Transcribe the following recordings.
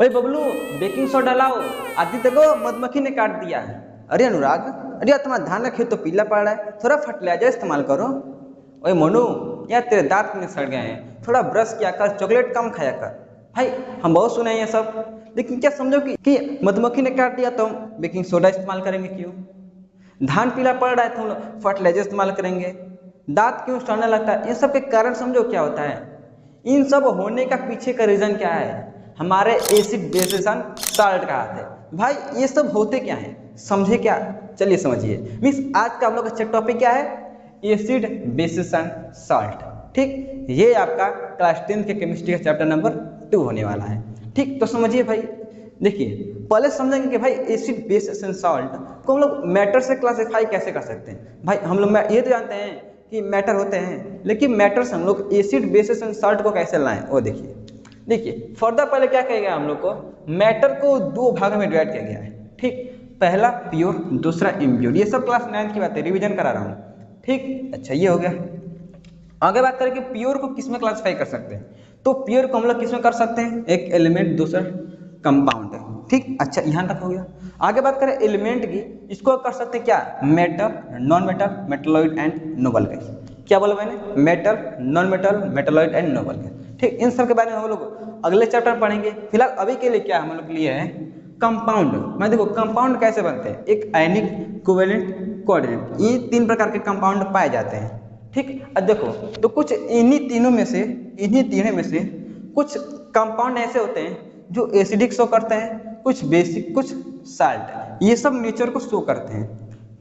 ओए Bablu, baking soda लाओ। आदित्य को मधुमक्खी ने काट दिया। अरे अनुराग, अरे यार तुम्हारा धान का खेत तो पीला पड़ रहा है, थोड़ा फर्टिलाइजर इस्तेमाल करो। ओए मोनू, यार तेरे दांत कितने सड़ गए हैं, थोड़ा ब्रश किया कर, चॉकलेट कम खाया कर। भाई हम बहुत सुने हैं ये सब, लेकिन क्या समझो कि मधुमक्खी ने काट दिया तो हम बेकिंग सोडा इस्तेमाल करेंगे क्यों? धान पीला पड़ रहा है तो हम लोग फर्टिलाइजर इस्तेमाल करेंगे। दांत क्यों सड़ने लगता है, इन सब के कारण समझो क्या होता है। इन सब होने का पीछे का रीजन क्या है? हमारे एसिड बेसिस साल्ट का हाथ है। भाई ये सब होते क्या है, समझे क्या? चलिए समझिए। मीन्स आज का हम लोग का टॉपिक क्या है? Acid basis salt. ठीक, ये आपका क्लास 10 के केमिस्ट्री का चैप्टर नंबर 2 होने वाला है। ठीक, तो समझिए भाई। देखिए पहले समझेंगे कि भाई एसिड बेस सॉल्ट को हम लोग मैटर से क्लासिफाई कैसे कर सकते हैं। भाई हम लोग ये तो जानते हैं कि मैटर होते हैं, लेकिन मैटर से हम लोग एसिड बेसिस एंड सॉल्ट को कैसे लाएं वो देखिए। देखिए फर्दर पहले क्या किया गया, हम लोग को मैटर को दो भाग में डिवाइड किया गया है। ठीक, पहला प्योर, दूसरा इम्प्योर। ये सब क्लास 9 की बात है, रिवीजन करा रहा हूँ। ठीक, अच्छा ये हो गया। आगे बात करें कि प्योर को किस में क्लासिफाई कर सकते हैं, तो प्योर को हम लोग किस में कर सकते हैं? एक एलिमेंट, दूसरा कंपाउंड है। ठीक, अच्छा यहाँ तक हो गया। आगे बात करें एलिमेंट की, इसको कर सकते हैं क्या? Metal, non metal, metalloid and noble gas. क्या बोला मैंने? Metal, non metal, metalloid and noble gas. ठीक, इन सब के बारे में हम लोग अगले चैप्टर में पढ़ेंगे। फिलहाल अभी के लिए क्या हम लोग लिए हैं? कंपाउंड। मैं देखो कंपाउंड कैसे बनते हैं, एक आयनिक, कोवेलेंट, कोऑर्डिनेट, ये 3 प्रकार के कंपाउंड पाए जाते हैं। ठीक, अब देखो तो कुछ इन्हीं तीनों में से कुछ कंपाउंड ऐसे होते हैं जो एसिडिक शो करते हैं, कुछ बेसिक, कुछ साल्ट, ये सब नेचर को शो करते हैं।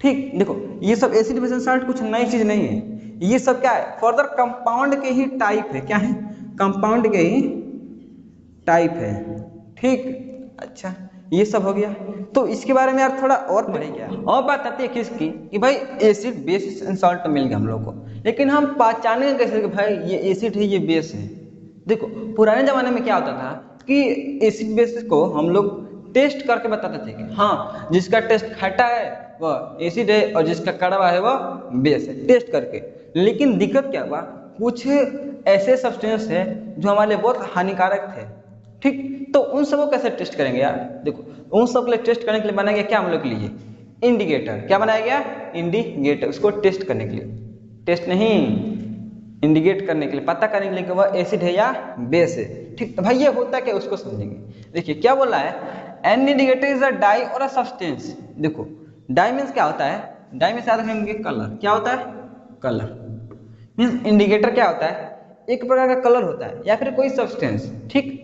ठीक, देखो ये सब एसिड बेस साल्ट कुछ नई चीज नहीं है, ये सब क्या है? फर्दर कंपाउंड के ही टाइप है। क्या है? कंपाउंड के ही टाइप है। ठीक, अच्छा ये सब हो गया। तो इसके बारे में यार थोड़ा और पढ़े क्या, और बात आती है किसकी कि भाई एसिड बेस एंड सॉल्ट तो मिल गया हम लोग को, लेकिन हम पहचानेंगे कैसे कि भाई ये एसिड है, ये बेस है? देखो पुराने जमाने में क्या होता था कि एसिड बेस को हम लोग टेस्ट करके बताते थे कि हाँ जिसका टेस्ट खट्टा है वह एसिड है और जिसका कड़वा है वह बेस है, टेस्ट करके। लेकिन दिक्कत क्या हुआ, कुछ ऐसे सब्सटेंस है जो हमारे लिए बहुत हानिकारक थे। ठीक, तो उन सबको कैसे टेस्ट करेंगे यार? देखो उन सब के लिए टेस्ट करने के लिए बनाया गया क्या हम लोग के लिए? इंडिकेटर। क्या बनाया गया? इंडिकेटर। उसको टेस्ट करने के लिए, टेस्ट नहीं, इंडिकेट करने के लिए, पता करने के लिए कि वह एसिड है या बेस है। ठीक, तो भाई ये होता क्या, उसको समझेंगे। देखिए क्या बोला है, an indicator is a dye और अ सब्सटेंस। देखो डाई मीन्स क्या होता है? डाई में याद रखेंगे कलर। क्या होता है? कलर। मीन्स इंडिकेटर क्या होता है? एक प्रकार का कलर होता है या फिर कोई सब्सटेंस। ठीक,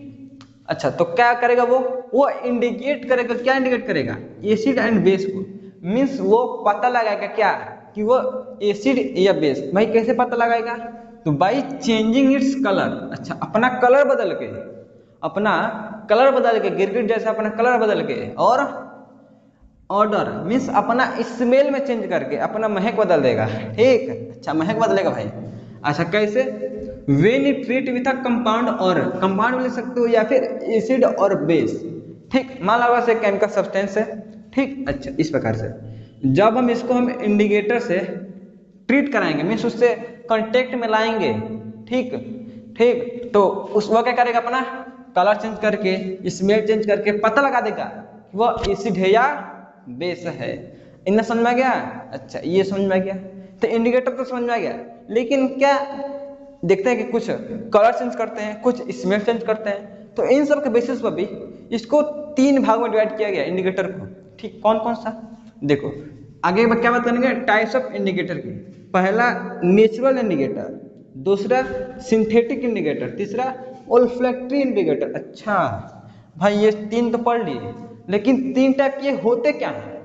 अच्छा तो क्या करेगा वो इंडिकेट करेगा। क्या इंडिकेट करेगा? एसिड एंड बेस को। मीन्स वो पता लगाएगा क्या कि वो एसिड या बेस। भाई कैसे पता लगाएगा? तो बाई चेंजिंग इट्स कलर। अच्छा अपना कलर बदल के, गिरगिट जैसा अपना कलर बदल के, और ऑर्डर मीन्स अपना स्मेल में चेंज करके अपना महक बदल देगा। ठीक, अच्छा महक बदलेगा भाई। अच्छा कैसे? When it treat with a compound, और कंपाउंड ले सकते हो या फिर एसिड और बेस। ठीक, मान लो से केमिकल सब्सटेंस है। ठीक, अच्छा इस प्रकार से जब हम इसको इंडिकेटर से ट्रीट कराएंगे, मीन्स उससे कांटेक्ट में लाएंगे। ठीक ठीक, तो उस वो क्या करेगा? अपना कलर चेंज करके, स्मेल चेंज करके पता लगा देगा कि वह एसिड है या बेस है। इतना समझ में आ गया? अच्छा ये समझ में आ गया। तो इंडिकेटर तो समझ में आ गया, लेकिन क्या देखते हैं कि कुछ कलर चेंज करते हैं, कुछ स्मेल चेंज करते हैं। तो इन सब के बेसिस पर भी इसको 3 भाग में डिवाइड किया गया इंडिकेटर को। ठीक, कौन कौन सा? देखो आगे क्या बात करेंगे? टाइप्स ऑफ इंडिकेटर की। पहला नेचुरल इंडिकेटर, दूसरा सिंथेटिक इंडिकेटर, तीसरा ओल्फैक्टरी इंडिकेटर। अच्छा भाई ये 3 तो पढ़ लिए, लेकिन 3 टाइप के होते क्या है?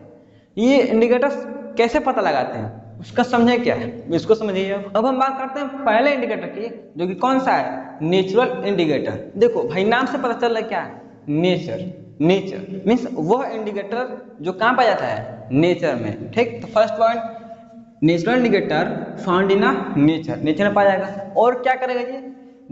ये इंडिकेटर्स कैसे पता लगाते हैं उसका समझे क्या है, इसको समझिए। अब हम बात करते हैं पहले इंडिकेटर की, जो कि कौन सा है? Natural indicator. देखो भाई नाम से पता चल रहा है क्या है? नेचर। नेचर मीन्स वह इंडिकेटर जो कहाँ पाया जाता है? नेचर में। ठीक, तो first point, natural indicator found in nature, nature में पाया जाएगा। और क्या करेगा जी?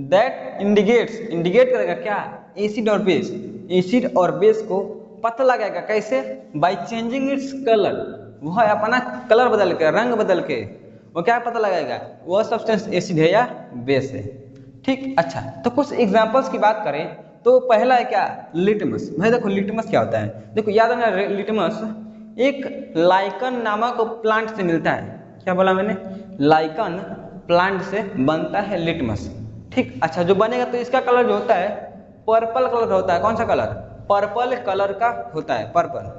दैट इंडिकेट्स, इंडिकेट करेगा क्या? एसिड और बेस, एसिड और बेस को पता लगाएगा कैसे? By changing its colour. वह अपना कलर बदल के, रंग बदल के वो क्या पता लगाएगा? वह सब्सटेंस एसिड है या बेस है। ठीक, अच्छा तो कुछ एग्जांपल्स की बात करें तो तो पहला है क्या, लिटमस। भाई देखो लिटमस क्या होता है, देखो याद है ना, लिटमस एक लाइकन नामक प्लांट से मिलता है। क्या बोला मैंने, लाइकन प्लांट से बनता है लिटमस। ठीक, अच्छा जो बनेगा तो इसका कलर जो होता है पर्पल कलर होता है। कौन सा कलर, पर्पल कलर का होता है, पर्पल।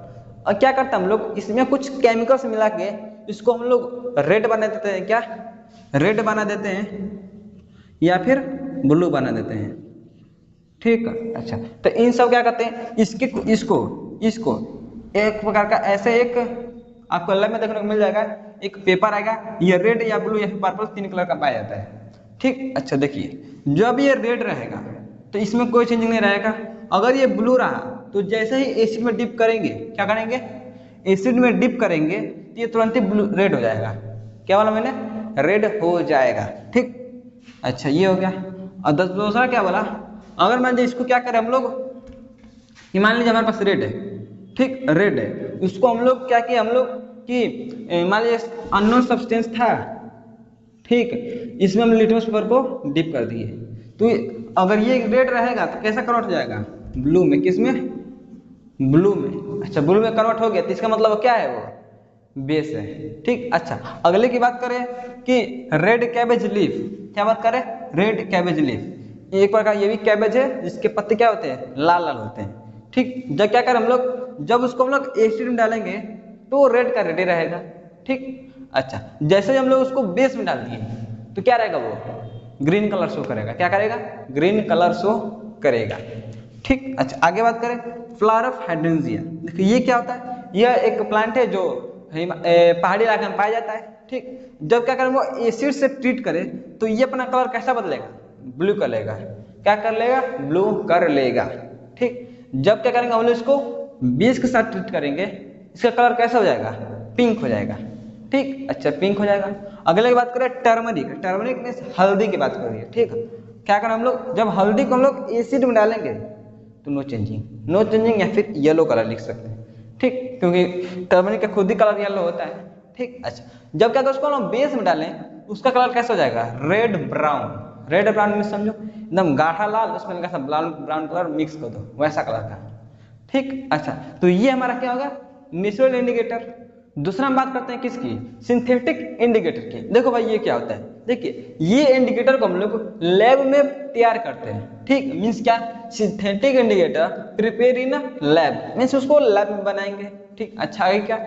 और क्या करते हैं हम लोग, इसमें कुछ केमिकल्स मिला के इसको हम लोग रेड बना देते हैं। क्या, रेड बना देते हैं या फिर ब्लू बना देते हैं। ठीक, अच्छा तो इन सब क्या करते हैं, इसको एक प्रकार का ऐसे एक आपको लैब में देखने को मिल जाएगा, एक पेपर आएगा, ये रेड या ब्लू या फिर पर्पल 3 कलर का पाया जाता है। ठीक, अच्छा देखिए जब ये रेड रहेगा तो इसमें कोई चेंजिंग नहीं रहेगा। अगर ये ब्लू रहा तो जैसे ही एसिड में डिप करेंगे, क्या करेंगे, एसिड में डिप करेंगे तो ये तुरंत ही ब्लू रेड हो जाएगा। क्या बोला मैंने, रेड हो जाएगा। ठीक, अच्छा ये हो गया। और दूसरा क्या बोला, अगर मान लीजिए इसको क्या करें हम लोग, मान लीजिए हमारे पास रेड है, ठीक रेड है, उसको हम लोग क्या किए, हम लोग कि मान लीजिए अननोन सब्सटेंस था, ठीक, इसमें हम लिटमस पेपर को डिप कर दिए, तो अगर ये रेड रहेगा तो कैसा कन्वर्ट हो जाएगा, ब्लू में। किस में, ब्लू में। अच्छा ब्लू में कन्वर्ट हो गया तो इसका मतलब क्या है, वो बेस है। ठीक, अच्छा अगले की बात करें कि रेड कैबेज लीफ, क्या बात करें, रेड कैबेज लीफ एक प्रकार ये भी कैबेज है जिसके पत्ते क्या होते हैं, लाल लाल होते हैं। ठीक, जब क्या करें हम लोग, जब उसको हम लोग एसिड में डालेंगे तो रेड का रेड ही रहेगा। ठीक, अच्छा जैसे ही हम लोग उसको बेस में डाल दिए तो क्या रहेगा, वो ग्रीन कलर शो करेगा। क्या करेगा, ग्रीन कलर शो करेगा। ठीक, अच्छा आगे बात करें फ्लावर ऑफ हाइड्रेंजिया। देखिए ये क्या होता है, यह एक प्लांट है जो पहाड़ी इलाके में पाया जाता है। ठीक, जब क्या करें वो एसिड से ट्रीट करे तो ये अपना कलर कैसा बदलेगा, ब्लू कर लेगा। क्या कर लेगा, ब्लू कर लेगा। ठीक, जब क्या करेंगे हम लोग इसको बेस के साथ ट्रीट करेंगे, इसका कलर कैसा हो जाएगा, पिंक हो जाएगा। ठीक, अच्छा पिंक हो जाएगा। अगले की बात करें टर्मरिक, टर्मरिक में हल्दी की बात करिए। ठीक, क्या करें हम लोग, जब हल्दी को हम लोग एसिड में डालेंगे तो नो चेंजिंग या फिर येलो कलर लिख सकते हैं। ठीक, क्योंकि टर्मरिक का खुद ही कलर येलो होता है। ठीक, अच्छा जब क्या उसको हम बेस में डालें उसका कलर कैसा हो जाएगा, रेड ब्राउन। रेड ब्राउन में समझो एकदम गाढ़ा लाल, उसमें हल्का सा ब्राउन कलर मिक्स कर दो, वैसा कलर का। ठीक, अच्छा तो ये हमारा क्या होगा, नेचुरल इंडिकेटर। दूसरा हम बात करते हैं किसकी, सिंथेटिक इंडिकेटर की। देखो भाई ये क्या होता है, देखिए ये इंडिकेटर को हम लोग लैब में तैयार करते हैं। ठीक, मीन्स क्या, synthetic indicator prepare in lab, means उसको लैब में बनाएंगे। ठीक, अच्छा आगे क्या,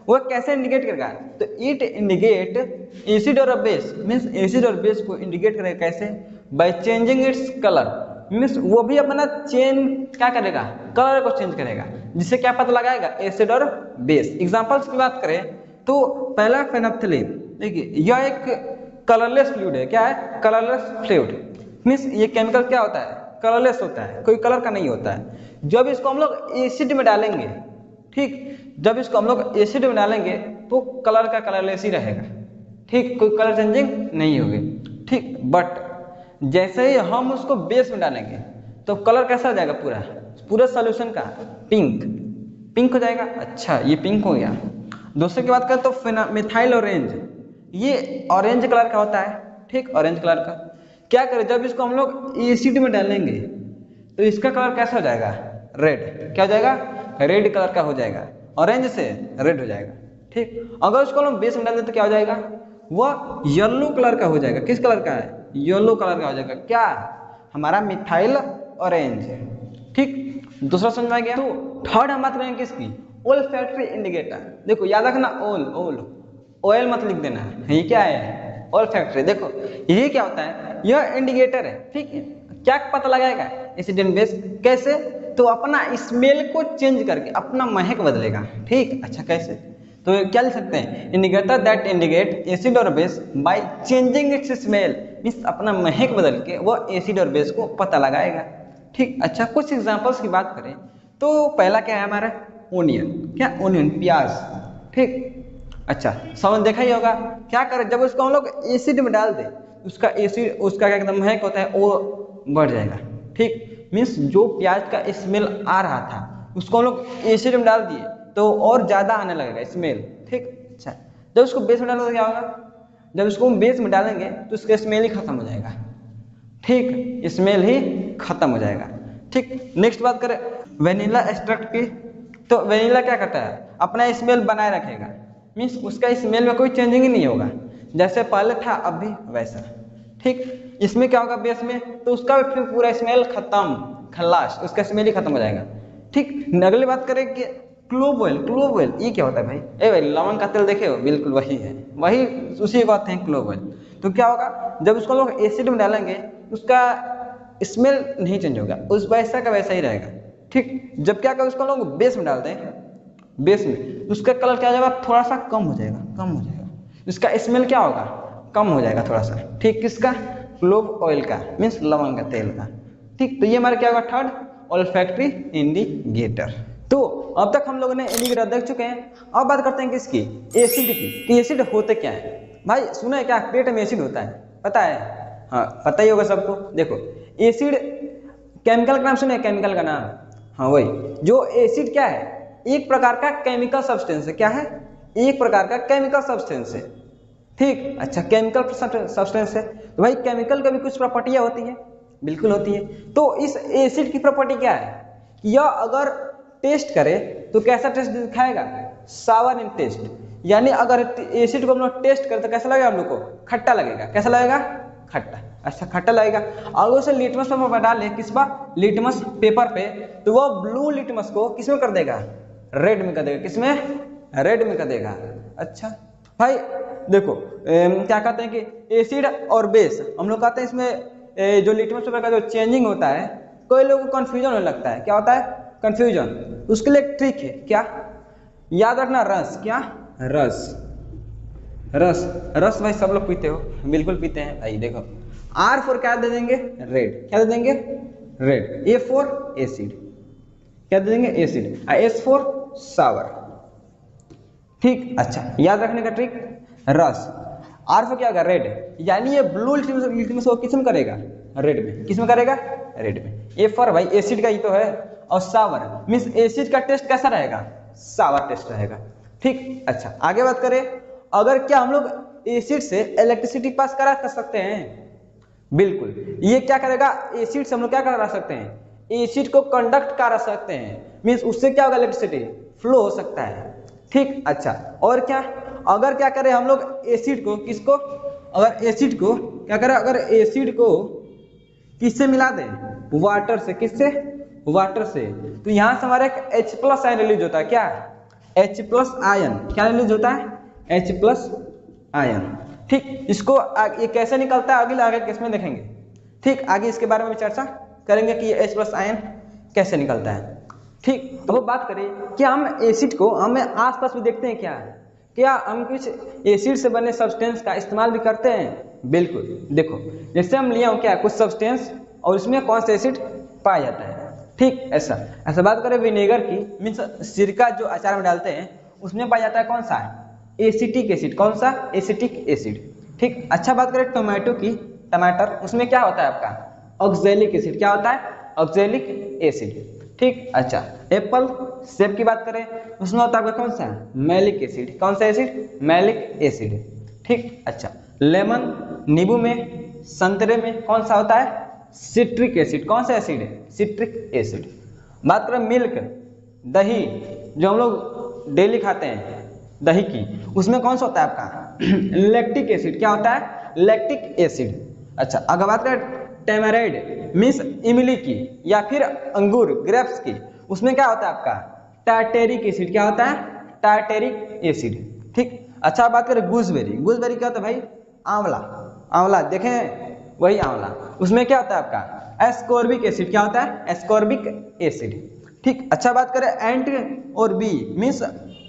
वो कैसे इंडिकेट करेगा, तो इट इंडिकेट एसिड और बेस, मीन्स एसिड और बेस को इंडिकेट करेगा कैसे, by changing its colour, means वो भी अपना चेंज क्या करेगा, कलर को चेंज करेगा, जिससे क्या पता लगाएगा, एसिड और बेस। एग्जांपल्स की बात करें तो पहला फेनोल्फथलीन, देखिए यह एक कलरलेस फ्लूइड है। क्या है, कलरलेस फ्लूइड, मीन्स ये केमिकल क्या होता है, कलरलेस होता है, कोई कलर का नहीं होता है। जब इसको हम लोग एसिड में डालेंगे, ठीक, जब इसको हम लोग एसिड में डालेंगे तो कलर का कलरलेस ही रहेगा। ठीक, कोई कलर चेंजिंग नहीं होगी। ठीक, बट जैसे ही हम उसको बेस में डालेंगे तो कलर कैसा हो जाएगा, पूरा सॉल्यूशन का पिंक हो जाएगा। अच्छा ये पिंक हो गया। दूसरे की बात करें तो मिथाइल ऑरेंज, ये ऑरेंज कलर का होता है। ठीक, ऑरेंज कलर का क्या करें, जब इसको हम लोग एसिड में डालेंगे तो इसका कलर कैसा हो जाएगा, रेड। क्या हो जाएगा, रेड कलर का हो जाएगा, ऑरेंज से रेड हो जाएगा। ठीक, अगर उसको हम बेस में डाल दें तो क्या हो जाएगा, वह येलो कलर का हो जाएगा। किस कलर का है, येलो कलर का हो जाएगा। क्या, हमारा मिथाइल ऑरेंज। ठीक, दूसरा समझ में गया। तो थर्ड हम बात करेंगे किसकी, ओल्फैक्टरी इंडिकेटर। देखो याद रखना, ऑयल मत लिख देना, ये क्या है, ओल्फैक्टरी। देखो ये क्या होता है, यह इंडिकेटर है। ठीक है, क्या पता लगाएगा, एसिड एंड बेस। कैसे, तो अपना स्मेल को चेंज करके अपना महक बदलेगा। ठीक, अच्छा कैसे, तो क्या लिख सकते हैं, इंडिकेटर दैट इंडिकेट एसिड और base by changing it's smell, means अपना महक बदल के वो एसिड और बेस को पता लगाएगा। ठीक, अच्छा कुछ एग्जांपल्स की बात करें तो पहला क्या है हमारा, ओनियन। क्या, ओनियन, प्याज। ठीक, अच्छा समझ देखा ही होगा, क्या करें, जब उसको हम लोग एसिड में डाल दें उसका एसिड, उसका क्या कहते हैं, महक होता है वो बढ़ जाएगा। ठीक, मीन्स जो प्याज का स्मेल आ रहा था उसको हम लोग एसिड में डाल दिए तो और ज्यादा आने लगेगा स्मेल। ठीक, अच्छा जब उसको बेस में डालेंगे तो क्या होगा, जब उसको हम बेस में डालेंगे तो उसका स्मेल ही खत्म हो जाएगा। ठीक, स्मेल ही खत्म हो जाएगा। ठीक, नेक्स्ट बात करें वेनिला एक्सट्रैक्ट की, तो वेनिला क्या करता है, अपना स्मेल बनाए रखेगा, मीन्स उसका स्मेल में कोई चेंजिंग ही नहीं होगा, जैसे पहले था अब भी वैसा। ठीक, इसमें क्या होगा बेस में, तो उसका भी फिर पूरा स्मेल खत्म, खल्लास, उसका स्मेल ही खत्म हो जाएगा। ठीक, अगली बात करें कि क्लोव ऑयल। क्लोव ऑयल ये क्या होता है भाई, ए भाई लवंग का तेल देखे हो, बिल्कुल वही है, वही उसी को कहते हैं क्लोव ऑयल। तो क्या होगा, जब उसको लोग एसिड में डालेंगे उसका स्मेल नहीं चेंज होगा, उस वैसा का वैसा ही रहेगा। ठीक, जब क्या कर उसको लोग बेस में डालते हैं, बेस में उसका कलर क्या हो जाएगा, थोड़ा सा कम हो जाएगा, कम हो जाएगा, उसका स्मेल क्या होगा, कम हो जाएगा थोड़ा सा। ठीक, किसका, क्लोव ऑयल का, मीन्स लवंग का तेल का। ठीक, तो ये हमारा क्या होगा, थर्ड ऑल्फैक्टरी इंडिकेटर। तो अब तक हम लोगों ने इंडिकेटर देख चुके हैं। अब बात करते हैं किसकी, एसिड की, कि एसिड होते क्या है। भाई सुना है क्या, पेट में एसिड होता है, पता है, हाँ पता ही होगा सबको। देखो एसिड केमिकल का नाम सुने, केमिकल का नाम, हाँ वही, जो एसिड क्या है, एक प्रकार का केमिकल सब्सटेंस है। क्या है, एक प्रकार का केमिकल सब्सटेंस है। ठीक, अच्छा केमिकल सब्सटेंस है, तो भाई केमिकल का भी कुछ प्रॉपर्टियां होती है, बिल्कुल होती है। तो इस एसिड की प्रॉपर्टी क्या है, यह अगर टेस्ट करे तो कैसा टेस्ट दिखाएगा, सावर इन टेस्ट, यानी अगर एसिड को हम लोग टेस्ट करें तो कैसा लगेगा हम लोग को, खट्टा लगेगा। कैसा लगेगा, खट्टा, अच्छा खट्टा लगेगा। अगर उसे लिटमस पेपर पर डाले, किस पर, लिटमस पेपर पे, तो वो ब्लू लिटमस को किस में कर देगा, रेड में कर देगा, किसमें, रेड में कर देगा। अच्छा भाई देखो क्या कहते हैं कि एसिड और बेस, हम लोग कहते हैं इसमें जो लिटमस पेपर का जो चेंजिंग होता है, कोई लोगों को कंफ्यूजन होने लगता है, क्या होता है, कंफ्यूजन। उसके लिए एक ट्रिक है, क्या, याद रखना, रस, क्या, रस, रस, रस भाई सब लोग पीते हो, बिल्कुल पीते हैं भाई। देखो आर फॉर क्या दे देंगे, रेड, क्या दे देंगे, रेड। ए फॉर एसिड, क्या दे देंगे, एसिड। एस फॉर सावर। ठीक, अच्छा याद रखने का ट्रिक, रस। आर फॉर क्या होगा, रेड, यानी ये ब्लू लिटमस को किस में करेगा, रेड में, किस में करेगा, रेड में। ए फॉर भाई एसिड का ही तो है, और सावर मीन्स एसिड का टेस्ट कैसा रहेगा, सावर टेस्ट रहेगा। ठीक, अच्छा आगे बात करें, अगर क्या हम लोग एसिड से इलेक्ट्रिसिटी पास करा कर सकते हैं, बिल्कुल। ये क्या करेगा, एसिड से हम लोग क्या करा सकते हैं, एसिड को कंडक्ट करा सकते हैं, मीन्स उससे क्या होगा, इलेक्ट्रिसिटी फ्लो हो सकता है। ठीक, अच्छा और क्या, अगर क्या करें हम लोग एसिड को, किसको, अगर एसिड को क्या करें, अगर एसिड को किससे मिला दें, वाटर से, किससे, वाटर से, तो यहां से हमारा एक H+ आयन रिलीज होता है, क्या, H+ आयन, क्या रिलीज होता है, H+ आयन। ठीक, इसको ये कैसे निकलता है आगे केस में देखेंगे। ठीक, आगे इसके बारे में चर्चा करेंगे कि ये H+ आयन कैसे निकलता है। ठीक, तो बात करें कि हम एसिड को हमें आसपास भी देखते हैं, क्या हम कुछ एसिड से बने सब्सटेंस का इस्तेमाल भी करते हैं, बिल्कुल। देखो जैसे हम लिए हो क्या, कुछ सब्सटेंस और इसमें कौन सा एसिड पाया जाता है। ठीक, ऐसा बात करें विनेगर की, मीन्स सिरका जो अचार में डालते हैं, उसमें पाया जाता है कौन सा, एसिटिक एसिड, कौन सा, एसिटिक एसिड। ठीक, अच्छा बात करें टोमेटो की, टमाटर, उसमें क्या होता है आपका, ऑक्जेलिक एसिड, क्या होता है, ऑक्जेलिक एसिड। ठीक, अच्छा एप्पल सेब की बात करें, उसमें होता है आपका कौन सा, मैलिक एसिड, कौन सा एसिड, मैलिक एसिड। ठीक, अच्छा लेमन, नींबू में, संतरे में कौन सा होता है, सिट्रिक एसिड, कौन सा एसिड है, सिट्रिक एसिड। बात करें मिल्क, दही, जो हम लोग डेली खाते हैं दही की, उसमें कौन सा होता है आपका, लैक्टिक एसिड, क्या होता है, लैक्टिक एसिड। अच्छा अगर बात करें टेमेराइड मीन्स इमली की, या फिर अंगूर ग्रेप्स की, उसमें क्या होता है आपका, टार्टेरिक एसिड, क्या होता है, टार्टेरिक एसिड। ठीक, अच्छा बात करें गूसबेरी, गूसबेरी क्या होता है भाई, आंवला, आंवला देखें वही आंवला, उसमें क्या होता है आपका, एस्कॉर्बिक एसिड, क्या होता है, एस्कॉर्बिक एसिड। ठीक, अच्छा बात करें एंट और बी मीन्स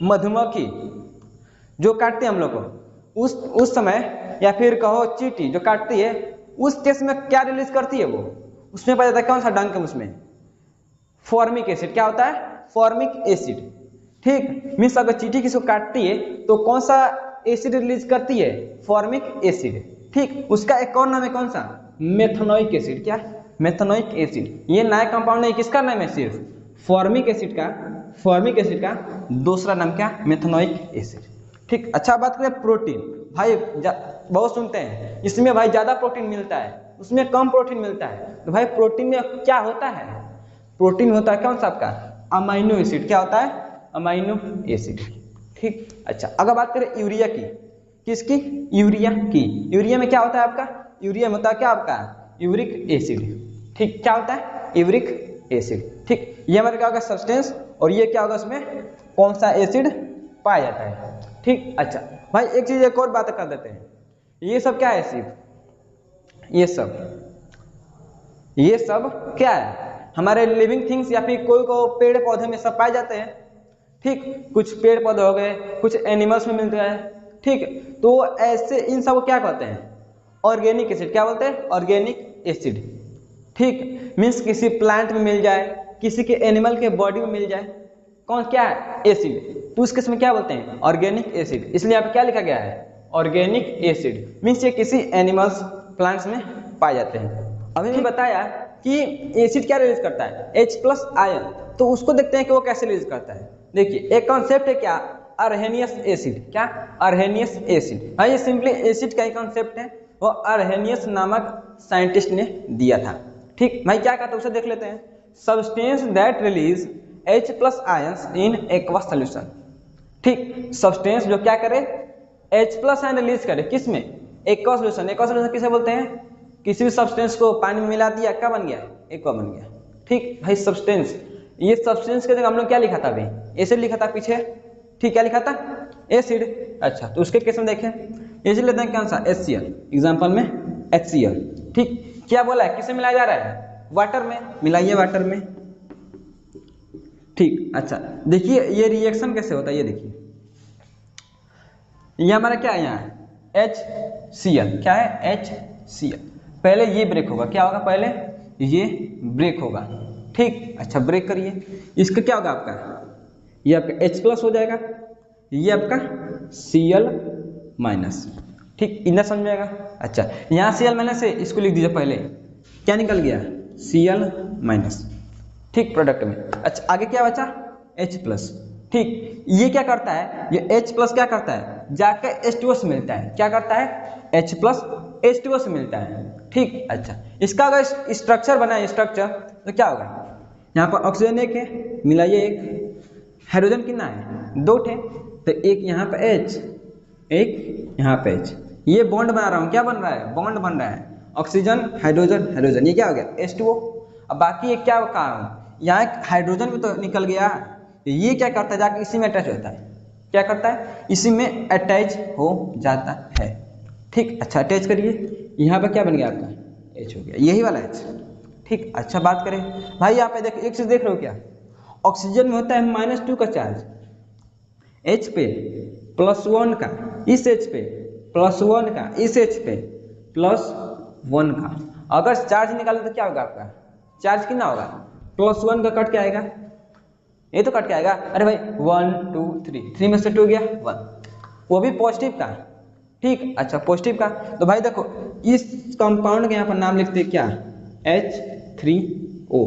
मधुमक्खी जो काटते हैं हम लोग को, उस समय, या फिर कहो चींटी जो काटती है, उस केस में क्या रिलीज करती है वो, उसमें पाया जाता है कौन सा डंक, उसमें फॉर्मिक एसिड, क्या होता है, फॉर्मिक एसिड। ठीक, मीन्स अगर चींटी किसी को काटती है तो कौन सा एसिड रिलीज करती है, फॉर्मिक एसिड। ठीक, उसका एक और नाम है कौन सा, मेथनोइक एसिड, क्या, मेथनोइक एसिड। ये नया कंपाउंड नहीं, किसका नाम है, सिर्फ फॉर्मिक एसिड का, फॉर्मिक एसिड का दूसरा नाम क्या, मेथनोइक एसिड। ठीक, अच्छा बात करें प्रोटीन, भाई बहुत सुनते हैं इसमें भाई ज्यादा प्रोटीन मिलता है, उसमें कम प्रोटीन मिलता है, तो भाई प्रोटीन में क्या होता है, प्रोटीन होता है कौन सा आपका, अमाइनो एसिड। क्या होता है, अमाइनो एसिड। ठीक, अच्छा अगर बात करें यूरिया की, किसकी, यूरिया की। यूरिया में क्या होता है आपका, यूरिया में होता है क्या आपका, यूरिक एसिड। ठीक, क्या होता है, यूरिक एसिड। ठीक, ये हमारा क्या होगा सब्सटेंस, और ये क्या होगा उसमें कौन सा एसिड पाया जाता है। ठीक, अच्छा भाई एक चीज एक और बात कर देते हैं, ये सब क्या है सिर्फ, ये सब क्या है, हमारे लिविंग थिंग्स या फिर कोई को पेड़ पौधे में सब पाए जाते हैं। ठीक, कुछ पेड़ पौधे हो गए, कुछ एनिमल्स में मिलते हैं। ठीक, तो ऐसे इन सब को क्या कहते हैं, ऑर्गेनिक एसिड। क्या बोलते हैं, ऑर्गेनिक एसिड। ठीक, मीन्स किसी प्लांट में मिल जाए, किसी के एनिमल के बॉडी में मिल जाए, कौन क्या है, एसिड, तो उस केस में क्या बोलते हैं, ऑर्गेनिक एसिड। इसलिए यहाँ पे क्या लिखा गया है, ऑर्गेनिक एसिड। मीन्स ये किसी एनिमल्स प्लांट्स में पाए जाते हैं। अभी मैंने बताया कि एसिड क्या रिलीज करता है, H+ आयन, तो उसको देखते हैं कि वो कैसे रिलीज करता है। देखिए एक कॉन्सेप्ट है क्या, अर्हेनियस एसिड। क्या, अर्हेनियस एसिड। हाँ, ये सिंपली एसिड का ही कॉन्सेप्ट है, वो अर्हेनियस नामक साइंटिस्ट ने दिया था। ठीक भाई, क्या कहता है उसे देख लेते हैं। Substance that release H+ ions in aqueous solution. ठीक, सब्सटेंस जो क्या करे, H+ आयन रिलीज करे, किसमें, एक्वा सोल्यूशन। एक्वा सोल्यूशन किसे बोलते हैं, किसी भी सब्सटेंस को पानी में मिला दिया, क्या बन गया, एक्वा बन गया। ठीक भाई, सब्सटेंस, ये सब्सटेंस के जगह हम लोग क्या लिखा था अभी, एसिड लिखा था पीछे। ठीक, क्या लिखा था, एसिड। अच्छा, तो उसके केस में देखें, एसिड लेते हैं कौन सा, HCl, एग्जांपल में HCl। ठीक, क्या बोला है, किसे मिलाया जा रहा है, वाटर में, मिलाइए वाटर में। ठीक, अच्छा देखिए ये रिएक्शन कैसे होता है, ये देखिए, ये हमारा क्या है, यहाँ HCl, क्या है, HCl। पहले ये ब्रेक होगा, क्या होगा, पहले ये ब्रेक होगा। ठीक, अच्छा ब्रेक करिए, इसका क्या होगा आपका, ये आपका H+ हो जाएगा, ये आपका Cl-। ठीक, इतना समझ में आएगा। अच्छा, यहाँ Cl- से इसको लिख दीजिए, पहले क्या निकल गया, Cl-। ठीक, प्रोडक्ट में। अच्छा, आगे क्या बचा, H+। ठीक, ये क्या करता है, ये H+ क्या करता है, जाकर H2O से मिलता है। क्या करता है, H+ H2O से मिलता है। ठीक, अच्छा इसका अगर स्ट्रक्चर बनाए, स्ट्रक्चर, तो क्या होगा, यहाँ पर ऑक्सीजन एक है, मिलाइए एक, हाइड्रोजन कितना है, 2 थे, तो एक यहाँ पे H, एक यहाँ पे H, ये बॉन्ड बना रहा हूँ, क्या बन रहा है, बॉन्ड बन रहा है, ऑक्सीजन हाइड्रोजन हाइड्रोजन, ये क्या हो गया, H2O। अब बाकी एक क्या कहा हूँ, यहाँ एक हाइड्रोजन भी तो निकल गया, ये क्या करता है, जाके इसी में अटैच होता है। क्या करता है, इसी में अटैच हो जाता है। ठीक, अच्छा अटैच करिए, यहाँ पर क्या बन गया आपका, H हो गया, यही वाला H। ठीक, अच्छा बात करें भाई, यहाँ पे देख एक चीज देख रहे हो क्या, ऑक्सीजन में होता है -2 का चार्ज, H पे +1 का, इस H पे +1 का, इस H पे +1 का। अगर चार्ज निकाले तो क्या होगा आपका, चार्ज कितना होगा, +1 का कट के आएगा, ये तो कट के आएगा। अरे भाई 1 2 3 में से 2 गया 1, वो भी पॉजिटिव का। ठीक, अच्छा पॉजिटिव का, तो भाई देखो इस कंपाउंड के यहाँ पर नाम लिखते हैं क्या, H3O।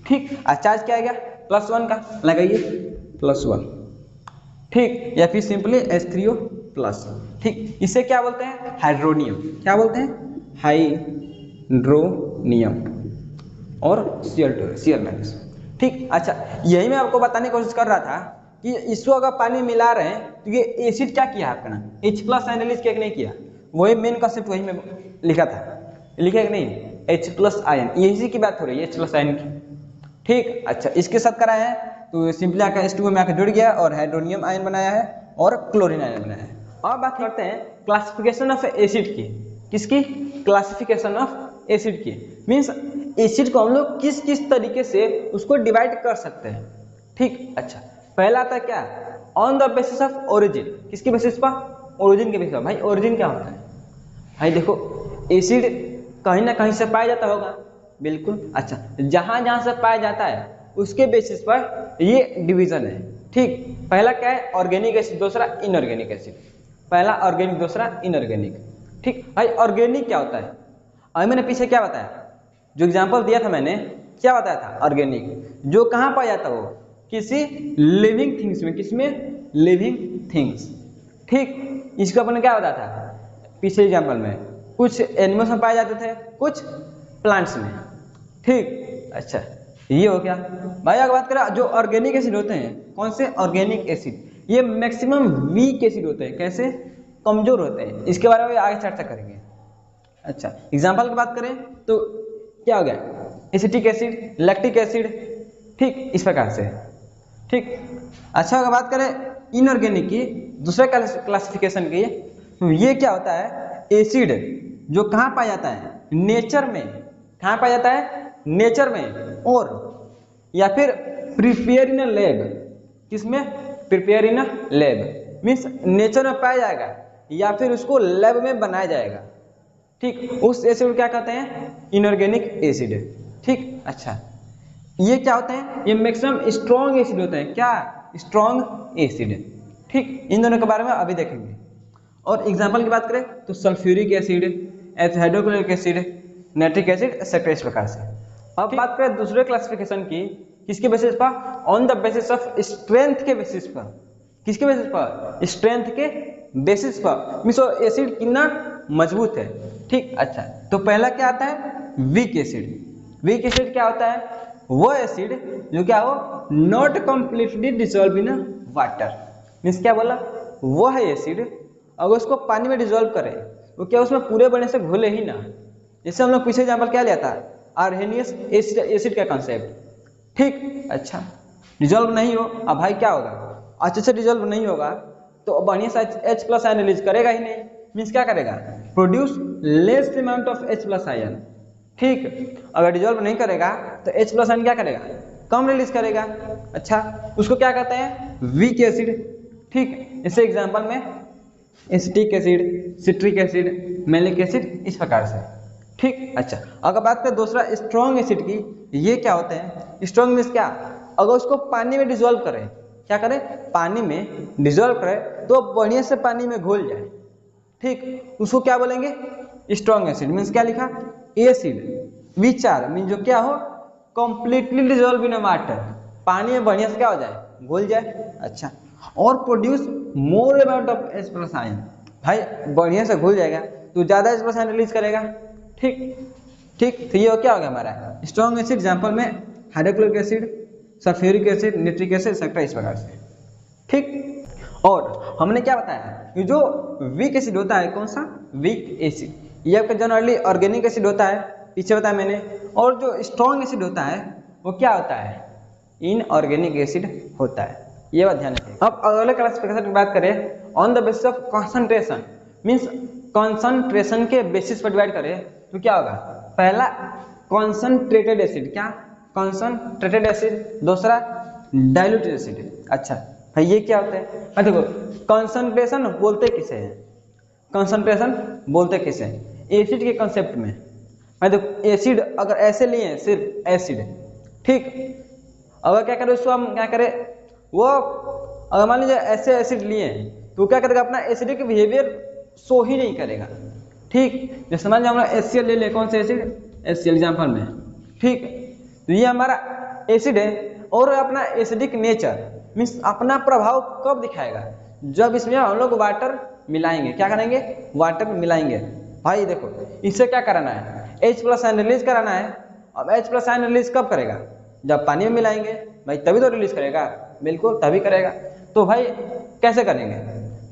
ठीक, चार्ज क्या आ गया, +1 का, लगाइए +1। ठीक, या फिर सिंपली H3O+। ठीक, इसे क्या बोलते हैं, हाइड्रोनियम। क्या बोलते हैं, हाइड्रोनियम, और Cl-। ठीक, अच्छा यही मैं आपको बताने की कोशिश कर रहा था कि इसको अगर पानी मिला रहे हैं तो ये एसिड क्या किया आपका ना, H+ आयन रिलीज किया कि नहीं किया, वही मेन कॉन्सेप्ट वही में लिखा था, लिखा कि नहीं, H+ आयन, इसी की बात हो रही है, H+ आयन की। ठीक, अच्छा इसके साथ कराया है तो सिंपली आकर H2O में आकर जुड़ गया और हाइड्रोनियम आयन बनाया है और क्लोरीन आयन बनाया है। अब बात करते हैं क्लासिफिकेशन ऑफ एसिड की, किसकी, क्लासिफिकेशन ऑफ एसिड की, मीन्स एसिड को हम लोग किस किस तरीके से उसको डिवाइड कर सकते हैं। ठीक, अच्छा पहला आता है क्या, on the basis of origin, किसके बेसिस पर, ओरिजिन के बेसिस पर। भाई ओरिजिन क्या होता है, भाई देखो एसिड कहीं ना कहीं से पाया जाता होगा, बिल्कुल। अच्छा, जहां जहां से पाया जाता है उसके बेसिस पर ये डिवीजन है। ठीक, पहला क्या है, ऑर्गेनिक एसिड, दूसरा इनऑर्गेनिक एसिड, पहला ऑर्गेनिक दूसरा इनऑर्गेनिक। ठीक भाई, ऑर्गेनिक क्या होता है, अभी मैंने पीछे क्या बताया, जो एग्जांपल दिया था मैंने, क्या बताया था, ऑर्गेनिक जो कहाँ पाया जाता है, वो किसी लिविंग थिंग्स में, किसमें, लिविंग थिंग्स। ठीक, इसको अपन ने क्या बताया था पिछले एग्जांपल में, कुछ एनिमल्स में पाए जाते थे, कुछ प्लांट्स में। ठीक, अच्छा ये हो गया भाई। अगर बात करें जो ऑर्गेनिक एसिड होते हैं, कौन से ऑर्गेनिक एसिड, ये मैक्सिमम वीक एसिड होते हैं। कैसे? कमजोर होते हैं। इसके बारे में आगे चर्चा करेंगे। अच्छा, एग्जाम्पल की बात करें तो क्या हो गया, एसिटिक एसिड, लैक्टिक एसिड, ठीक इस प्रकार से, ठीक। अच्छा, अगर बात करें इनऑर्गेनिक की, दूसरे क्लासिफिकेशन की, तो ये क्या होता है, एसिड जो कहाँ पाया जाता है, नेचर में। कहाँ पाया जाता है? नेचर में, और या फिर प्रिपेयर इन लैब। किसमें? Prepare in lab means nature में पाया जाएगा या फिर उसको लैब में बनाया जाएगा, ठीक। उस एसिड को क्या कहते हैं? इनऑर्गेनिक एसिड, ठीक। अच्छा, ये क्या होते हैं? ये मैक्सिमम स्ट्रॉन्ग एसिड होते हैं। क्या? स्ट्रॉन्ग एसिड, ठीक। इन दोनों के बारे में अभी देखेंगे। और एग्जाम्पल की बात करें तो sulphuric acid, hydrochloric acid, nitric acid, etcetera, इस प्रकार से। अब बात करें दूसरे क्लासिफिकेशन की, किसके बेसिस पर? On the basis of strength के बेसिस पर। किसके बेसिस पर? स्ट्रेंथ के बेसिस पर, मीन्स एसिड कितना मजबूत है, ठीक। अच्छा, तो पहला क्या आता है? Weak acid. वीक एसिड क्या होता है? वो एसिड जो क्या हो, not completely dissolve in water. Means क्या बोला? वो है एसिड अगर उसको पानी में डिसॉल्व करे तो क्या उसमें पूरे बने से घुले ही ना। जैसे हम लोग पीछे एग्जाम्पल क्या लिया था, आर्हेनियस एसिड का कंसेप्ट, ठीक। अच्छा, डिसॉल्व नहीं हो, अब भाई क्या होगा, अच्छे से डिसॉल्व नहीं होगा तो बढ़िया सा H+ आयन रिलीज करेगा ही नहीं। मीन्स क्या करेगा? Produce less amount of H+ ion, ठीक। अगर डिसॉल्व नहीं करेगा तो H+ आयन क्या करेगा? कम रिलीज करेगा। अच्छा, उसको क्या कहते हैं? वीक एसिड, ठीक। इसे एग्जाम्पल में acetic acid, citric acid, malic acid, इस प्रकार से, ठीक। अच्छा, अगर बात करें दूसरा स्ट्रॉन्ग एसिड की, ये क्या होते हैं? स्ट्रॉन्ग मीन्स क्या? अगर उसको पानी में डिसॉल्व करें, क्या करें? पानी में डिसॉल्व करें तो बढ़िया से पानी में घुल जाए, ठीक। उसको क्या बोलेंगे? Strong acid. मीन्स क्या लिखा? एसिड विच आर मीन जो क्या हो, कंप्लीटली डिसॉल्व इन वाटर, पानी में बढ़िया से क्या हो जाए? घुल जाए। अच्छा, और produce more amount of H+ ion, भाई बढ़िया से घुल जाएगा तो ज्यादा H+ आयन रिलीज करेगा, ठीक, ठीक। तो ये क्या हो गया हमारा स्ट्रॉन्ग एसिड। एग्जाम्पल में hydrochloric acid, sulphuric acid, nitric acid, etcetera, इस प्रकार से, ठीक। और हमने क्या बताया, ये जो वीक एसिड होता है, कौन सा? वीक एसिड, ये आपका जनरली ऑर्गेनिक एसिड होता है, पीछे बताया मैंने। और जो स्ट्रॉन्ग एसिड होता है वो क्या होता है? इनऑर्गेनिक एसिड होता है। ये बात ध्यान रखिए। अब अगले क्लासिफिकेशन की बात करें, on the basis of concentration, means concentration के बेसिस पर डिवाइड करें तो क्या होगा? पहला कॉन्सेंट्रेटेड एसिड, क्या? Concentrated acid. दूसरा डाइल्यूटेड एसिड। अच्छा भाई, ये क्या होता है? देखो, कॉन्सेंट्रेशन बोलते किसे हैं? कॉन्सेंट्रेशन बोलते किसे हैं? एसिड के कंसेप्ट में। मैं देखो, एसिड अगर ऐसे लिए हैं, सिर्फ एसिड, ठीक। अगर क्या करें उसको, हम क्या करें, वो अगर मान लीजिए ऐसे एसिड लिए हैं तो क्या करेगा? अपना एसिडिक बिहेवियर शो ही नहीं करेगा, ठीक। जैसे मान लीजिए हम लोग HCl ले लें, कौन से एसिड? HCl एग्जाम्पल में, ठीक। तो ये हमारा एसिड है और अपना एसिडिक नेचर मीन्स अपना प्रभाव कब दिखाएगा? जब इसमें हम लोग वाटर मिलाएंगे। क्या करेंगे? वाटर मिलाएंगे। भाई देखो, इससे क्या कराना है? H+ आयन रिलीज कराना है। अब H+ आयन रिलीज कब करेगा? जब पानी में मिलाएंगे, भाई तभी तो रिलीज करेगा, बिल्कुल तभी करेगा। तो भाई कैसे करेंगे?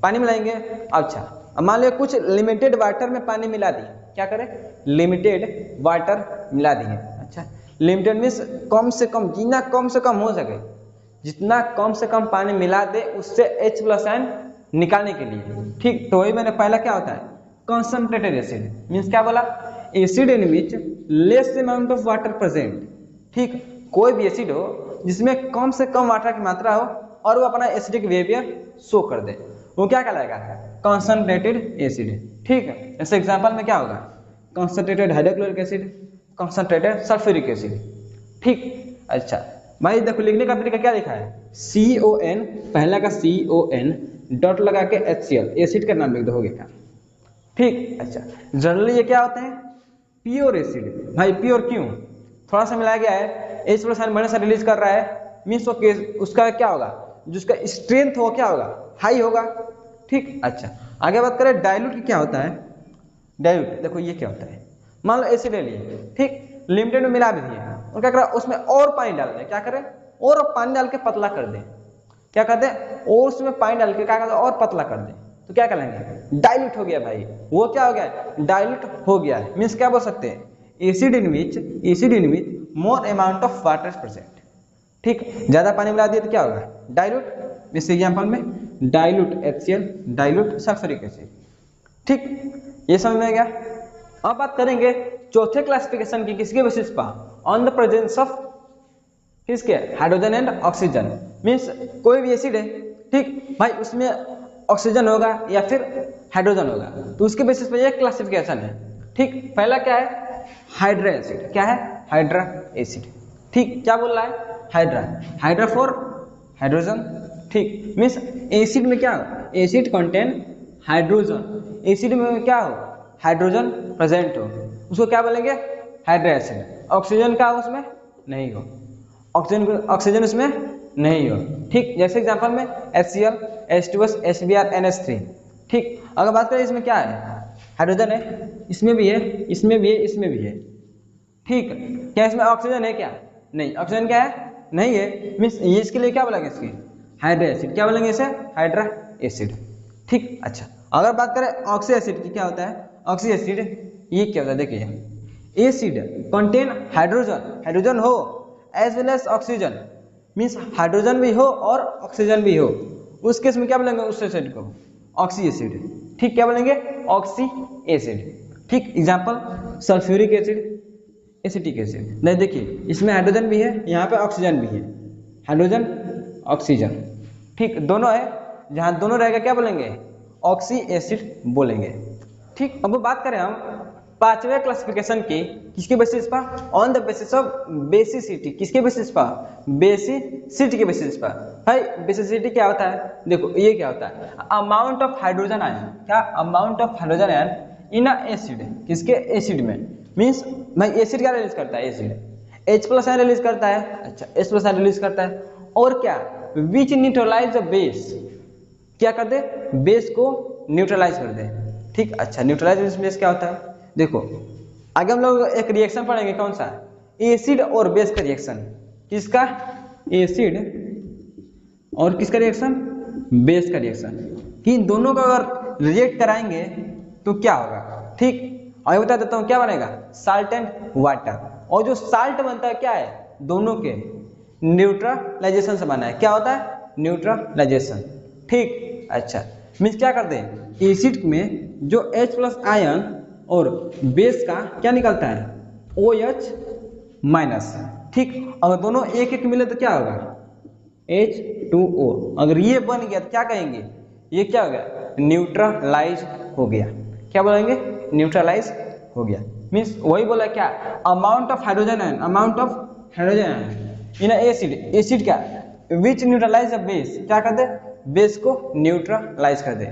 पानी मिलाएंगे। अच्छा, अब मान लिया कुछ लिमिटेड वाटर में पानी मिला दिए, क्या करें? लिमिटेड वाटर मिला दिए। अच्छा, लिमिटेड मीन्स कम से कम, जितना कम से कम हो सके, जितना कम से कम पानी मिला दे उससे H+ आयन निकालने के लिए, ठीक। तो वही मैंने पहला क्या होता है? कॉन्सेंट्रेटेड एसिड मीन्स क्या बोला? Acid in which less amount of water present, ठीक। कोई भी एसिड हो जिसमें कम से कम वाटर की मात्रा हो और वो अपना एसिडिक बिहेवियर शो कर दे, वो क्या कहलाएगा? कॉन्सेंट्रेटेड एसिड, ठीक है। ऐसे एग्जांपल में क्या होगा? Concentrated hydrochloric acid, concentrated sulphuric acid, ठीक। अच्छा भाई देखो, लिखने का तरीका क्या लिखा है? CON, पहला का CON डॉट लगा के HCl, एसिड का नाम लिख दो, हो गया, ठीक। अच्छा, जनरली ये क्या होते हैं? Pure acid. भाई प्योर क्यों? थोड़ा सा मिलाया गया है, H+ आयन बढ़िया से रिलीज कर रहा है, मीन्स उसका क्या होगा? जिसका स्ट्रेंथ हो क्या होगा? हाई होगा, ठीक। अच्छा, आगे बात करें डाइल्यूट की, क्या होता है? डाइल्यूट देखो ये क्या होता है? मान लो एसिड ले लिए, ठीक, लिमिटेड में मिला भी दिए, और क्या करें उसमें और पानी डाल दें, क्या करें और पानी डाल के पतला कर दें, क्या करते हैं और उसमें पानी डाल के क्या करते हैं और पतला कर दें, तो क्या करेंगे डाइल्यूट हो गया भाई, वो क्या हो गया डाइल्यूट हो गया है। मीन्स क्या बोल सकते हैं acid in which more amount of water present, ठीक, ज्यादा पानी मिला दिया तो क्या होगा डाइल्यूट। इस एग्जांपल में dilute HCl, dilute sulphuric acid, ठीक, ये समझ में आ गया। अब बात करेंगे चौथे क्लासिफिकेशन की, किसके बेसिस पर ऑन द प्रेजेंस ऑफ किसके हाइड्रोजन एंड ऑक्सीजन। मीन्स कोई भी एसिड है, ठीक भाई, उसमें ऑक्सीजन होगा या फिर हाइड्रोजन होगा, तो उसके बेसिस पे ये क्लासिफिकेशन है, ठीक। पहला क्या है हाइड्रा एसिड, क्या है हाइड्रा एसिड, ठीक, क्या बोल रहा है हाइड्रा फॉर हाइड्रोजन, ठीक। मीन्स एसिड में क्या हो एसिड कंटेन हाइड्रोजन, एसिड में क्या हो हाइड्रोजन प्रेजेंट हो, उसको क्या बोलेंगे हाइड्रा एसिड। ऑक्सीजन का उसमें नहीं हो, ऑक्सीजन उसमें नहीं हो, ठीक। जैसे एग्जांपल में HCl, H2S, HBr, NH3, ठीक। अगर बात करें इसमें क्या है हाइड्रोजन है, इसमें भी है, इसमें भी है, इसमें भी है, ठीक। क्या इसमें ऑक्सीजन है क्या नहीं, ऑक्सीजन क्या है नहीं है। मीन्स इसके लिए क्या बोलेंगे इसके हाइड्रा एसिड, क्या बोलेंगे इसे हाइड्रा एसिड, ठीक। अच्छा अगर बात करें ऑक्सी एसिड की, क्या होता है ऑक्सी एसिड, ये क्या होता है देखिए एसिड कंटेन हाइड्रोजन हो as well as oxygen, means hydrogen भी हो और ऑक्सीजन भी हो, उस केस में क्या बोलेंगे उस एसिड को ऑक्सी एसिड, ठीक, क्या बोलेंगे ऑक्सी एसिड, ठीक। Example sulphuric acid, acetic acid, नहीं देखिए इसमें हाइड्रोजन भी है, यहाँ पे ऑक्सीजन भी है, हाइड्रोजन ऑक्सीजन, ठीक, दोनों है, जहाँ दोनों रहेगा क्या बोलेंगे ऑक्सी एसिड बोलेंगे, ठीक। अब बात करें हम पांचवें क्लासिफिकेशन की, किसके बेसिस पर on the basis of basicity, किसके बेसिस पर बेसिसिटी के बेसिस पर। भाई बेसिसिटी क्या होता है देखो, ये क्या होता है अमाउंट ऑफ हाइड्रोजन आयन, क्या amount of hydrogen ion in a acid, किसके एसिड में। मीन्स भाई एसिड क्या रिलीज करता है एसिड H+ आयन रिलीज करता है, अच्छा H+ आयन रिलीज करता है, और क्या विच न्यूट्रलाइज द बेस, क्या कर दे बेस को न्यूट्रलाइज कर दे, ठीक। अच्छा न्यूट्रलाइज बेस क्या होता है देखो, आगे हम लोग एक रिएक्शन पढ़ेंगे, कौन सा एसिड और बेस का रिएक्शन, किसका एसिड और किसका रिएक्शन बेस का रिएक्शन, कि इन दोनों को अगर रिएक्ट कराएंगे तो क्या होगा, ठीक। और बता देता हूँ क्या बनेगा साल्ट एंड वाटर, और जो साल्ट बनता है क्या है दोनों के न्यूट्रलाइजेशन से बना है, क्या होता है न्यूट्रलाइजेशन, ठीक। अच्छा मीन्स क्या करते हैं एसिड में जो H+ आयन और बेस का क्या निकलता है OH-, ठीक। अगर दोनों एक एक मिले तो क्या होगा H2O, अगर ये बन गया तो क्या कहेंगे ये क्या हो गया न्यूट्रलाइज हो गया, क्या बोलेंगे न्यूट्रलाइज हो गया। मीन्स वही बोला क्या amount of hydrogen ion in acid क्या विच न्यूट्रलाइज द बेस, क्या कर दे बेस को न्यूट्रलाइज कर दे।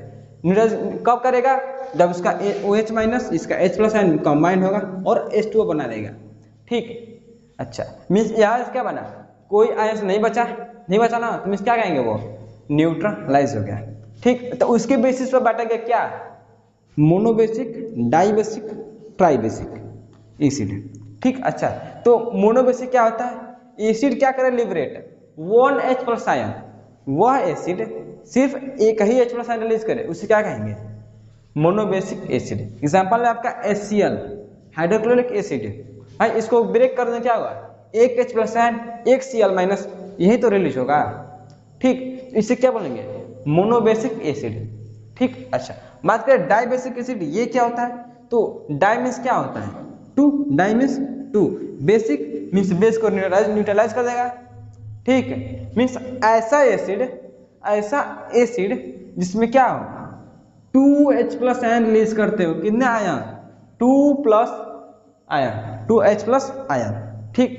न्यूट्रलाइज कब करेगा जब उसका OH- इसका H+ आयन कंबाइन होगा और H2O बना देगा, ठीक। अच्छा मीन्स यहाँ से क्या बना कोई आयन नहीं बचा ना, तो मीन्स क्या कहेंगे वो न्यूट्रलाइज हो गया, ठीक। तो उसके बेसिस पर बांटा गया क्या मोनोबेसिक, डाइबेसिक, ट्राइबेसिक एसिड, ठीक। अच्छा तो मोनोबेसिक क्या होता है एसिड क्या करे लिबरेट 1H+ आयन, वह एसिड सिर्फ एक ही H+ आयन रिलीज करे, उसे क्या कहेंगे मोनोबेसिक एसिड। एग्जांपल में आपका HCl हाइड्रोक्लोरिक एसिड, भाई इसको ब्रेक करने क्या होगा एक H+ आयन एक Cl-, यही तो रिलीज होगा, ठीक। इसे क्या बोलेंगे मोनोबेसिक एसिड, ठीक। अच्छा बात करें डाइबेसिक एसिड, ये क्या होता है तो डाई मीन्स क्या होता है two, di means two, basic means base को न्यूट्रलाइज कर देगा, ठीक। मीन्स ऐसा एसिड जिसमें क्या हो 2H+ आयन रिलीज करते हो, कितने आयन 2+ आयन 2H+ आयन, ठीक।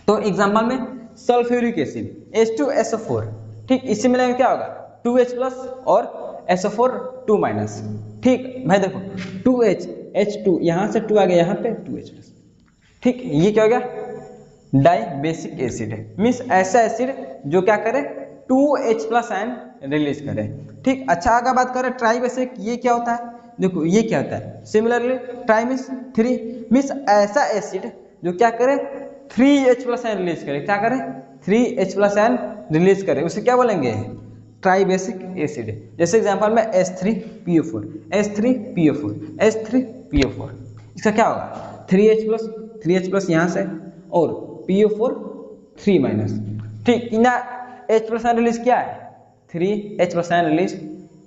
तो एग्जांपल में सल्फ्यूरिक एसिड H2SO4, ठीक। इसी में क्या होगा 2H+ और SO4 2-, ठीक। भाई देखो 2H H2 यहाँ से 2 आ गया, यहाँ पे 2H+, ठीक। ये क्या हो गया डाइबेसिक एसिड, मीन्स ऐसा एसिड जो क्या करे 2H+ आयन रिलीज करे, ठीक। अच्छा अगर बात करें ट्राइबेसिक, ये क्या होता है देखो, ये क्या होता है सिमिलरली ट्राई मीन्स 3, मीन्स ऐसा एसिड जो क्या करे 3H+N रिलीज करे। क्या करे? 3H+N रिलीज करे, उसे क्या बोलेंगे? Tribasic acid. जैसे एग्जांपल में H3PO4, H3PO4, H3PO4, इसका क्या होगा? 3H+ यहाँ से और PO4 3-। ठीक, इना H+N रिलीज किया है, 3H+N रिलीज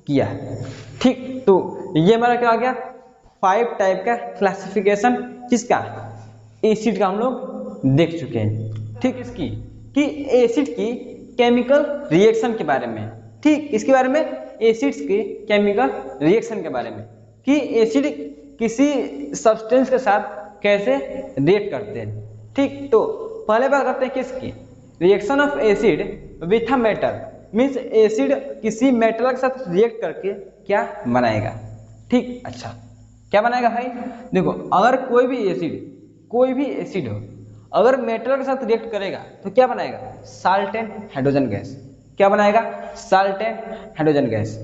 किया है। ठीक, तो ये हमारा क्या आ गया? 5 टाइप का क्लासिफिकेशन किसका? एसिड का हम लोग देख चुके हैं। ठीक, इसकी कि एसिड की केमिकल रिएक्शन के बारे में। ठीक, इसके बारे में, एसिड्स के केमिकल रिएक्शन के बारे में कि एसिड किसी सब्सटेंस के साथ कैसे रिएक्ट करते हैं। ठीक, तो पहले बात करते हैं किसकी? Reaction of acid with a metal, means acid किसी मेटल के साथ रिएक्ट करके क्या बनाएगा। ठीक, अच्छा क्या बनाएगा भाई? देखो, अगर कोई भी एसिड हो, अगर मेटल के साथ रिएक्ट करेगा तो क्या बनाएगा? Salt and hydrogen gas. क्या बनाएगा? Salt and hydrogen gas.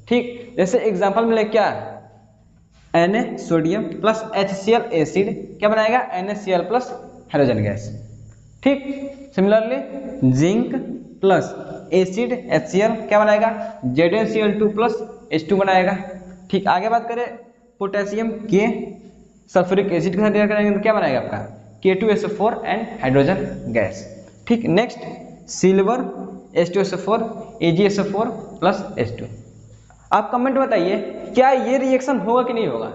ठीक, जैसे एग्जांपल में ले क्या है? Na sodium plus HCl acid क्या बनाएगा? NaCl plus hydrogen gas. ठीक, similarly zinc plus acid HCl क्या बनाएगा? ZnCl2 प्लस H2 बनाएगा। ठीक, आगे बात करें पोटेशियम के सल्फ्यूरिक एसिड के साथ रिएक्ट करेंगे तो क्या बनाएगा आपका? K2SO4 and hydrogen gas. ठीक, next silver H2SO4 AgSO4 plus H2। आप कमेंट बताइए क्या ये रिएक्शन होगा कि नहीं होगा?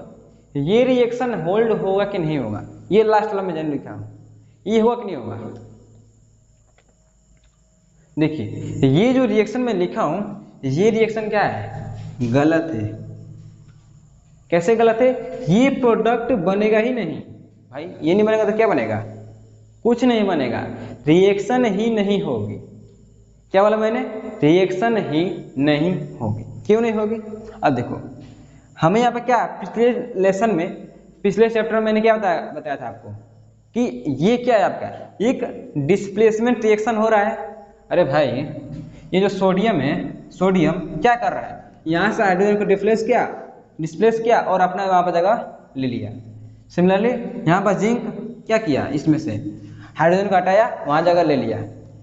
ये रिएक्शन होल्ड होगा कि नहीं होगा? ये लास्ट वाला मैं जान लिखा हूं, ये होगा कि नहीं होगा? देखिए, ये जो रिएक्शन मैं लिखा हूं, ये रिएक्शन क्या है? गलत है। कैसे गलत है? ये प्रोडक्ट बनेगा ही नहीं भाई। ये नहीं बनेगा तो क्या बनेगा? कुछ नहीं बनेगा, रिएक्शन ही नहीं होगी। क्या बोला मैंने? रिएक्शन ही नहीं होगी। क्यों नहीं होगी? अब देखो, हमें यहाँ पे क्या पिछले लेसन में, पिछले चैप्टर में मैंने क्या बताया था आपको कि ये क्या है आपका? एक डिस्प्लेसमेंट रिएक्शन हो रहा है। अरे भाई, ये जो सोडियम है, सोडियम क्या कर रहा है? यहाँ से हाइड्रोजन को डिस्प्लेस किया और अपना वहाँ पर जगह ले लिया। सिमिलरली यहाँ पर जिंक क्या किया? इसमें से हाइड्रोजन को हटाया, वहाँ जगह ले लिया।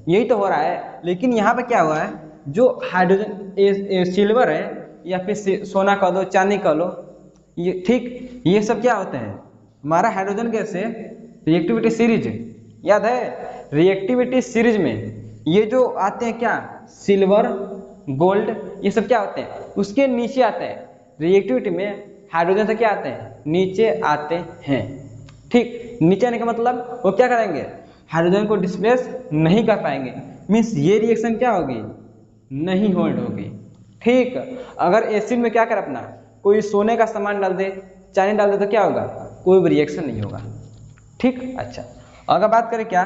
यही तो हो रहा है। लेकिन यहाँ पर क्या हुआ है? जो हाइड्रोजन सिल्वर है या फिर सोना कह दो, चांदी कह लो, ये ठीक, ये सब क्या होते हैं? हमारा हाइड्रोजन गैस है रिएक्टिविटी सीरीज, याद है? रिएक्टिविटी सीरीज में ये जो आते हैं क्या? सिल्वर, गोल्ड, ये सब क्या होते हैं? उसके नीचे आते हैं। रिएक्टिविटी में हाइड्रोजन से क्या आते हैं? नीचे आते हैं। ठीक, नीचे आने का मतलब वो क्या करेंगे? हाइड्रोजन को डिस्प्लेस नहीं कर पाएंगे। मीन्स ये रिएक्शन क्या होगी? नहीं होल्ड होगी। ठीक, अगर एसिड में क्या कर अपना, कोई सोने का सामान डाल दे, चांदी डाल दे तो क्या होगा? कोई भी रिएक्शन नहीं होगा। ठीक, अच्छा अगर बात करें क्या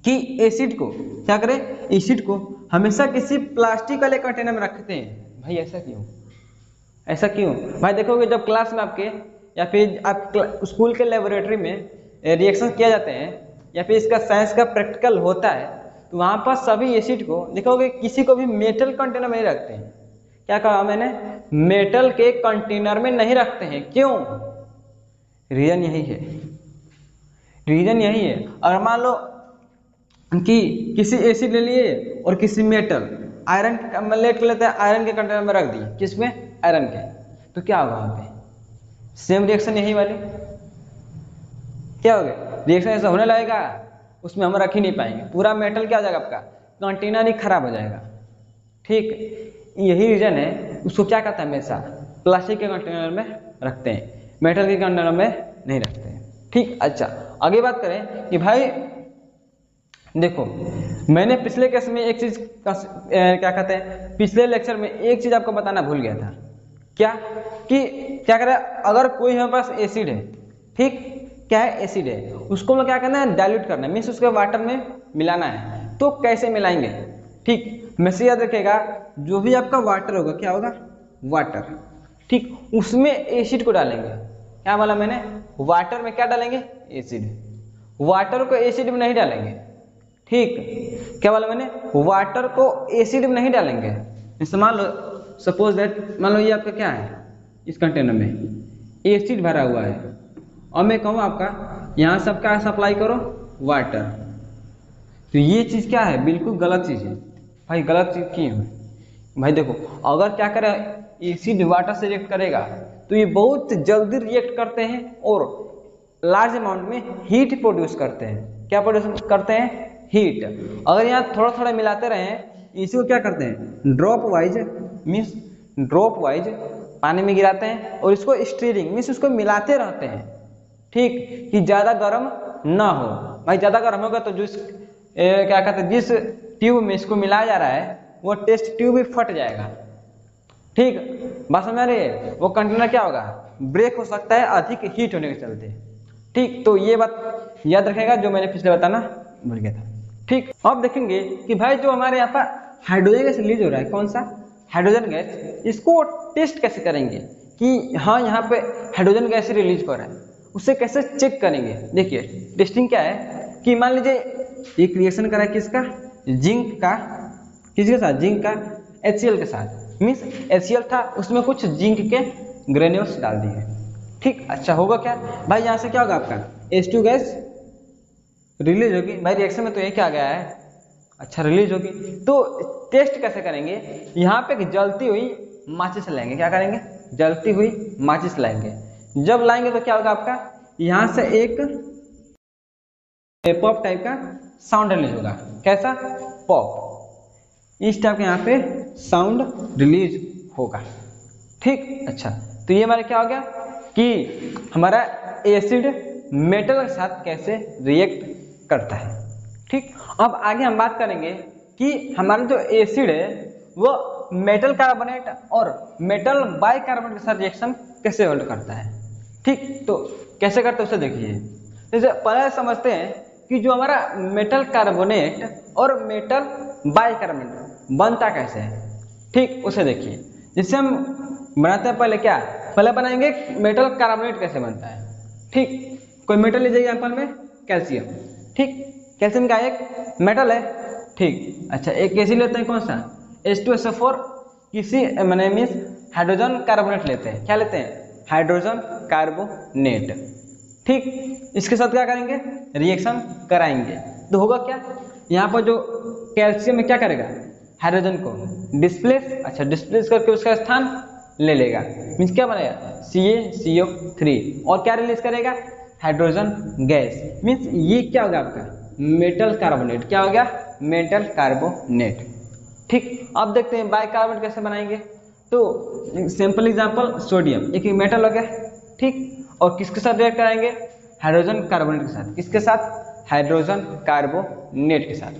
कि एसिड को क्या करें? एसिड को हमेशा किसी प्लास्टिक वाले कंटेनर में रखते हैं। भाई ऐसा क्यों? ऐसा क्यों भाई? देखोगे जब क्लास में आपके या फिर आप स्कूल के लेबोरेटरी में रिएक्शन किया जाते हैं या फिर इसका साइंस का प्रैक्टिकल होता है तो वहाँ पर सभी एसिड को देखोगे किसी को भी मेटल कंटेनर में नहीं रखते हैं। क्या कहा मैंने? मेटल के कंटेनर में नहीं रखते हैं। क्यों? रीजन यही है, रीजन यही है। अगर मान लो कि किसी एसिड ले लिए और किसी मेटल, आयरन लेट लेते हैं, आयरन के कंटेनर में रख दिए, किसमें? आयरन के, तो क्या होगा वहाँ पे? सेम रिएक्शन यही वाली क्या हो गया? रिएक्शन ऐसा होने लगेगा, उसमें हम रख ही नहीं पाएंगे। पूरा मेटल क्या हो जाएगा आपका? कंटेनर ही खराब हो जाएगा। ठीक, यही रीजन है। उसको क्या कहता है? हमेशा प्लास्टिक के कंटेनर में रखते हैं, मेटल के कंटेनर में नहीं रखते हैं। ठीक, अच्छा आगे बात करें कि भाई देखो, मैंने पिछले केस में एक चीज क्या कहते हैं, पिछले लेक्चर में एक चीज आपको बताना भूल गया था। क्या कि क्या करें? अगर कोई हमारे पास एसिड है, ठीक, क्या है? एसिड है, उसको हम क्या करना है? डाइल्यूट करना है, मीन्स उसके वाटर में मिलाना है। तो कैसे मिलाएंगे? ठीक, हमेशा याद रखिएगा, जो भी आपका वाटर होगा क्या होगा? वाटर। ठीक, उसमें एसिड को डालेंगे। क्या बोला मैंने? वाटर में क्या डालेंगे? एसिड। वाटर को एसिड में नहीं डालेंगे। ठीक, क्या बोला मैंने? वाटर को एसिड में नहीं डालेंगे। जैसे मान लो, सपोज दैट, मान लो ये आपका क्या है? इस कंटेनर में एसिड भरा हुआ है और मैं कहूँ आपका यहाँ सबका सप्लाई करो वाटर। तो ये चीज़ क्या है, बिल्कुल गलत चीज़ है भाई, गलत चीज़ की है भाई। देखो अगर क्या करे एसिड वाटर से रिएक्ट करेगा तो ये बहुत जल्दी रिएक्ट करते हैं और लार्ज अमाउंट में हीट प्रोड्यूस करते हैं। क्या प्रोड्यूस करते हैं, हीट। अगर यहाँ थोड़ा थोड़ा मिलाते रहें, इसी को क्या करते हैं drop wise, means drop wise पानी में गिराते हैं और इसको स्टीरिंग मीन्स उसको मिलाते रहते हैं, ठीक, कि ज़्यादा गर्म ना हो भाई। ज़्यादा गर्म होगा तो जिस क्या कहते हैं जिस ट्यूब में इसको मिलाया जा रहा है वो टेस्ट ट्यूब भी फट जाएगा, ठीक, बात समझ आ रही है। वो कंटेनर क्या होगा, ब्रेक हो सकता है अधिक हीट होने के चलते, ठीक। तो ये बात याद रखेगा जो मैंने पिछले बताना भूल गया था, ठीक। अब देखेंगे कि भाई जो हमारे यहाँ पर हाइड्रोजन गैस रिलीज हो रहा है, कौन सा हाइड्रोजन गैस, इसको टेस्ट कैसे करेंगे कि हाँ यहाँ पे हाइड्रोजन गैस रिलीज हो रहा है, उसे कैसे चेक करेंगे। देखिए टेस्टिंग क्या है कि मान लीजिए एक रिएक्शन करा है किसका, जिंक का, किसके साथ, जिंक का HCl के साथ, मीन्स HCl था उसमें कुछ जिंक के ग्रेन्यूल्स डाल दिए, ठीक। अच्छा होगा क्या भाई, यहाँ से क्या होगा आपका H2 गैस रिलीज होगी भाई, रिएक्शन में तो ये क्या गया है, अच्छा रिलीज होगी। तो टेस्ट कैसे करेंगे, यहाँ पे जलती हुई माचिस लाएंगे, क्या करेंगे, जलती हुई माचिस लाएंगे। जब लाएंगे तो क्या होगा आपका, यहाँ से एक पॉप टाइप का साउंड रिलीज होगा, कैसा, पॉप, इस टाइप के यहाँ पे साउंड रिलीज होगा, ठीक। अच्छा तो ये हमारा क्या हो गया कि हमारा एसिड मेटल के साथ कैसे रिएक्ट करता है, ठीक। अब आगे हम बात करेंगे कि हमारा जो एसिड है वो मेटल कार्बोनेट और मेटल बाइकार्बोनेट के साथ रिएक्शन कैसे होल्ड करता है, ठीक। तो कैसे करते हैं उसे देखिए। जैसे पहले समझते हैं कि जो हमारा मेटल कार्बोनेट और मेटल बाइकार्बोनेट बनता कैसे है, ठीक, उसे देखिए। जिससे हम बनाते हैं पहले क्या, पहले बनाएंगे मेटल कार्बोनेट कैसे बनता है, ठीक। कोई मेटल लीजिए एग्जाम्पल में कैल्शियम, ठीक, कैल्शियम का एक मेटल है, ठीक। अच्छा एक कैसे लेते हैं, कौन सा H2SO4, किसी मैंने मीन्स हाइड्रोजन कार्बोनेट लेते हैं, क्या लेते हैं, हाइड्रोजन कार्बोनेट, ठीक। इसके साथ क्या करेंगे, रिएक्शन कराएंगे तो होगा क्या, यहाँ पर जो कैल्शियम में क्या करेगा, हाइड्रोजन को डिस्प्लेस, अच्छा डिस्प्लेस करके उसका स्थान ले लेगा, मीन्स क्या बनेगा CaCO3 और क्या रिलीज करेगा, हाइड्रोजन गैस, मीन्स ये क्या होगा आपका मेटल कार्बोनेट, क्या हो गया मेटल कार्बोनेट, ठीक। अब देखते हैं बाइकार्बोनेट कैसे बनाएंगे। तो सिंपल एग्जांपल सोडियम एक मेटल हो गया, ठीक, और किसके साथ रिएक्ट कराएंगे, हाइड्रोजन कार्बोनेट के साथ, किसके साथ, हाइड्रोजन कार्बोनेट के साथ,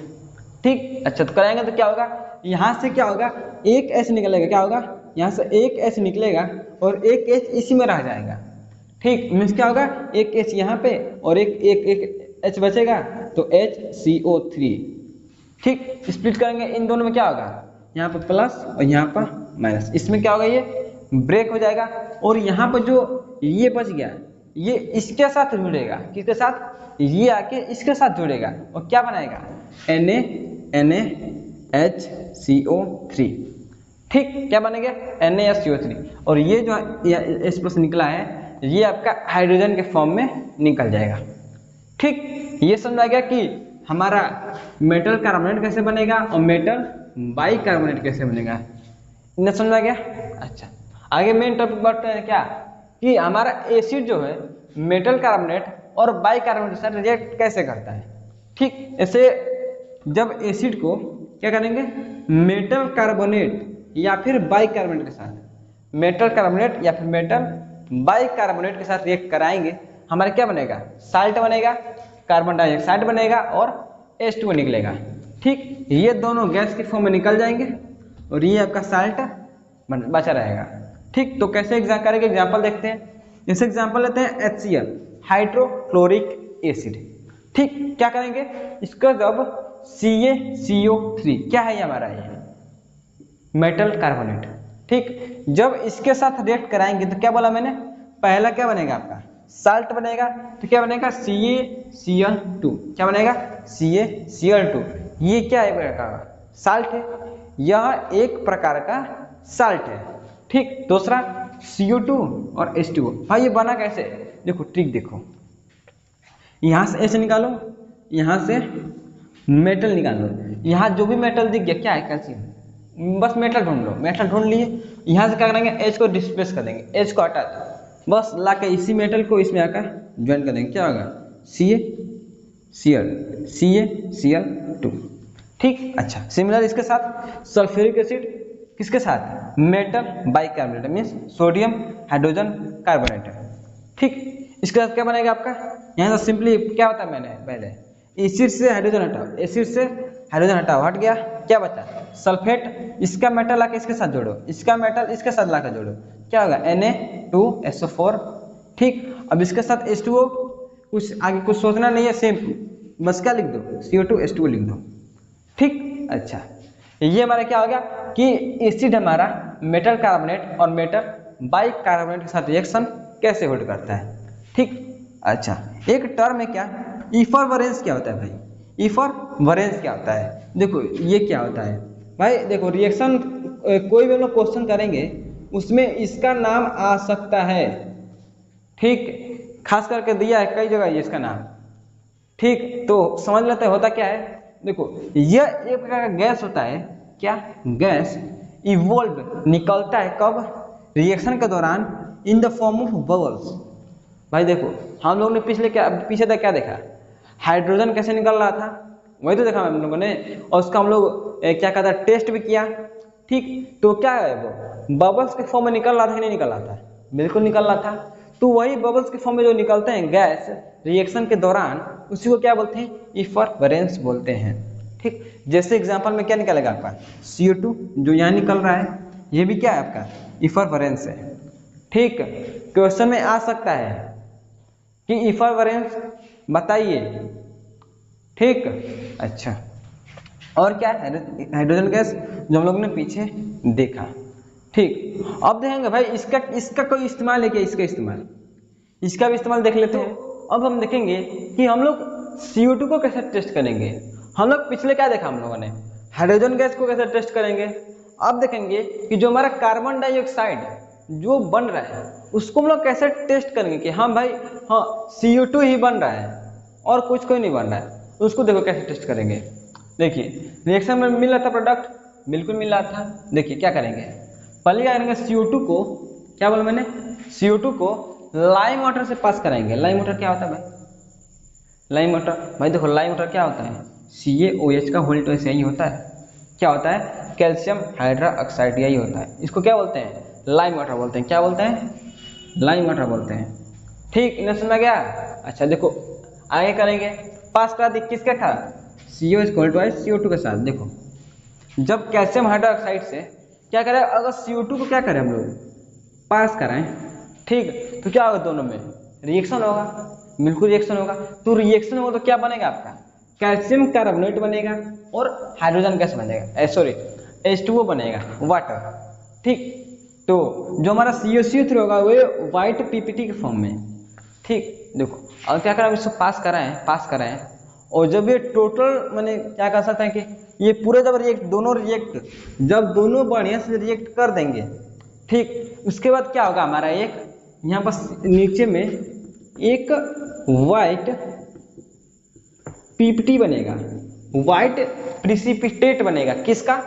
ठीक। अच्छा तो कराएंगे तो क्या होगा, यहाँ से क्या होगा एक H निकलेगा, क्या होगा यहाँ से एक H निकलेगा और एक H इसी में रह जाएगा, ठीक, मीन्स क्या होगा एक H यहाँ पे और एक H बचेगा तो HCO3, ठीक। स्प्लिट करेंगे इन दोनों में क्या होगा, यहाँ पर प्लस और यहाँ पर माइनस, इसमें क्या होगा ये ब्रेक हो जाएगा और यहाँ पर जो ये बच गया ये इसके साथ जुड़ेगा, किसके साथ, ये आके इसके साथ जुड़ेगा और क्या बनाएगा NaHCO3, ठीक, क्या बनेगा NaHCO3 और ये जो H+ निकला है ये आपका हाइड्रोजन के फॉर्म में निकल जाएगा, ठीक। ये समझा गया कि हमारा मेटल कार्बोनेट कैसे बनेगा और मेटल बाइकार्बोनेट कैसे बनेगा, इन्हें समझा गया। अच्छा आगे मेन टॉपिक बढ़ते हैं क्या कि हमारा एसिड जो है मेटल कार्बोनेट और बाइकार्बोनेट के साथ रिएक्ट कैसे करता है, ठीक। ऐसे जब एसिड को क्या करेंगे मेटल कार्बोनेट या फिर बाइकार्बोनेट के साथ, मेटल कार्बोनेट या फिर मेटल बाइकार्बोनेट के साथ रिएक्ट कराएंगे, हमारा क्या बनेगा साल्ट बनेगा, कार्बन डाइऑक्साइड बनेगा और H2O निकलेगा, ठीक। ये दोनों गैस के फॉर्म में निकल जाएंगे और ये आपका साल्ट बचा रहेगा, ठीक। तो कैसे एग्जाम करेंगे, एग्जाम्पल देखते हैं। जैसे एग्जाम्पल लेते हैं HCl हाइड्रोक्लोरिक एसिड, ठीक। क्या करेंगे इसका जब CaCO3 क्या है ये हमारा ये मेटल कार्बोनेट, ठीक। जब इसके साथ रिएक्ट कराएंगे तो क्या बोला मैंने, पहला क्या बनेगा आपका साल्ट बनेगा, तो क्या बनेगा CaCl2, क्या बनेगा CaCl2, ये क्या है प्रकार का साल्ट है, यह एक प्रकार का साल्ट है, ठीक। दूसरा CO2 और H2O, भाई ये बना कैसे, देखो ट्रिक देखो, यहाँ से H निकालो यहाँ से मेटल निकाल लो। यहाँ जो भी मेटल दिख गया क्या है, कैल्शियम, बस मेटल ढूंढ लो। मेटल ढूंढ लिए, यहाँ से क्या करेंगे, H को डिस्प्लेस कर देंगे, H को हटा दो, बस ला के इसी मेटल को इसमें आकर ज्वाइन कर देंगे, क्या होगा, Cl2। ठीक, अच्छा सिमिलर इसके साथ सल्फ्यूरिक एसिड किसके साथ, metal bicarbonate means sodium hydrogen carbonate. ठीक, इसके साथ क्या बनेगा आपका, यहाँ से सिंपली क्या होता है, मैंने पहले एसिड से हाइड्रोजन हटाओ, एसिड से हाइड्रोजन हटाओ, हट गया, क्या बचा सल्फेट, इसका मेटल लाके इसके साथ जोड़ो, इसका मेटल इसके साथ लाकर जोड़ो, क्या होगा Na2SO4। ठीक, अब इसके साथ H2O, कुछ आगे कुछ सोचना नहीं है, सेम बस क्या लिख दो, CO2H2O लिख दो। ठीक, अच्छा ये हमारा क्या हो गया कि एसिड हमारा मेटल कार्बोनेट और मेटल बाइकार्बोनेट के साथ रिएक्शन कैसे होल्ड करता है। ठीक, अच्छा एक टर्म है क्या, इफरवरेंस क्या होता है भाई, इफरवरेंस क्या होता है, देखो ये क्या होता है भाई, देखो रिएक्शन कोई भी हम लोग क्वेश्चन करेंगे उसमें इसका नाम आ सकता है। ठीक, खास करके दिया है कई जगह ये इसका नाम। ठीक, तो समझ लेते हैं होता क्या है, देखो यह एक प्रकार का गैस होता है, क्या गैस इवोल्व निकलता है कब, रिएक्शन के दौरान, in the form of bubbles. भाई देखो हम लोगों ने पीछे तक क्या देखा, हाइड्रोजन कैसे निकल रहा था, वही तो देखा हम लोगों ने, और उसका हम लोग क्या कहता है टेस्ट भी किया। ठीक, तो क्या है वो बबल्स के फॉर्म में निकल रहा था कि नहीं निकल रहा था, बिल्कुल निकल रहा था। तो वही बबल्स के फॉर्म में जो निकलते हैं गैस रिएक्शन के दौरान, उसी को क्या बोलते हैं, इफरवरेंस बोलते हैं। ठीक, जैसे एग्जांपल में क्या निकलेगा आपका CO2 जो यहाँ निकल रहा है, ये भी क्या है आपका इफरवरेंस है। ठीक, क्वेश्चन में आ सकता है कि इफरवरेंस बताइए। ठीक, अच्छा और क्या है, हाइड्रोजन गैस जो हम लोग ने पीछे देखा। ठीक, अब देखेंगे भाई इसका कोई इस्तेमाल है क्या, इसका भी इस्तेमाल देख लेते हैं। अब हम देखेंगे कि हम लोग CO2 को कैसे टेस्ट करेंगे। हम लोग पिछले क्या देखा हम लोगों ने, हाइड्रोजन गैस को कैसे टेस्ट करेंगे। अब देखेंगे कि जो हमारा कार्बन डाइऑक्साइड जो बन रहा है उसको हम लोग कैसे टेस्ट करेंगे कि हाँ भाई हाँ CO2 ही बन रहा है और कुछ कोई नहीं बन रहा है, उसको देखो कैसे टेस्ट करेंगे। देखिए रिएक्शन में मिल रहा था प्रोडक्ट, बिल्कुल मिल रहा था। देखिए क्या करेंगे, पहले क्या करेंगे, CO2 को क्या बोला मैंने, CO2 को लाइम वाटर से पास कराएंगे। लाइम वाटर क्या होता है भाई, लाइम वाटर भाई देखो लाइम वाटर क्या होता है, CaOH का होल्ड तो ऐसे ही होता है, क्या होता है कैल्शियम हाइड्रोक्साइड, यही होता है। इसको क्या बोलते हैं, लाइम वाटर बोलते हैं। क्या बोलते हैं, लाइम वाटर बोलते हैं। ठीक, इन्हें समझ गया। अच्छा देखो आगे करेंगे, पास करा दी किसके था, CO के साथ। देखो जब कैल्शियम हाइड्रोक्साइड से क्या करें, अगर CO2 को क्या करें हम लोग पास कराएं, ठीक, तो क्या होगा, दोनों में रिएक्शन होगा, बिल्कुल रिएक्शन होगा। तो रिएक्शन होगा तो क्या बनेगा आपका, कैल्शियम कार्बोनेट बनेगा और हाइड्रोजन गैस बनेगा, सॉरी H2O बनेगा, वाटर। ठीक, तो जो हमारा COCO3 होगा वो व्हाइट PPT के फॉर्म में। ठीक, देखो और क्या करें, इसको पास कराएं और जब ये टोटल मैंने क्या कह सकते हैं कि ये पूरे जब जब दोनों बढ़िया से रिएक्ट कर देंगे, ठीक, उसके बाद क्या होगा, हमारा एक यहाँ बस नीचे में एक व्हाइट PPT बनेगा, व्हाइट प्रिसिपिटेट बनेगा, किसका,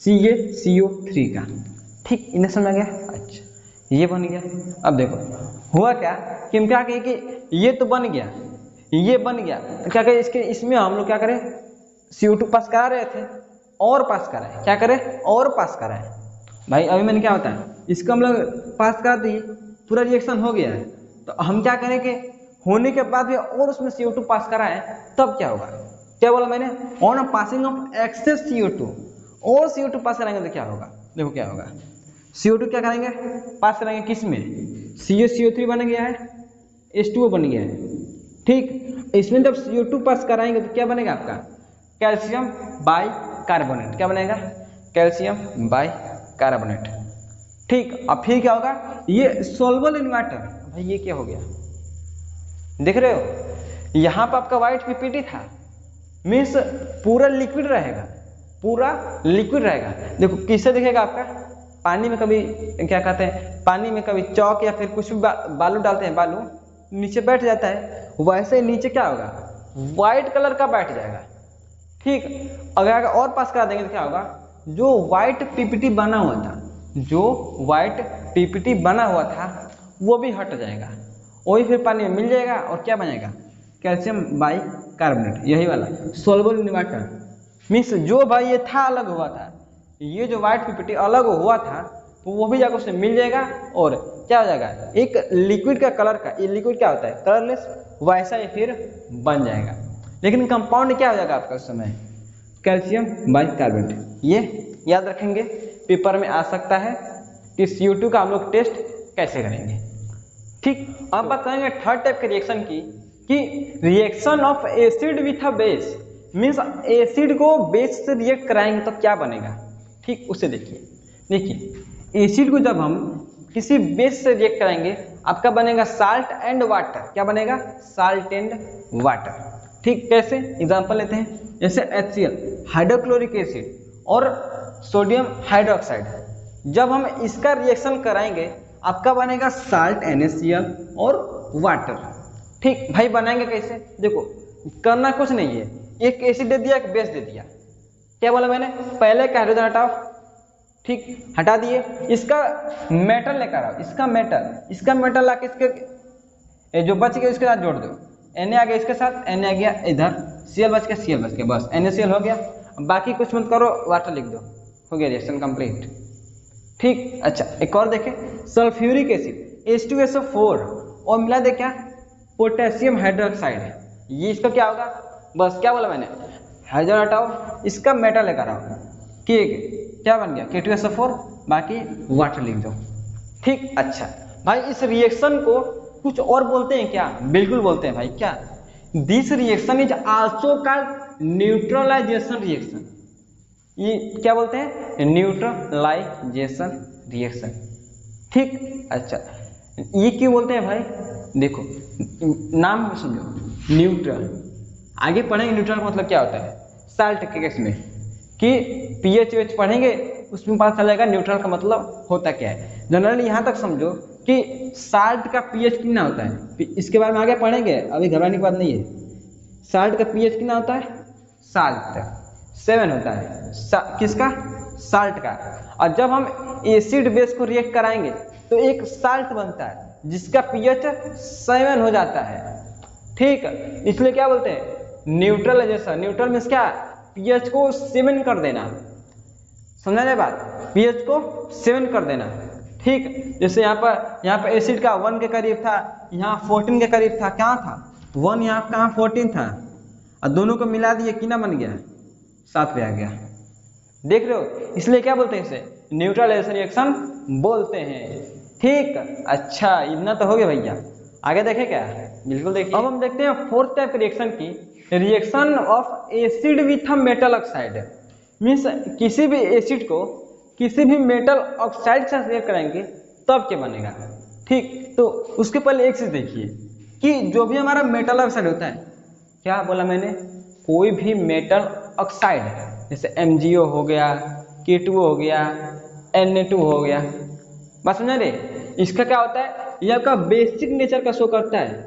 CaCO3 का। ठीक, इन्हें समझ गया। अच्छा ये बन गया। अब देखो हुआ क्या कि हम क्या कहें कि ये तो बन गया, ये बन गया, तो क्या करें इसमें हम लोग क्या करें, CO2 पास करा रहे थे और पास कराए, क्या करें और पास कराए। भाई अभी मैंने क्या होता है, इसको हम लोग पास करा दिए, पूरा रिएक्शन हो गया है, तो हम क्या करें कि होने के बाद भी और उसमें CO2 पास कराए, तब क्या होगा, क्या बोला मैंने, on passing of access CO2 और CO2 पास कराएंगे तो क्या होगा, देखो क्या होगा, CO2 क्या करेंगे पास कराएंगे किस में, CaCO3 बन गया है, H2O बन गया है। ठीक, इसमें जब CO2 पास कराएंगे तो क्या बनेगा आपका, कैल्शियम बाई कार्बोनेट। क्या बनेगा, कैल्शियम बाई कार्बोनेट। ठीक, अब फिर क्या होगा, ये सोल्युबल इन वाटर। भाई ये क्या हो गया, देख रहे हो, यहाँ पर आपका व्हाइट PPT था, मीन्स पूरा लिक्विड रहेगा, पूरा लिक्विड रहेगा। देखो किससे दिखेगा आपका, पानी में कभी क्या कहते हैं, पानी में कभी चौक या फिर कुछ भी बालू डालते हैं, बालू नीचे बैठ जाता है, वैसे नीचे क्या होगा, व्हाइट कलर का बैठ जाएगा। ठीक, अगर और पास करा देंगे तो क्या होगा, जो व्हाइट पीपीटी बना हुआ था, जो व्हाइट पीपीटी बना हुआ था वो भी हट जाएगा, वही फिर पानी में मिल जाएगा और क्या बनेगा, कैल्शियम बाइकार्बोनेट, यही वाला सोल्युबल इन वाटर। मीन्स जो भाई ये था अलग हुआ था, ये जो व्हाइट पीपीटी अलग हुआ था तो वो भी जाकर उससे मिल जाएगा और क्या हो जाएगा, एक लिक्विड का कलर का, ये लिक्विड क्या होता है कलरलेस, वैसा ही फिर बन जाएगा। लेकिन कंपाउंड क्या हो जाएगा आपका उस समय, कैल्शियम बाइकार्बोनेट। ये याद रखेंगे, पेपर में आ सकता है कि CO2 का हम लोग टेस्ट कैसे करेंगे। ठीक, अब बात करेंगे थर्ड टाइप के रिएक्शन की, कि reaction of acid with a base. Means acid को बेस से रिएक्ट कराएंगे तो क्या बनेगा। ठीक, उसे देखिए एसिड को जब हम किसी बेस से रिएक्ट कराएंगे आपका बनेगा साल्ट एंड वाटर। क्या बनेगा, साल्ट एंड वाटर। ठीक, कैसे, एग्जांपल लेते हैं, जैसे HCl हाइड्रोक्लोरिक एसिड और सोडियम हाइड्रोक्साइड, जब हम इसका रिएक्शन कराएंगे आपका बनेगा साल्ट NaCl और वाटर। ठीक भाई, बनाएंगे कैसे, देखो करना कुछ नहीं है, एक एसिड दे दिया एक बेस दे दिया, क्या बोला मैंने, पहले का हाइड्रोजन हटाओ, ठीक हटा दिए, इसका मेटल लेकर आओ, इसका मेटल लाके इसके जो बच गया इसके साथ जोड़ दो, Na आ गया इसके साथ, Na आ गया इधर, Cl बच गया, बस NaCl हो गया, बाकी कुछ मत करो, वाटर लिख दो, हो गया रिएक्शन कंप्लीट। ठीक, अच्छा एक और देखें, सल्फ्यूरिक एसिड H2SO4 और मिला दे क्या, पोटेशियम हाइड्रोक्साइड, ये इसका क्या होगा, बस क्या बोला मैंने, हाइड्रोजन हटाओ, इसका मेटल लेकर आओ, ठीक क्या बन गया K2SO4, बाकी वाटर लिख दो। ठीक, अच्छा भाई इस रिएक्शन को कुछ और बोलते हैं क्या, बिल्कुल बोलते हैं भाई, क्या, this reaction is also called neutralization reaction. ये क्या बोलते हैं, न्यूट्रलाइजेशन रिएक्शन। ठीक, अच्छा ये क्यों बोलते हैं भाई, देखो नाम समझो, न्यूट्रल, आगे पढ़ेंगे न्यूट्रल मतलब क्या होता है, साल्ट के केस में कि pH पढ़ेंगे उसमें पता चलेगा न्यूट्रल का मतलब होता क्या है। जनरली यहाँ तक समझो कि साल्ट का pH कितना होता है, इसके बारे में आगे पढ़ेंगे, अभी घबराने की बात नहीं है। साल्ट का pH कितना होता है, साल्ट 7 होता है, किसका, साल्ट का। और जब हम एसिड बेस को रिएक्ट कराएंगे तो एक साल्ट बनता है जिसका pH 7 हो जाता है। ठीक, इसलिए क्या बोलते हैं, न्यूट्रलाइजेशन। न्यूट्रल मीन्स क्या, pH को 7 कर देना, समझा जाए बात, pH को 7 कर देना। ठीक, जैसे यहाँ पर एसिड का 1 के करीब था, यहाँ 14 के करीब था, कहाँ था 1, यहाँ कहाँ 14 था, और दोनों को मिला दिए कितना बन गया, 7 पे आ गया, देख रहे हो, इसलिए क्या बोलते हैं इसे, न्यूट्रलाइजेशन रिएक्शन बोलते हैं। ठीक, अच्छा इतना तो हो गया भैया, आगे देखें क्या, बिल्कुल देखिए। अब हम देखते हैं फोर्थ टाइप के रिएक्शन की, reaction of acid with metal oxide. Means किसी भी एसिड को किसी भी मेटल ऑक्साइड से रिएक्ट कराएंगे तब क्या बनेगा। ठीक, तो उसके पहले एक चीज देखिए कि जो भी हमारा मेटल ऑक्साइड होता है, क्या बोला मैंने, कोई भी मेटल ऑक्साइड जैसे MgO हो गया, K2O हो गया, Na2 हो गया, बात समझ रहे, इसका क्या होता है, ये आपका बेसिक नेचर का शो करता है।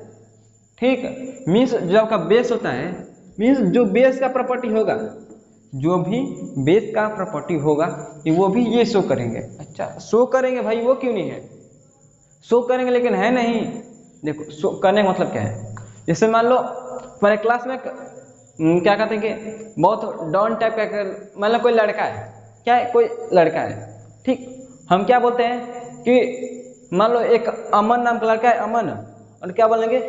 ठीक, मीन्स जो आपका बेस होता है, मीन्स जो बेस का प्रॉपर्टी होगा, जो भी बेस का प्रॉपर्टी होगा वो भी ये शो करेंगे। अच्छा शो करेंगे भाई, वो क्यों नहीं है, शो करेंगे लेकिन है नहीं। देखो शो करने का मतलब क्या है, जैसे मान लो हमारे क्लास में क्या कहते हैं कि बहुत डॉन टाइप का, मतलब कोई लड़का है, क्या है, कोई लड़का है। ठीक, हम क्या बोलते हैं कि मान लो एक अमन नाम का लड़का है, अमन, और क्या बोलेंगे,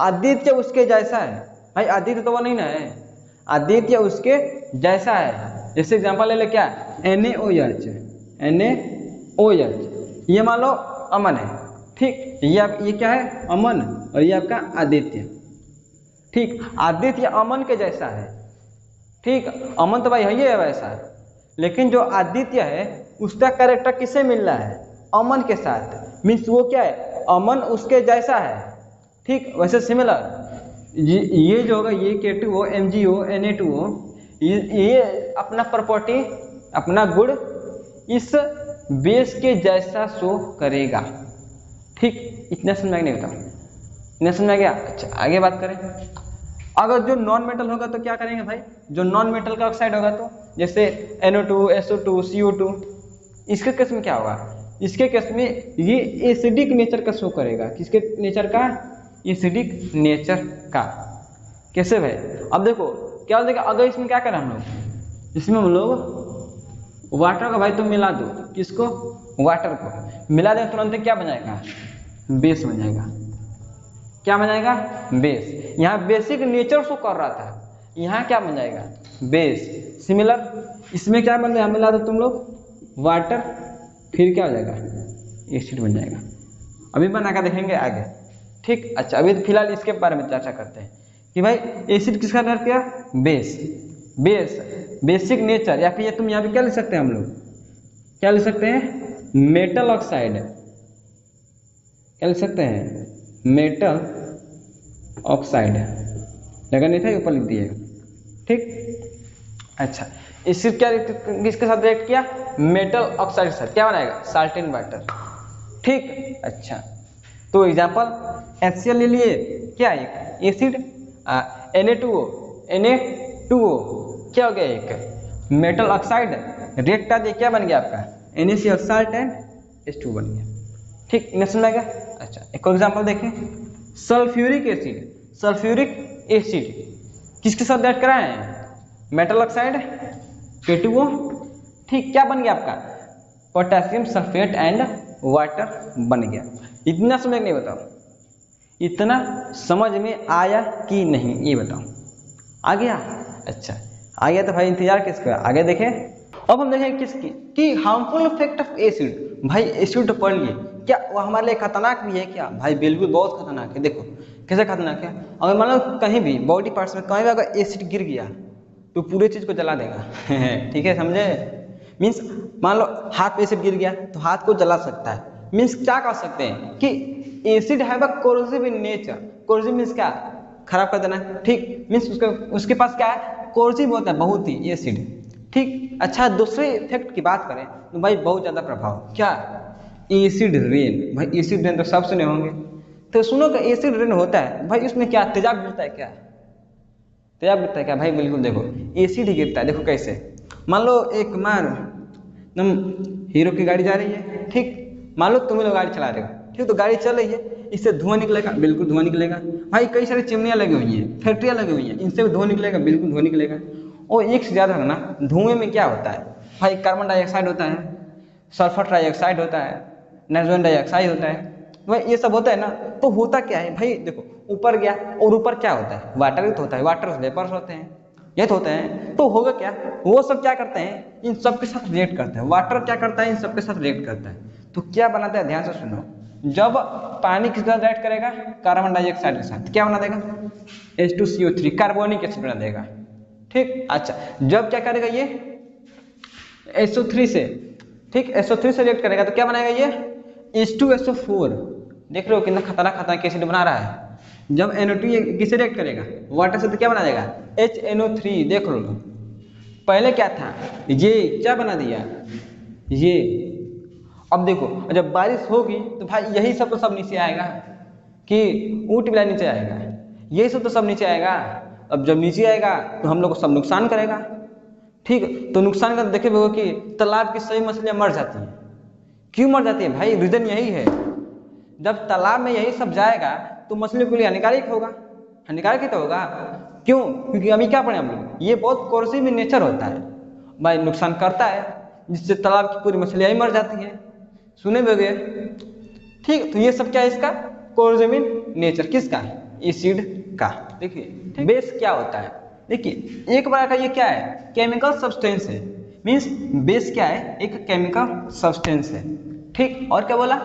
आदित्य उसके जैसा है। भाई आदित्य तो वो नहीं ना है, आदित्य उसके जैसा है। जैसे एग्जांपल ले ले, क्या NaOH, ये मान लो अमन है। ठीक, ये क्या है, अमन, और ये आपका आदित्य। ठीक, आदित्य अमन के जैसा है। ठीक, अमन तो भाई है ही है वैसा, लेकिन जो आदित्य है उसका कैरेक्टर किससे मिल रहा है, अमन के साथ। मीन्स वो क्या है, अमन उसके जैसा है। ठीक, वैसे सिमिलर ये जो होगा, ये K2O, MgO, Na2O, ये अपना प्रॉपर्टी, अपना गुण इस बेस के जैसा शो करेगा। ठीक, इतना समझ में नहीं होता, इतना समझ में गया। अच्छा आगे बात करें, अगर जो नॉन मेटल होगा तो क्या करेंगे भाई, जो नॉन मेटल का ऑक्साइड होगा तो जैसे NO2, SO2, CO2, इसके केस में क्या होगा, इसके केस में ये एसिडिक नेचर का शो करेगा। किसके नेचर का, एसिडिक नेचर का। कैसे भाई, अब देखो क्या हो जाएगा, अगर इसमें क्या करें हम लोग, इसमें हम लोग वाटर का भाई तो मिला दो, किसको, वाटर को मिला दें, तुरंत क्या बन जाएगा, बेस बन जाएगा। क्या बन जाएगा, बेस। यहाँ बेसिक नेचर शो कर रहा था, यहाँ क्या बन जाएगा, बेस। सिमिलर इसमें क्या बन जाएगा, मिला दो तुम लोग वाटर, फिर क्या हो जाएगा, एसिड बन जाएगा। अभी बना कर देखेंगे आगे, ठीक। अच्छा अभी फिलहाल इसके बारे में चर्चा करते हैं कि भाई एसिड किसका दर्ज किया, बेस। बेस बेसिक नेचर, या फिर तुम यहाँ पे क्या लिख सकते हैं, हम लोग क्या लिख सकते हैं, मेटल ऑक्साइड। क्या लिख सकते हैं, मेटल ऑक्साइड। जगह नहीं था ऊपर लिख दिए, ठीक। अच्छा एसिड क्या किसके साथ रिएक्ट किया, मेटल ऑक्साइड के साथ, क्या बनाएगा, साल्ट इन वाटर, ठीक। अच्छा तो एग्जांपल HCl ले लिए, क्या एक एसिड, Na2O क्या हो गया, एक मेटल ऑक्साइड, रिएक्ट कर दिया, क्या बन गया आपका, NaCl साल्ट एंड H2 बन गया, ठीक। नेक्स्ट में गया। अच्छा एक और एग्जांपल देखें, सल्फ्यूरिक एसिड। सल्फ्यूरिक एसिड किसके साथ रिएक्ट करा है, मेटल ऑक्साइड K2O, ठीक। क्या बन गया आपका, पोटेशियम सल्फेट एंड वाटर बन गया। इतना समझ नहीं, बताओ इतना समझ में आया कि नहीं, ये बताओ, आ गया। अच्छा आ गया तो भाई इंतजार किसका, आगे देखें। अब हम देखें किसकी, कि हार्मफुल इफेक्ट ऑफ एसिड। भाई एसिड तो पढ़ लिए, क्या वो हमारे लिए खतरनाक भी है क्या, भाई बिल्कुल बहुत खतरनाक है। देखो कैसे खतरनाक है, अगर मान लो कहीं भी बॉडी पार्ट्स में कहीं भी अगर एसिड गिर गया तो पूरे चीज को जला देगा ठीक है, समझे। मीन्स मान लो हाथ पे एसिड गिर गया तो हाथ को जला सकता है। मीन्स क्या कह सकते हैं कि acid have a corrosive in nature. Corrosive means क्या, खराब कर देना, ठीक। मीन्स उसके पास क्या है, कोरोसिव होता है बहुत ही एसिड, ठीक। अच्छा दूसरे इफेक्ट की बात करें तो भाई बहुत ज़्यादा प्रभाव, क्या, एसिड रेन। भाई एसिड रेन तो सब सुने होंगे, तो सुनो कि एसिड रेन होता है भाई, उसमें क्या तेजाब गिरता है, क्या तेजाब गिरता है क्या, भाई बिल्कुल देखो एसिड ही गिरता है। देखो कैसे, मान लो एक मार एकदम हीरो की गाड़ी जा रही है, ठीक। मान लो तुम लोग गाड़ी चला रहे हो, ठीक, तो गाड़ी चल रही है, इससे धुआं निकलेगा, बिल्कुल धुआं निकलेगा। भाई कई सारी चिमनियाँ लगी हुई हैं, फैक्ट्रियाँ लगी हुई हैं, इनसे भी धुआं निकलेगा, बिल्कुल धुआं निकलेगा। और एक से ज़्यादा है ना, धुएं में क्या होता है भाई, कार्बन डाइऑक्साइड होता है, सल्फर डाइऑक्साइड होता है, नाइट्रोजन डाइऑक्साइड होता है, भाई ये सब होता है ना। तो होता क्या है भाई, देखो ऊपर गया और ऊपर क्या होता है, वाटर ही तो होता है, वाटर वेपर्स होते हैं, ये तो होते हैं। तो होगा क्या, वो सब क्या करते हैं, इन सब के साथ रिएक्ट करते हैं। वाटर क्या करता है, इन सब के साथ रिएक्ट करता है, तो क्या बनाता है, ध्यान से सुनो। जब पानी किस साथ रिएक्ट करेगा, कार्बन डाइऑक्साइड के साथ, क्या बना देगा, H2CO3 कार्बोनिक एसिड बना देगा, ठीक। अच्छा जब क्या करेगा ये SO3 से, ठीक, SO3 से रिएक्ट करेगा तो क्या बनाएगा ये H2SO4। देख रहे हो कितना खतरनाक एसिड बना रहा है। जब NO2 ये किससे रिएक्ट करेगा, वाटर से, तो क्या बना देगा HNO3। देख लो पहले क्या था, ये क्या बना दिया, ये। अब देखो जब बारिश होगी तो भाई यही सब तो सब नीचे आएगा, कि ऊँट बिला नीचे आएगा, यही सब तो सब नीचे आएगा। अब जब नीचे आएगा तो हम लोग को सब नुकसान करेगा, ठीक। तो नुकसान का देखे हुए कि तालाब की सभी मछलियाँ मर जाती हैं। क्यों मर जाती है भाई, रीजन यही है, जब तालाब में यही सब जाएगा तो मछलियों के लिए हानिकारक होगा, हानिकारक ही तो होगा। क्यों, क्योंकि अभी क्या पढ़े हम लोग, ये बहुत कोर्सिव इन नेचर होता है भाई, नुकसान करता है, जिससे तालाब की पूरी मछलियाँ ही मर जाती हैं, सुने होंगे, ठीक। तो ये सब क्या है, इसका कोर्सिव इन नेचर, किसका, एसिड का। देखिए बेस क्या होता है, देखिए एक बार का ये क्या है, केमिकल सब्सटेंस है। मीन्स बेस क्या है, एक केमिकल सब्सटेंस है, ठीक। और क्या बोला,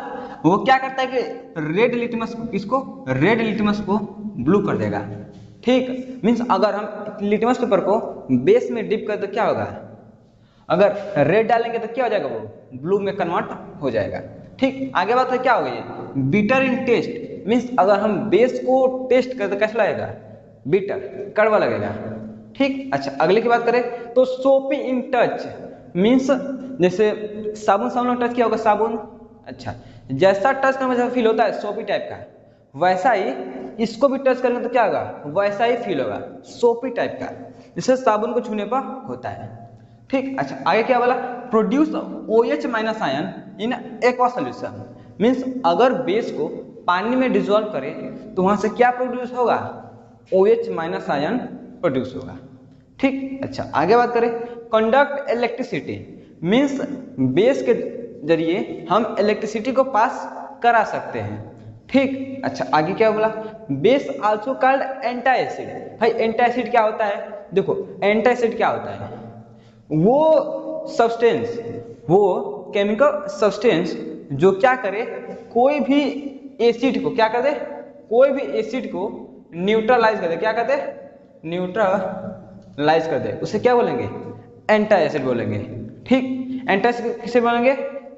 वो क्या करता है कि रेड लिटमस को, किसको, रेड लिटमस को ब्लू कर देगा, ठीक। मीन्स अगर हम लिटमस पेपर को बेस में डिप कर तो क्या होगा, अगर रेड डालेंगे तो क्या हो जाएगा, वो ब्लू में कन्वर्ट हो जाएगा, ठीक। आगे बात है क्या हो गई, बीटर इन टेस्ट। मीन्स अगर हम बेस को टेस्ट करें तो कैसा लगेगा, बीटर, कड़वा लगेगा, ठीक। अच्छा अगले की बात करें तो सोपी इन टच। मीन्स जैसे साबुन साबुन टच किया होगा, साबुन, अच्छा जैसा टच का मुझे फील होता है सोपी टाइप का, वैसा ही इसको भी टच करेंगे तो क्या होगा, वैसा ही फील होगा, सोपी टाइप का, जैसे साबुन को छूने पर होता है। ठीक, अच्छा आगे क्या बोला, produce OH minus ion in aqua solution, means अगर बेस को पानी में डिजोल्व करें तो वहां से क्या प्रोड्यूस होगा, OH माइनस आयन प्रोड्यूस होगा। ठीक, अच्छा आगे बात करें, कंडक्ट इलेक्ट्रिसिटी, मीन्स बेस के जरिए हम इलेक्ट्रिसिटी को पास करा सकते हैं। ठीक, अच्छा आगे क्या बोला, base also called anti acid. भाई एंटी एसिड क्या होता है, देखो एंटी एसिड क्या होता है, वो सब्सटेंस, वो केमिकल सब्सटेंस जो क्या करे, कोई भी एसिड को क्या कर दे, कोई भी एसिड को न्यूट्रलाइज कर दे, क्या कर दे, न्यूट्रलाइज कर दे, उसे क्या बोलेंगे, एंटी एसिड बोलेंगे। ठीक, एंटी एसिड किसे बोलेंगे,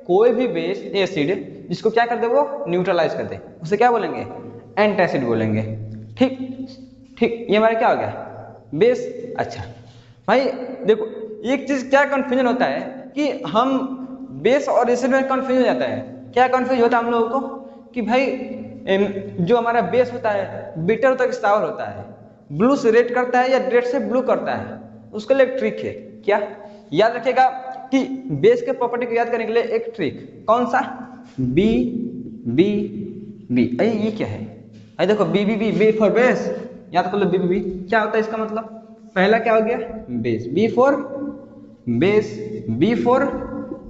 कोई भी बेस एसिड जिसको क्या कर दे, वो न्यूट्रलाइज कर दे, उसे क्या बोलेंगे, एंटी एसिड बोलेंगे। ठीक ठीक, ये हमारा क्या हो गया, बेस। अच्छा भाई देखो एक चीज क्या कंफ्यूजन होता है कि हम बेस और एसिड में कंफ्यूज हो जाता है। क्या कंफ्यूज होता है हम लोगों को कि भाई जो हमारा बेस होता है बिटर होता है कि सावर होता है, ब्लू से रेड करता है या रेड से ब्लू करता है, उसके लिए एक ट्रिक है। क्या याद रखिएगा कि बेस के प्रॉपर्टी को याद करने के लिए एक ट्रिक, कौन सा, बी बी बी। अरे ये क्या है, अरे देखो B B B, B for base, याद कर लो बी बी बी क्या होता है, इसका मतलब पहला क्या हो गया, base, B for base, B for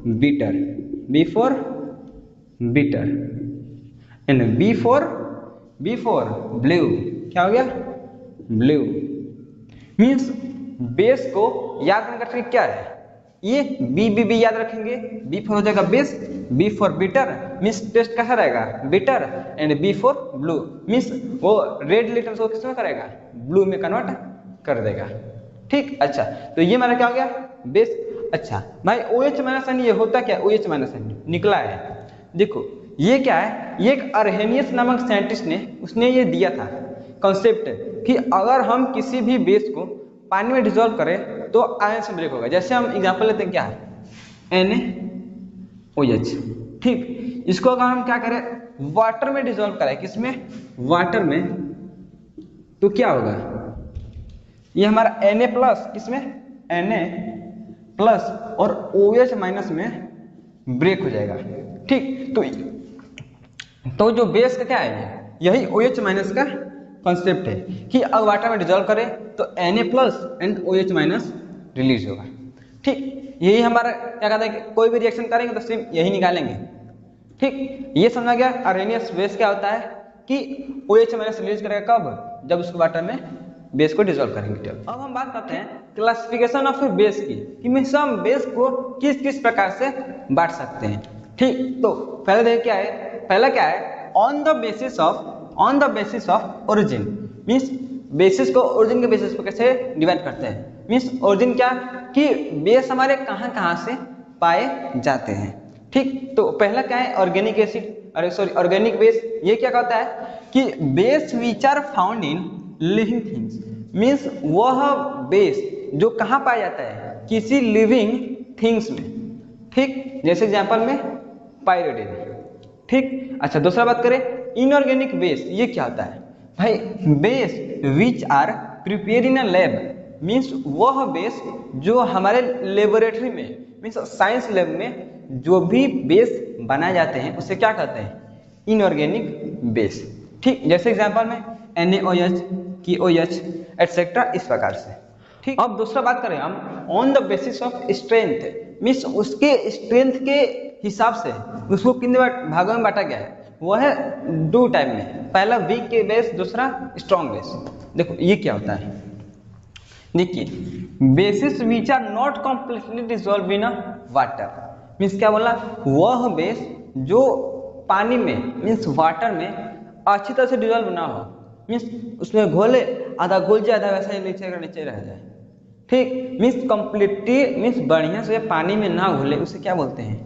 bitter, B for bitter, and B for blue, क्या हो गया, ब्लू। मीन्स बेस को याद करने का ट्रिक क्या है, ये बी बी बी याद रखेंगे, बी फॉर हो जाएगा base, B for bitter means taste कैसा रहेगा, bitter, and B for blue means वो रेड लिटर्स को किस में करेगा, ब्लू में कन्वर्ट कर देगा। ठीक, अच्छा तो ये हमारा क्या हो गया, बेस। अच्छा भाई OH माइनस आयन ये होता क्या, OH माइनस आयन निकला है, देखो ये क्या है, ये एक अर्हेनियस नामक साइंटिस्ट ने उसने ये दिया था कॉन्सेप्ट कि अगर हम किसी भी बेस को पानी में डिजोल्व करें तो आयन से ब्रेक होगा। जैसे हम एग्जांपल लेते हैं, क्या है, NaOH। ठीक, इसको अगर हम क्या करें, वाटर में डिजोल्व करें, किसमें, वाटर में, तो क्या होगा, ये हमारा Na प्लस, किसमें, Na प्लस और OH माइनस में ब्रेक हो जाएगा। ठीक, तो जो बेस का क्या है, यही OH माइनस का कॉन्सेप्ट है कि अगर वाटर में डिजोल्व करें तो Na plus and OH minus release होगा। ठीक, यही हमारा क्या कहते हैं कि कोई भी रिएक्शन करेंगे तो सिर्फ यही निकालेंगे। ठीक, ये समझा गया अर्हेनियस बेस क्या होता है कि OH माइनस रिलीज करेगा कब, जब उसको वाटर में बेस को डिजोल्व करेंगे। अब हम बात करते हैं क्लासिफिकेशन ऑफ बेस की, कि हम बेस को किस किस प्रकार से बांट सकते हैं। ठीक, तो पहले देखिए क्या है, पहला क्या है, on the basis of origin, means basis को ओरिजिन के बेसिस पर कैसे डिवाइड करते हैं, मीन्स ओरिजिन क्या कि बेस हमारे कहाँ कहाँ से पाए जाते हैं। ठीक, तो पहला क्या है, ऑर्गेनिक एसिड, अरे सॉरी ऑर्गेनिक बेस। ये क्या कहता है कि base which are found in living things, means वह बेस जो कहाँ पाया जाता है, किसी लिविंग थिंग्स में। ठीक, जैसे एग्जांपल में पायरिडिन। ठीक, अच्छा दूसरा बात करें इनऑर्गेनिक बेस, ये क्या होता है भाई, base which are prepare in a lab, means वह बेस जो हमारे लेबोरेटरी में, मीन्स साइंस लैब में जो भी बेस बनाए जाते हैं उसे क्या कहते हैं, इनऑर्गेनिक बेस। ठीक, जैसे एग्जांपल में NaOH, KOH एटसेट्रा, इस प्रकार से। ठीक, अब दूसरा बात करें हम on the basis of strength, means उसके स्ट्रेंथ के हिसाब से उसको कितने भागों में बांटा गया है, वो है 2 टाइप में, पहला वीक के बेस, दूसरा स्ट्रॉन्ग बेस। देखो ये क्या होता है, देखिए bases which are not completely dissolve in water, means क्या बोला, वह बेस जो पानी में मीन्स वाटर में अच्छी तरह से डिसॉल्व ना हो, मीन्स उसमें घोले आधा घुल जाए आधा वैसा ही नीचे रह जाए। ठीक, मीन्स कंप्लीटली मीन्स बढ़िया से पानी में ना घुले, उसे क्या बोलते हैं,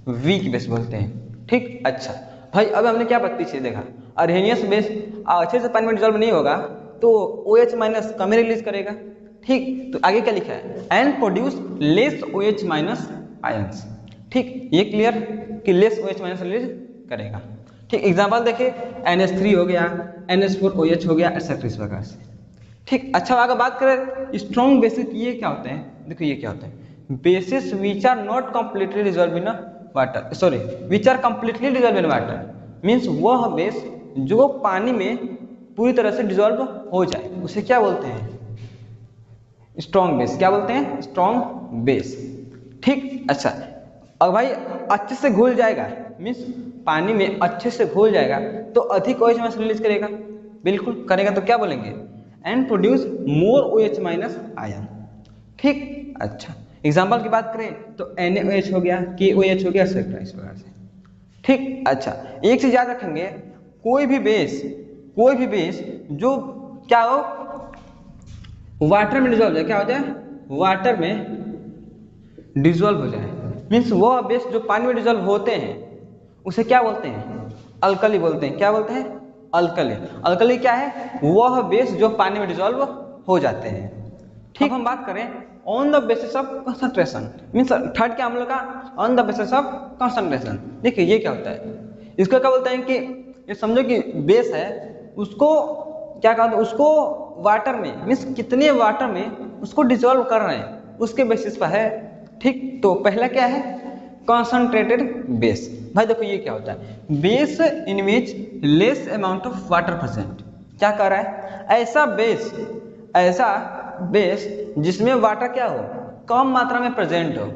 वीक बेस बोलते हैं। ठीक, अच्छा भाई अब हमने क्या पीछे देखा, अर्हेनियस बेस अच्छे से पानी में डिसॉल्व नहीं होगा तो OH माइनस कम रिलीज करेगा। ठीक, तो आगे क्या लिखा है, and produce less OH minus ions. ठीक, ये क्लियर कि लेस OH माइनस रिलीज करेगा। ठीक, एग्जांपल देखिए NH3 हो गया, NH4OH हो गया, एक्सेट्रा इस प्रकार से। ठीक, अच्छा अगर बात करें स्ट्रॉन्ग बेसिस, ये क्या होते हैं, देखो ये क्या होते हैं, bases which are not completely dissolve in water, sorry which are completely dissolve in water, means वह बेस जो पानी में पूरी तरह से डिजॉल्व हो जाए उसे क्या बोलते हैं, स्ट्रॉन्ग बेस। क्या बोलते हैं, स्ट्रॉन्ग बेस। ठीक, अच्छा अब भाई अच्छे से घुल जाएगा, मीन्स पानी में अच्छे से घुल जाएगा तो अधिक OH माइनस रिलीज करेगा, बिल्कुल करेगा, तो क्या बोलेंगे, and produce more OH minus ion. ठीक, अच्छा एग्जाम्पल की बात करें तो NaOH हो गया, KOH हो गया, एक्सेट्रा इस प्रकार से। ठीक, अच्छा एक चीज याद रखेंगे, कोई भी बेस जो क्या हो, वाटर में डिजॉल्व हो जाए, क्या हो जाए, वाटर में डिजॉल्व हो जाए, मीन्स वह बेस जो पानी में डिजॉल्व होते हैं उसे क्या बोलते हैं, अल्कली बोलते हैं। क्या बोलते हैं, अल्कली। अल्कली क्या है, वह बेस जो पानी में डिजॉल्व हो जाते हैं। ठीक, हम बात करें on the basis of concentration, means third क्या हम लोग का, on the basis of concentration. देखिए ये क्या होता है, इसको क्या बोलते हैं कि ये समझो कि बेस है, उसको क्या कहते हैं, उसको वाटर में, मीन्स कितने वाटर में उसको डिजॉल्व कर रहे हैं उसके बेसिस पर है। ठीक, तो पहला क्या है, कॉन्सनट्रेटेड बेस। भाई देखो ये क्या होता है, base in which less amount of water present. क्या कर रहा है, ऐसा बेस जिसमें वाटर क्या हो, कम मात्रा में प्रेजेंट हो।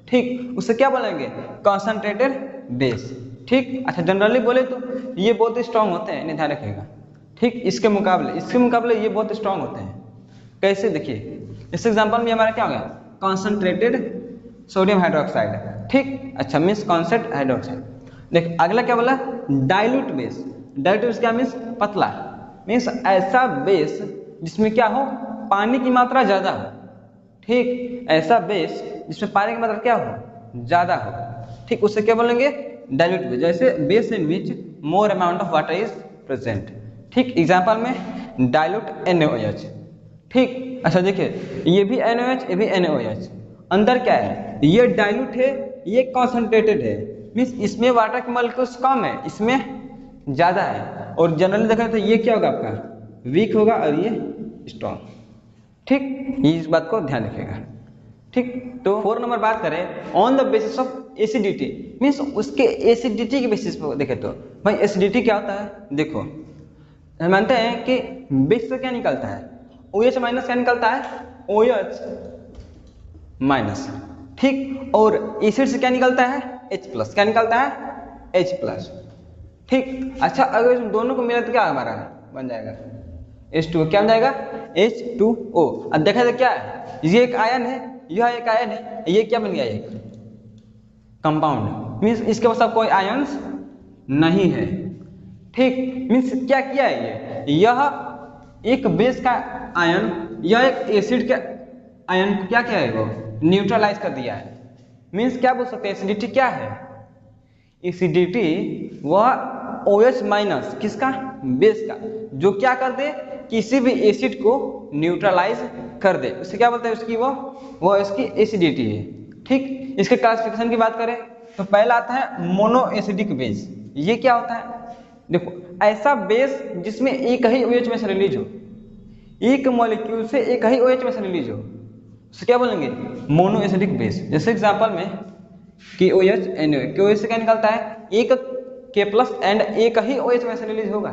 ठीक, उसे क्या बोलेंगे, कॉन्सनट्रेटेड बेस। ठीक, अच्छा जनरली बोले तो ये बहुत स्ट्रांग होते हैं, इन्हें ध्यान रखिएगा। ठीक, इसके मुकाबले ये बहुत स्ट्रांग होते हैं। कैसे, देखिए इस एग्जांपल में हमारा क्या हो गया, कॉन्सनट्रेटेड सोडियम हाइड्रोक्साइड। ठीक, अच्छा मीन्स कॉन्सेंट्रेटेड हाइड्रोक्साइड। देख अगला क्या बोला, डाइल्यूट बेस। डाइल्यूट बेस क्या मीन्स, पतला, मीन्स ऐसा बेस जिसमें क्या हो, पानी की मात्रा ज्यादा हो। ठीक, ऐसा बेस जिसमें पानी की मात्रा क्या हो, ज्यादा हो। ठीक, उससे क्या बोलेंगे, डाइल्यूट बेस। जैसे base in which more amount of water is present. ठीक, एग्जांपल में डाइल्यूट NaOH। ठीक, अच्छा देखिए ये भी NaOH, ये भी NaOH। अंदर क्या है, ये डाइल्यूट है, ये कॉन्सनट्रेटेड है, मीन्स इसमें वाटर की मॉलिक्यूल्स कम है, इसमें ज्यादा है। और जनरली देखा तो ये क्या होगा, आपका वीक होगा और ये स्ट्रॉन्ग। ठीक, ये इस बात को ध्यान रखिएगा। ठीक, तो 4 नंबर बात करें on the basis of acidity, means उसके एसिडिटी के बेसिस पर देखे तो भाई एसिडिटी क्या होता है। देखो हम मानते हैं कि बेस से क्या निकलता है, OH माइनस क्या निकलता है, OH माइनस। ठीक, और एसिड से क्या निकलता है, H प्लस। क्या निकलता है, H प्लस। ठीक, अच्छा अगर इन दोनों को मिला तो क्या हमारा बन जाएगा, H2O। क्या बन जाएगा, H2O। अब देखा जाए क्या है, ये एक आयन है, यह एक आयन है, ये क्या बन गया, एक कंपाउंड, मीन्स इसके पास अब कोई आयंस नहीं है। ठीक, मीन्स क्या किया है, यह एक बेस का आयन, यह एक एसिड के आयन को क्या किया है, वो न्यूट्रलाइज कर दिया है। मीन्स क्या बोल सकते हैं, एसिडिटी क्या है, एसिडिटी वह OH माइनस किसका, बेस का, जो क्या कर दे, किसी भी एसिड को न्यूट्रलाइज कर दे, उसे क्या बोलते हैं, उसकी वो इसकी एसिडिटी है। ठीक, इसके क्लासिफिकेशन की बात करें तो पहला आता है मोनो एसिडिक बेस। ये क्या होता है, देखो ऐसा बेस जिसमें एक ही OH में से रिलीज हो, एक मॉलिक्यूल से एक ही OH में से रिलीज हो, उसे क्या बोलेंगे, मोनो एसिडिक बेस। जैसे एग्जांपल में KOH NaOH, KOH से क्या निकलता है, एक K प्लस एंड एक ही OH में से रिलीज होगा।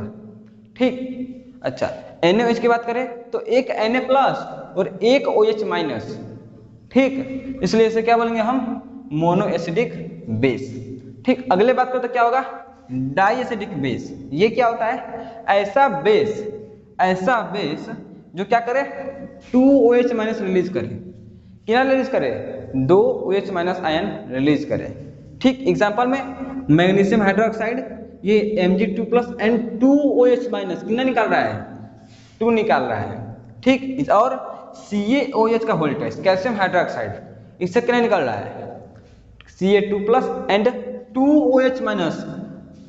ठीक, अच्छा NaOH की बात करें तो एक Na प्लस और एक OH माइनस। ठीक, इसलिए इसे क्या बोलेंगे हम, मोनो एसिडिक बेस। ठीक, अगले बात करें तो क्या होगा, डाई एसिडिक बेस। ये क्या होता है, ऐसा बेस जो क्या करे, 2 OH माइनस रिलीज करे। क्या रिलीज करे, 2 OH माइनस आयन रिलीज करे। ठीक, एग्जांपल में मैग्नीशियम हाइड्रोक्साइड, ये Mg2 plus and 2 OH minus कितना निकाल रहा है, 2 निकाल रहा है। ठीक, और CaOH का वोल्टेज कैल्शियम हाइड्रोक्साइड, इससे कितना निकल रहा है, Ca2 plus and 2 OH minus.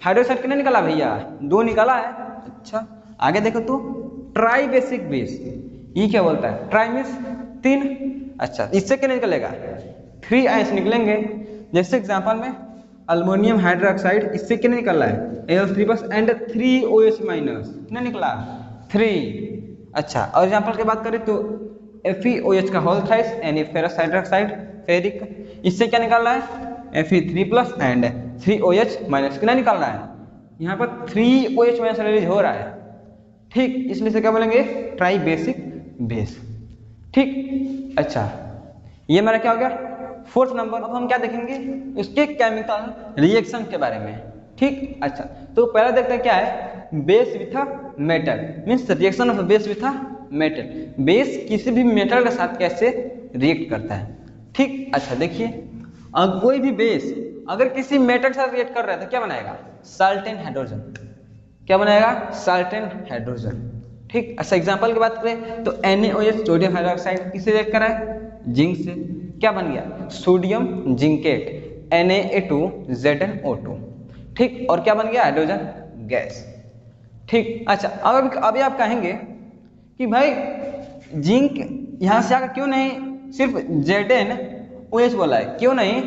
Hydroxide कितना निकाला भैया, 2 निकाला है। अच्छा आगे देखो तो ट्राई बेसिक बेस, ये क्या बोलता है, ट्राई मीन्स 3। अच्छा इससे क्या निकलेगा, 3 आयंस निकलेंगे। जैसे एग्जांपल में अल्मोनियम हाइड्रोक्साइड, इससे क्या निकल रहा है Al3+ एंड 3OH-, कितना निकला 3। अच्छा, और एग्जाम्पल की बात करें तो FeOH का होल थ्राइस यानी फेरस हाइड्रोक्साइड फेरिक, इससे क्या निकल रहा है Fe3+ एंड 3OH-, कितना निकल रहा है यहाँ पर 3OH- रिलीज हो रहा है। ठीक, इसलिए से क्या बोलेंगे ट्राई बेसिक बेस। ठीक, अच्छा ये हमारा क्या हो गया फोर्थ नंबर। अब हम क्या देखेंगे उसके केमिकल रिएक्शन के बारे में। ठीक, अच्छा तो पहला देखते हैं क्या है base with a metal, means reaction of base with a metal. Base किसी भी मेटल के साथ कैसे रिएक्ट करता है। ठीक, अच्छा देखिए कोई भी बेस अगर किसी मेटल के साथ रिएक्ट कर रहा है तो क्या बनाएगा साल्टेन हाइड्रोजन। क्या बनाएगा साल्टेन हाइड्रोजन। ठीक, अच्छा एग्जांपल की बात करें तो NaOH सोडियम हाइड्रोक्साइड किससे रिएक्ट करा है जिंक से, क्या बन गया सोडियम जिंकेट Na2ZnO2। ठीक, और क्या बन गया हाइड्रोजन गैस। ठीक, अच्छा अब अभी आप कहेंगे कि भाई जिंक यहाँ से आकर क्यों नहीं सिर्फ ZnOH बोला है, क्यों नहीं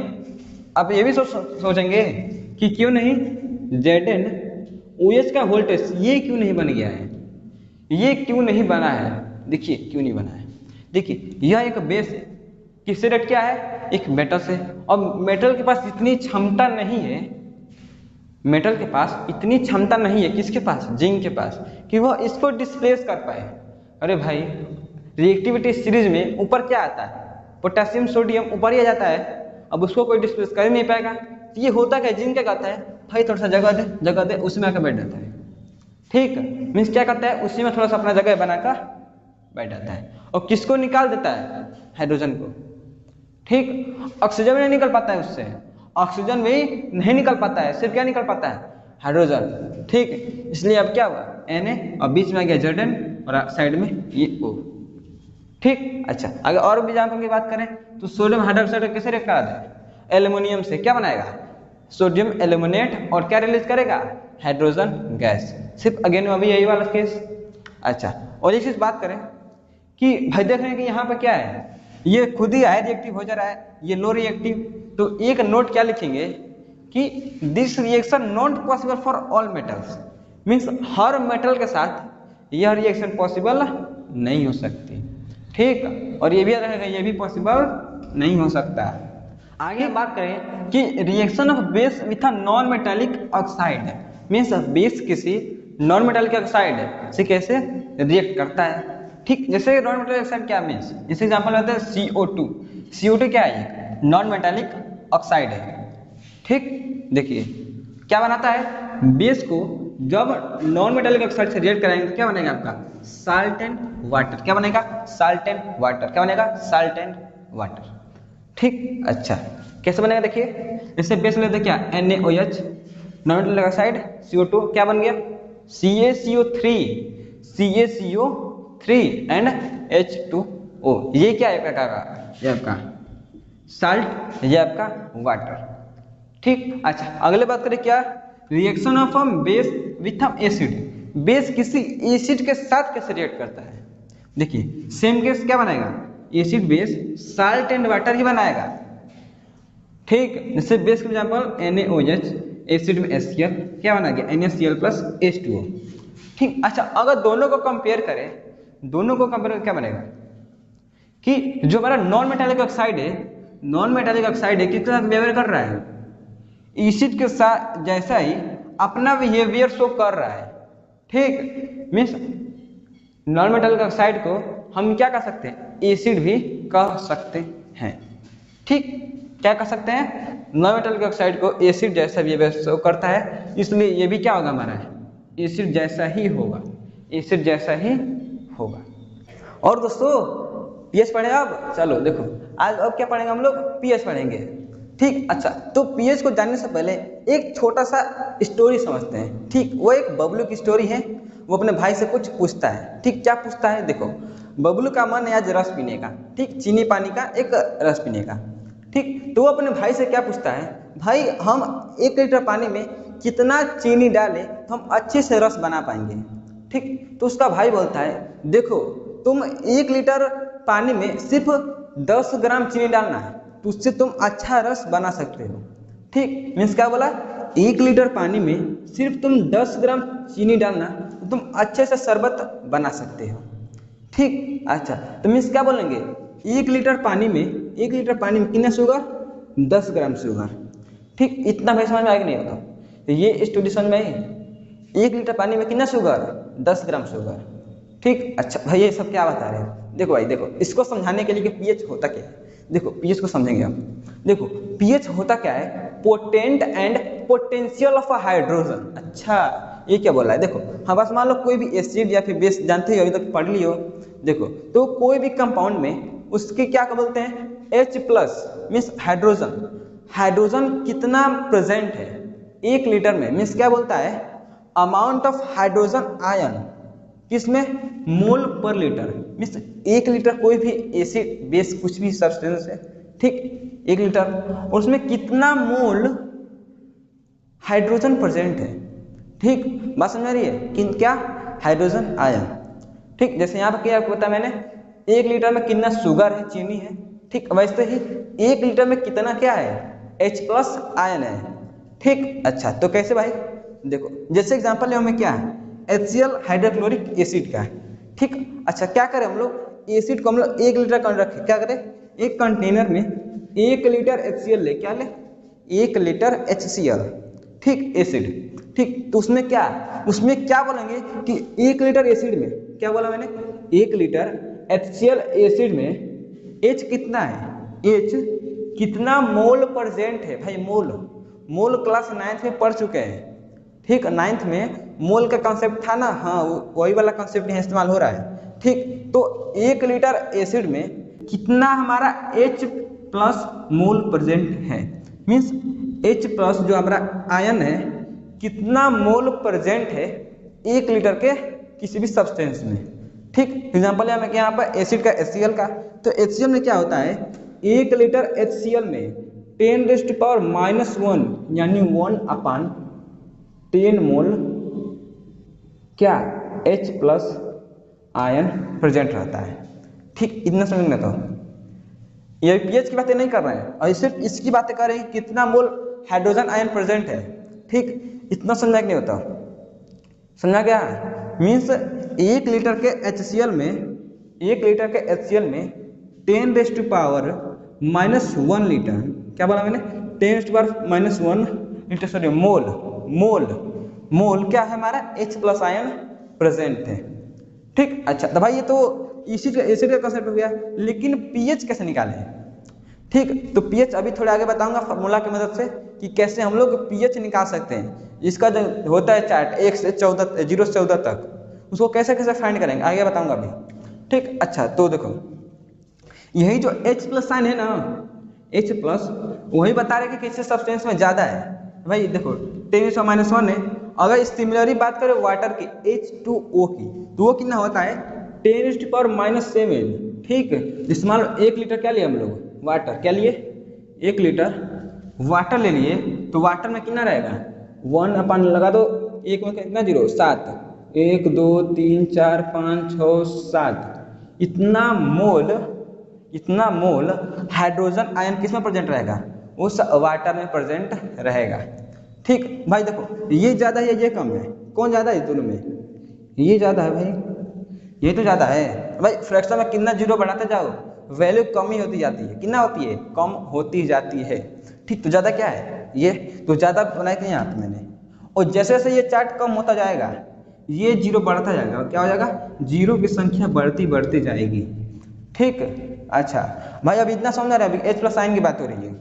आप ये भी सोचेंगे कि क्यों नहीं ZnOH का वोल्टेज ये क्यों नहीं बन गया है, ये क्यों नहीं बना है। देखिए क्यों नहीं बना है, देखिए यह एक बेस है, किससे रिएक्ट किया है एक मेटल से, और मेटल के पास इतनी क्षमता नहीं है, मेटल के पास इतनी क्षमता नहीं है किसके पास जिंक के पास कि वह इसको डिस्प्लेस कर पाए। अरे भाई रिएक्टिविटी सीरीज में ऊपर क्या आता है पोटेशियम सोडियम ऊपर ही आ जाता है, अब उसको कोई डिस्प्लेस कर ही नहीं पाएगा। तो ये होता क्या जिंक क्या कहता है भाई थोड़ा सा जगह दे उसमें आकर बैठ जाता है। ठीक, मीन्स क्या करता है उसी में थोड़ा सा अपना जगह बनाकर बैठ जाता है और किसको निकाल देता है हाइड्रोजन को। ठीक, ऑक्सीजन भी नहीं निकल पाता है उससे, ऑक्सीजन भी नहीं निकल पाता है, सिर्फ क्या निकल पाता है हाइड्रोजन। ठीक, इसलिए अब क्या हुआ Na और बीच में आ गया Zn और साइड में ये O। ठीक, अच्छा अगर और भी एग्जाम्पल की बात करें तो सोडियम हाइड्रोक्साइड कैसे रिएक्ट करा दे एल्युमिनियम से, क्या बनाएगा सोडियम एल्यूमिनेट और क्या रिलीज करेगा हाइड्रोजन गैस। सिर्फ अगेन अभी यही वाला केस। अच्छा और एक चीज बात करें कि भाई देख रहे हैं कि यहाँ पर क्या है ये खुद ही हाई रिएक्टिव हो जा रहा है, ये लो रिएक्टिव, तो एक नोट क्या लिखेंगे कि this reaction not possible for all metals, means her metal के साथ यह रिएक्शन पॉसिबल नहीं हो सकती। ठीक, और ये भी रहेगा ये भी पॉसिबल नहीं हो सकता। आगे बात करें कि reaction of base with a non metallic oxide, means base किसी नॉन मेटालिक ऑक्साइड से कैसे रिएक्ट करता है। ठीक, जैसे नॉन मेटालिक ऑक्साइड क्या मीन्स, जैसे एग्जांपल होता है CO2। CO2 क्या है नॉन मेटालिक ऑक्साइड है। ठीक, देखिए क्या बनाता है बेस को जब नॉन मेटालिक ऑक्साइड से रिएक्ट कराएंगे तो क्या बनेगा आपका साल्ट एंड वाटर। क्या बनेगा साल्ट एंड वाटर, क्या बनेगा साल्ट एंड वाटर। ठीक, अच्छा कैसे बनेगा देखिए जैसे बेस लेते क्या NaOH non metallic oxide CO2 क्या बन गया CaCO3 एंड H2O। ये क्या है आपका ये आपका साल्ट, ये आपका वाटर। ठीक, अच्छा अगले बात करें क्या reaction of base with acid, base किसी एसिड के साथ कैसे रिएक्ट करता है। देखिए सेम केस क्या बनाएगा acid base salt and water ही बनाएगा। ठीक, जैसे बेस का एग्जांपल NaOH एसिड में HCl क्या बना गया NaCl+H2O। ठीक, अच्छा अगर दोनों को कंपेयर करें क्या बनेगा कि जो हमारा नॉन मेटालिक ऑक्साइड है किसके साथ बिहेवियर कर रहा है एसिड के साथ जैसा ही अपना बिहेवियर शो कर रहा है। ठीक, मीन्स नॉन मेटालिक ऑक्साइड को हम क्या कह सकते हैं एसिड भी कह सकते हैं। ठीक, क्या कह सकते हैं नॉन मेटालिक ऑक्साइड को एसिड जैसा बिहेवियर शो करता है, इसलिए ये भी क्या होगा हमारा एसिड जैसा ही होगा, एसिड जैसा ही होगा। और दोस्तों पीएच पढ़े अब, चलो देखो आज अब क्या पढ़ेंगे हम लोग पीएच पढ़ेंगे। ठीक, अच्छा तो पीएच को जानने से पहले एक छोटा सा स्टोरी समझते हैं। ठीक, वो एक बबलू की स्टोरी है, वो अपने भाई से कुछ पूछता है। ठीक, क्या पूछता है देखो बबलू का मन है आज रस पीने का, ठीक चीनी पानी का एक रस पीने का। ठीक, तो वो अपने भाई से क्या पूछता है भाई हम 1 लीटर पानी में कितना चीनी डालें तो हम अच्छे से रस बना पाएंगे। ठीक, तो उसका भाई बोलता है देखो तुम 1 लीटर पानी में सिर्फ 10 ग्राम चीनी डालना है तो उससे तुम अच्छा रस बना सकते हो। ठीक, मीन्स क्या बोला, 1 लीटर पानी में सिर्फ तुम 10 ग्राम चीनी डालना तो तुम अच्छे से शरबत बना सकते हो। ठीक, अच्छा तो मीन्स क्या बोलेंगे, 1 लीटर पानी में 1 लीटर पानी में कितना शुगर, 10 ग्राम शुगर। ठीक, इतना भाई समझ में आएगा नहीं होता, तो ये स्टोरी समझ में आई। 1 लीटर पानी में कितना शुगर, 10 ग्राम शुगर। ठीक, अच्छा भाई ये सब क्या बता रहे हैं, देखो भाई देखो, इसको समझाने के लिए कि पीएच होता क्या है, देखो पीएच को समझेंगे हम। देखो पीएच होता क्या है, potent and potential of a hydrogen. अच्छा ये क्या बोला है, देखो हाँ बस मान लो कोई भी एसिड या फिर बेस जानते हो, अभी तक पढ़ लियो। देखो तो कोई भी कंपाउंड में उसके क्या बोलते हैं, H plus means hydrogen. Hydrogen कितना प्रेजेंट है 1 लीटर में, मीन्स क्या बोलता है, अमाउंट ऑफ हाइड्रोजन आयन किसमें, मोल पर लीटर। मीन्स 1 लीटर कोई भी एसिड बेस कुछ भी सब्सटेंस है, ठीक 1 लीटर, और उसमें कितना मोल हाइड्रोजन प्रेजेंट है। ठीक, बात समझ रही है कि क्या, हाइड्रोजन आयन। ठीक, जैसे यहाँ पर क्या होता है, मैंने 1 लीटर में कितना शुगर है, चीनी है। ठीक, वैसे ही 1 लीटर में कितना क्या है, H प्लस आयन है। ठीक, अच्छा तो कैसे भाई, देखो जैसे एग्जांपल है हमें क्या है, HCl हाइड्रोक्लोरिक एसिड का। ठीक, अच्छा क्या करें हम लोग, एसिड को हम लोग 1 लीटर का रखें, क्या करें, एक कंटेनर में 1 लीटर HCl ले, क्या ले, 1 लीटर HCl, ठीक एसिड। ठीक, तो उसमें क्या बोलेंगे कि 1 लीटर एसिड में, क्या बोला मैंने, 1 लीटर HCl एसिड में H कितना है, H कितना मोल प्रेजेंट है। भाई मोल क्लास 9th में पढ़ चुके हैं। ठीक, 9th में मोल का कॉन्सेप्ट था ना, हाँ वही वाला कॉन्सेप्ट यहाँ इस्तेमाल हो रहा है। ठीक, तो 1 लीटर एसिड में कितना हमारा H प्लस मोल प्रेजेंट है, मीन्स H प्लस जो हमारा आयन है कितना मोल प्रेजेंट है 1 लीटर के किसी भी सब्सटेंस में। ठीक, एग्जांपल है यहाँ पर एसिड का HCl का, तो HCl में क्या होता है, 1 लीटर HCl में 10⁻⁻1 यानी 1/10 मोल क्या, H प्लस आयन प्रेजेंट रहता है। ठीक, इतना समझ में, तो ये पीएच की बातें नहीं कर रहे हैं, और सिर्फ इसकी बातें कर रहे हैं कितना मोल हाइड्रोजन आयन प्रेजेंट है। ठीक, इतना समझना कि नहीं होता, समझा क्या, मीन्स 1 लीटर के HCl में 1 लीटर के HCl में 10⁻⁻1 लीटर, क्या बोला मैंने, 10⁻⁻1 लीटर, सॉरी मोल क्या है हमारा, H प्लस आयन प्रेजेंट है। ठीक, अच्छा तो भाई ये तो एसिड का कंसेप्ट हो गया, लेकिन पीएच कैसे निकालें। ठीक, तो पीएच अभी थोड़े आगे बताऊंगा फॉर्मूला की मदद से कि कैसे हम लोग पीएच निकाल सकते हैं। इसका जो होता है चार्ट 1 से 14, 0 से 14 तक, उसको कैसे कैसे फाइंड करेंगे आगे बताऊंगा अभी। ठीक, अच्छा तो देखो यही जो H प्लस साइन है ना, H प्लस वही बता रहे कि किसी सब्सटेंस में ज़्यादा है। भाई देखो 10⁻⁻1 है, अगर सिमिलरली बात करें वाटर की H2O की, तो वो कितना होता है 10⁻⁻7। ठीक, जिसमें 1 लीटर क्या लिए हम लोग, वाटर क्या लिए, 1 लीटर वाटर ले लिए, तो वाटर में कितना रहेगा, 1 अपन लगा दो, एक में कितना 0, 7, 1 2 3 4 5 6 7, इतना मोल हाइड्रोजन आयन किस में प्रेजेंट रहेगा, उस वाटर में प्रेजेंट रहेगा। ठीक, भाई देखो ये ज़्यादा है ये कम है, कौन ज़्यादा है दोनों में, ये ज़्यादा है भाई, ये तो ज़्यादा है भाई। फ्रैक्शन में कितना 0 बढ़ाते जाओ वैल्यू कम ही होती जाती है, कितना होती है, कम होती जाती है। ठीक, तो ज़्यादा क्या है, ये तो ज़्यादा बनाया कि नहीं आता मैंने, और जैसे जैसे ये चार्ट कम होता जाएगा ये 0 बढ़ता जाएगा, क्या हो जाएगा, 0 की संख्या बढ़ती जाएगी। ठीक, अच्छा भाई अब इतना समझ रहे हैं, अभी H प्लस साइन की बात हो रही है।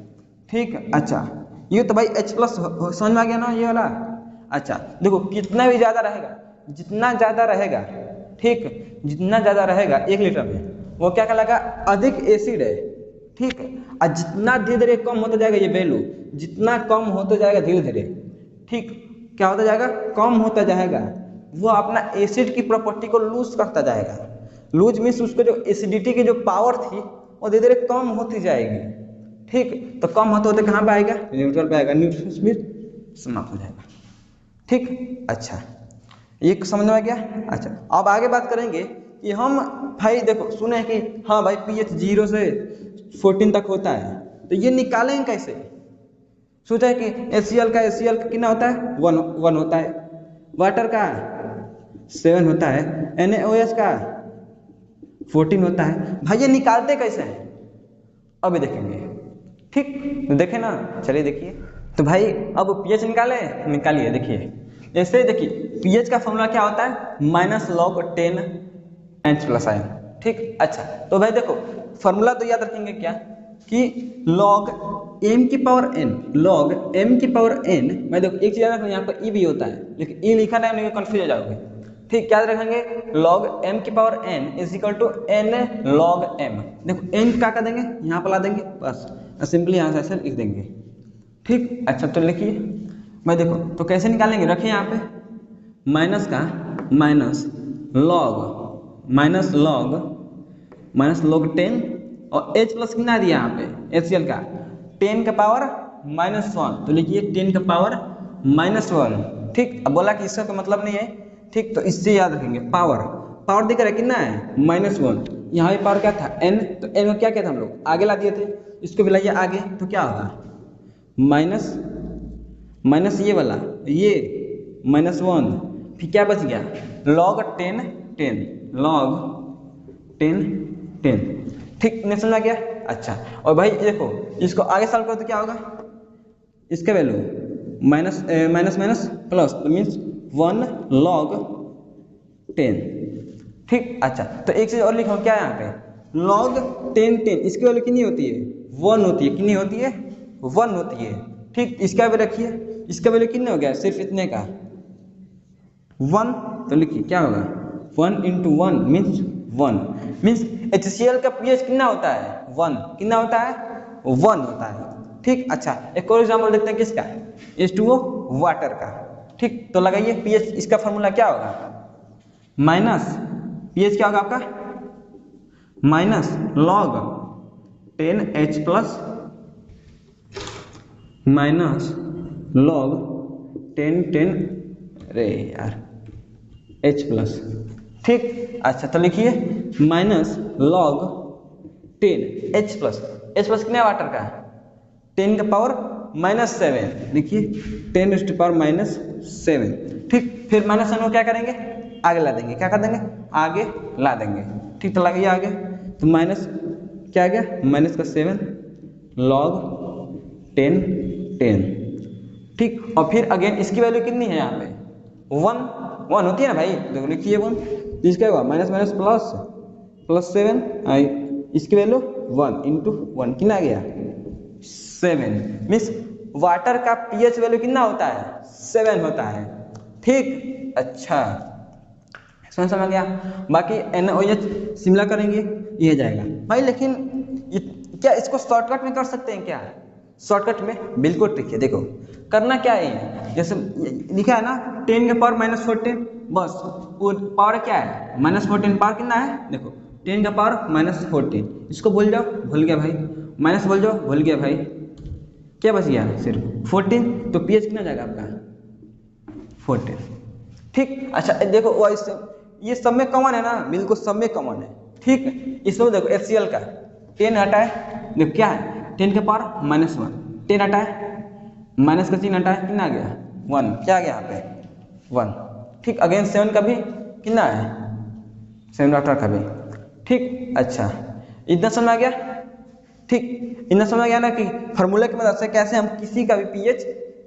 ठीक, अच्छा ये तो भाई H प्लस समझ में आ गया ना ये वाला। अच्छा देखो कितना भी ज़्यादा रहेगा, जितना ज़्यादा रहेगा, ठीक जितना ज़्यादा रहेगा 1 लीटर में, वो क्या कहलाएगा, अधिक एसिड है। ठीक, और जितना धीरे धीरे कम होता जाएगा ये वैल्यू, जितना कम होता जाएगा धीरे धीरे, ठीक क्या होता जाएगा, कम होता जाएगा, वो अपना एसिड की प्रॉपर्टी को लूज करता जाएगा। लूज मीन्स उसको जो एसिडिटी की जो पावर थी वो धीरे धीरे कम होती जाएगी। ठीक, तो कम होते होते कहाँ पे आएगा, न्यूट्रल पे आएगा, न्यूट्रल में समाप्त हो जाएगा। ठीक, अच्छा ये समझ में आ गया। अच्छा अब आगे बात करेंगे कि हम भाई देखो सुने कि हाँ भाई पीएच 0 से 14 तक होता है, तो ये निकालेंगे कैसे, सोचा है कि HCl का कितना होता है 1 होता है, वाटर का 7 होता है, NaOH का 14 होता है। भाई ये निकालते कैसे हैं अभी देखेंगे, ठीक तो देखे ना, चलिए देखिए। तो भाई अब pH निकालिए। देखिए जैसे देखिए pH का फॉर्मूला क्या होता है -log10 H+ion, ठीक। अच्छा तो भाई देखो फॉर्मूला तो याद रखेंगे क्या कि log m की पावर n, मैं देखो एक चीज याद रखना, यहाँ पर e भी होता है लेकिन e लिखा नहीं कंफ्यूज हो जाओगे, ठीक। याद रखेंगे log m की power n is equal to n log m। देखो n क्या कर देंगे यहाँ पर ला देंगे, बस सिंपली यहाँ से ऐसे लिख देंगे, ठीक। अच्छा तो लिखिए, मैं देखो तो कैसे निकालेंगे, रखिए यहाँ पे माइनस का माइनस लॉग 10 और H प्लस कितना दिया यहाँ पे HCl का 10 का पावर -1, तो लिखिए 10 का पावर -1, ठीक। अब बोला कि इसका कोई मतलब नहीं है, ठीक, तो इससे याद रखेंगे पावर दिख रहा है कितना है -1, यहाँ पे पावर क्या था n, तो n को क्या था हम लोग आगे ला दिए थे, इसको भी लाइए आगे, तो क्या होगा माइनस ये वाला ये -1, फिर क्या बच गया log 10, ठीक, नहीं समझ आ गया। अच्छा और भाई देखो इसको आगे सॉल्व करो तो क्या होगा, इसका वैल्यू माइनस प्लस तो मीन्स 1 log 10, ठीक। अच्छा तो एक चीज और लिखो क्या यहाँ पे log 10 इसकी वैल्यू कितनी होती है 1 होती है, कितनी होती है 1 होती है, ठीक। इसका भी रखिए, इसका वैल्यू कितने हो गया सिर्फ इतने का 1, तो लिखिए क्या होगा 1 × 1 मीन्स HCl का pH कितना होता है 1, कितना होता है 1 होता है, ठीक। अच्छा एक और एग्जांपल देखते हैं किसका H2O वाटर का, ठीक। तो लगाइए pH, इसका फॉर्मूला क्या होगा pH क्या होगा आपका -log 10H प्लस -log 10 अरे यार H प्लस, ठीक। अच्छा तो लिखिए -log 10 H प्लस कितने वाटर का 10 का पावर -7, लिखिए 10 to पावर -7, ठीक। फिर -7 को क्या करेंगे आगे ला देंगे, क्या कर देंगे आगे ला देंगे, ठीक। तो लगाइए आगे, तो माइनस क्या आ गया -7 log 10, ठीक। और फिर अगेन इसकी वैल्यू कितनी है यहाँ पे 1 होती है ना भाई, देखो लिखिए 1, तो इसका हुआ माइनस प्लस 7, इसकी वैल्यू 1 × 1 कितना आ गया 7, मीन्स वाटर का pH वैल्यू कितना होता है 7 होता है, ठीक। अच्छा समझ में गया। बाकी NaOH सिमिलर करेंगे ये जाएगा भाई, लेकिन क्या इसको शॉर्टकट में कर सकते हैं क्या, शॉर्टकट में बिल्कुल ट्रिक है। देखो करना क्या है, जैसे लिखा है ना 10 के पावर -14, बस वो पावर क्या है -14, पावर कितना है देखो 10 का पावर -14, इसको भूल जाओ, भूल गया भाई, माइनस बोल जाओ, भूल गया भाई, क्या बच गया सिर्फ 14, तो pH कितना जाएगा आपका 14, ठीक। अच्छा देखो वैसे ये सब में कॉमन है ना, बिल्कुल सब में कॉमन है, ठीक। इसमें देखो HCl का 10 हटा है, देखो क्या है 10 के पावर -1, 10 हटा है, माइनस का चिन्ह हटा है, कितना आ गया 1, क्या आ गया यहाँ पे 1, ठीक। अगेन 7 का भी कितना है 7 वाटर का भी, ठीक। अच्छा इतना समझ आ गया, ठीक। इतना समझ आ गया ना कि फार्मूला की मदद से कैसे हम किसी का भी pH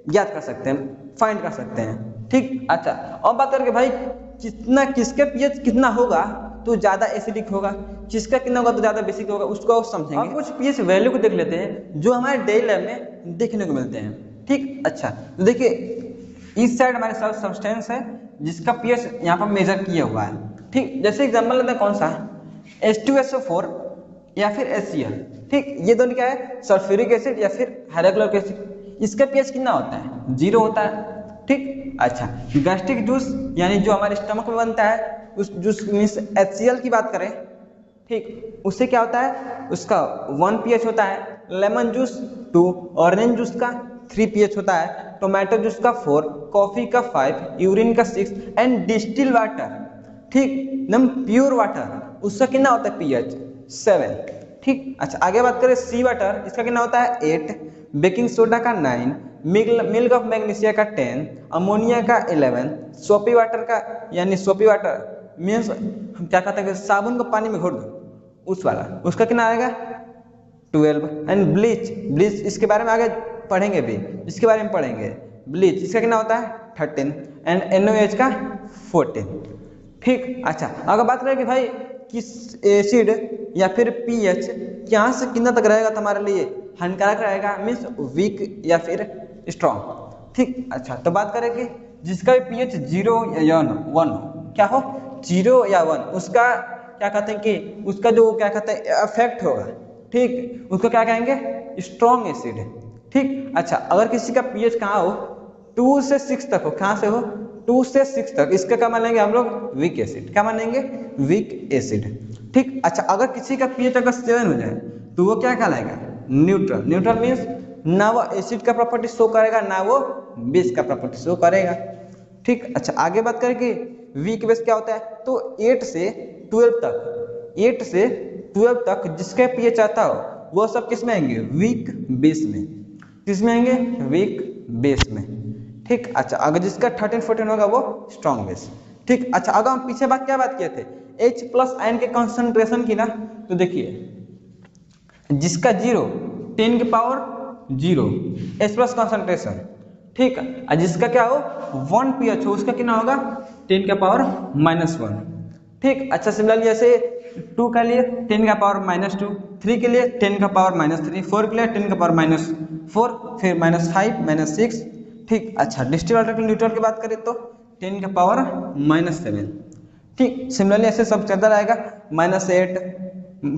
ज्ञात कर सकते हैं, फाइंड कर सकते हैं, ठीक। अच्छा और बात करके भाई किसके pH कितना होगा तो ज़्यादा एसिडिक होगा, किसका कितना होगा तो ज़्यादा बेसिक होगा, उसको समझेंगे। और कुछ pH वैल्यू को देख लेते हैं जो हमारे डेली लाइफ में देखने को मिलते हैं, ठीक। अच्छा तो देखिए इस साइड हमारे सब्सटेंस है जिसका pH यहाँ पर मेजर किया हुआ है, ठीक। जैसे एग्जाम्पल लेते हैं कौन सा H2SO4 या फिर HCl, ठीक। ये दोनों क्या है सल्फ्यूरिक एसिड या फिर हाइड्रोक्लोरिक एसिड, इसका pH कितना होता है 0 होता है, ठीक। अच्छा गैस्ट्रिक जूस यानी जो हमारे स्टमक में बनता है उस जूस मीन्स HCl की बात करें, ठीक, उससे क्या होता है उसका 1 pH होता है, लेमन जूस 2, ऑरेंज जूस का 3 pH होता है, टोमेटो जूस का 4, कॉफी का 5, यूरिन का 6 एंड डिस्टिल वाटर, ठीक, एकदम प्योर वाटर उसका कितना होता है pH 7, ठीक। अच्छा आगे बात करें सी वाटर, इसका कितना होता है 8, बेकिंग सोडा का 9, मिल्क ऑफ मैग्नीशिया का 10, अमोनिया का 11, सोपी वाटर का यानी सोपी वाटर मीन्स क्या कहते हैं साबुन को पानी में घोट दो उस वाला, उसका कितना आएगा 12। एंड ब्लीच इसके बारे में आगे पढ़ेंगे भी, इसके बारे में पढ़ेंगे। ब्लीच इसका कितना होता है 13 एंड NaOH का 14। ठीक, अच्छा अगर बात करें कि भाई किस एसिड या फिर पीएच यहाँ से कितना तक रहेगा तो हमारे लिए हानिकारक रहेगा, मीन्स वीक या फिर स्ट्रॉन्ग। ठीक, अच्छा तो बात करें कि जिसका भी पीएच 0 या 1 क्या हो 0 या 1, उसका क्या कहते हैं कि उसका जो क्या कहते हैं इफेक्ट होगा, ठीक, उसको क्या कहेंगे स्ट्रॉन्ग एसिड। ठीक, अच्छा अगर किसी का पीएच कहाँ हो 2 से 6 तक हो, कहाँ से हो 2 से 6 तक, इसका क्या मानेंगे हम लोग वीक एसिड, क्या मानेंगे वीक एसिड। ठीक, अच्छा अगर किसी का पीएच अगर 7 हो जाए तो वो क्या कहलाएगा न्यूट्रल। न्यूट्रल मीन्स ना वो एसिड का प्रॉपर्टी शो करेगा ना वो बेस का प्रॉपर्टी शो करेगा। ठीक, अच्छा आगे बात करें कि वीक बेस क्या होता है, तो 8 से 12 तक जिसका पीएच आता हो वो सब किस में आएंगे वीक बेस में, किसमें आएंगे वीक बेस में। ठीक, अच्छा अगर जिसका 13-14 होगा वो स्ट्रॉन्ग बेस। ठीक, अच्छा अगर हम पीछे क्या बात किए थे H+ आयन के कंसंट्रेशन की ना, तो देखिए जिसका 0 10 की पावर 0 H+ कंसंट्रेशन, ठीक, और जिसका क्या हो 1 pH हो उसका कितना होगा 10 का पावर -1। ठीक, अच्छा सिमिलरली जैसे 2 के लिए 10 का पावर -2, 3 के लिए 10 का पावर -3, 4 के लिए 10 का पावर -4, फिर -5 -6। ठीक, अच्छा डिस्टिल्ड वाटर के न्यूट्रल की बात करें तो 10 का पावर -7। ठीक, सिमिलरली ऐसे सब चलता रहेगा -8,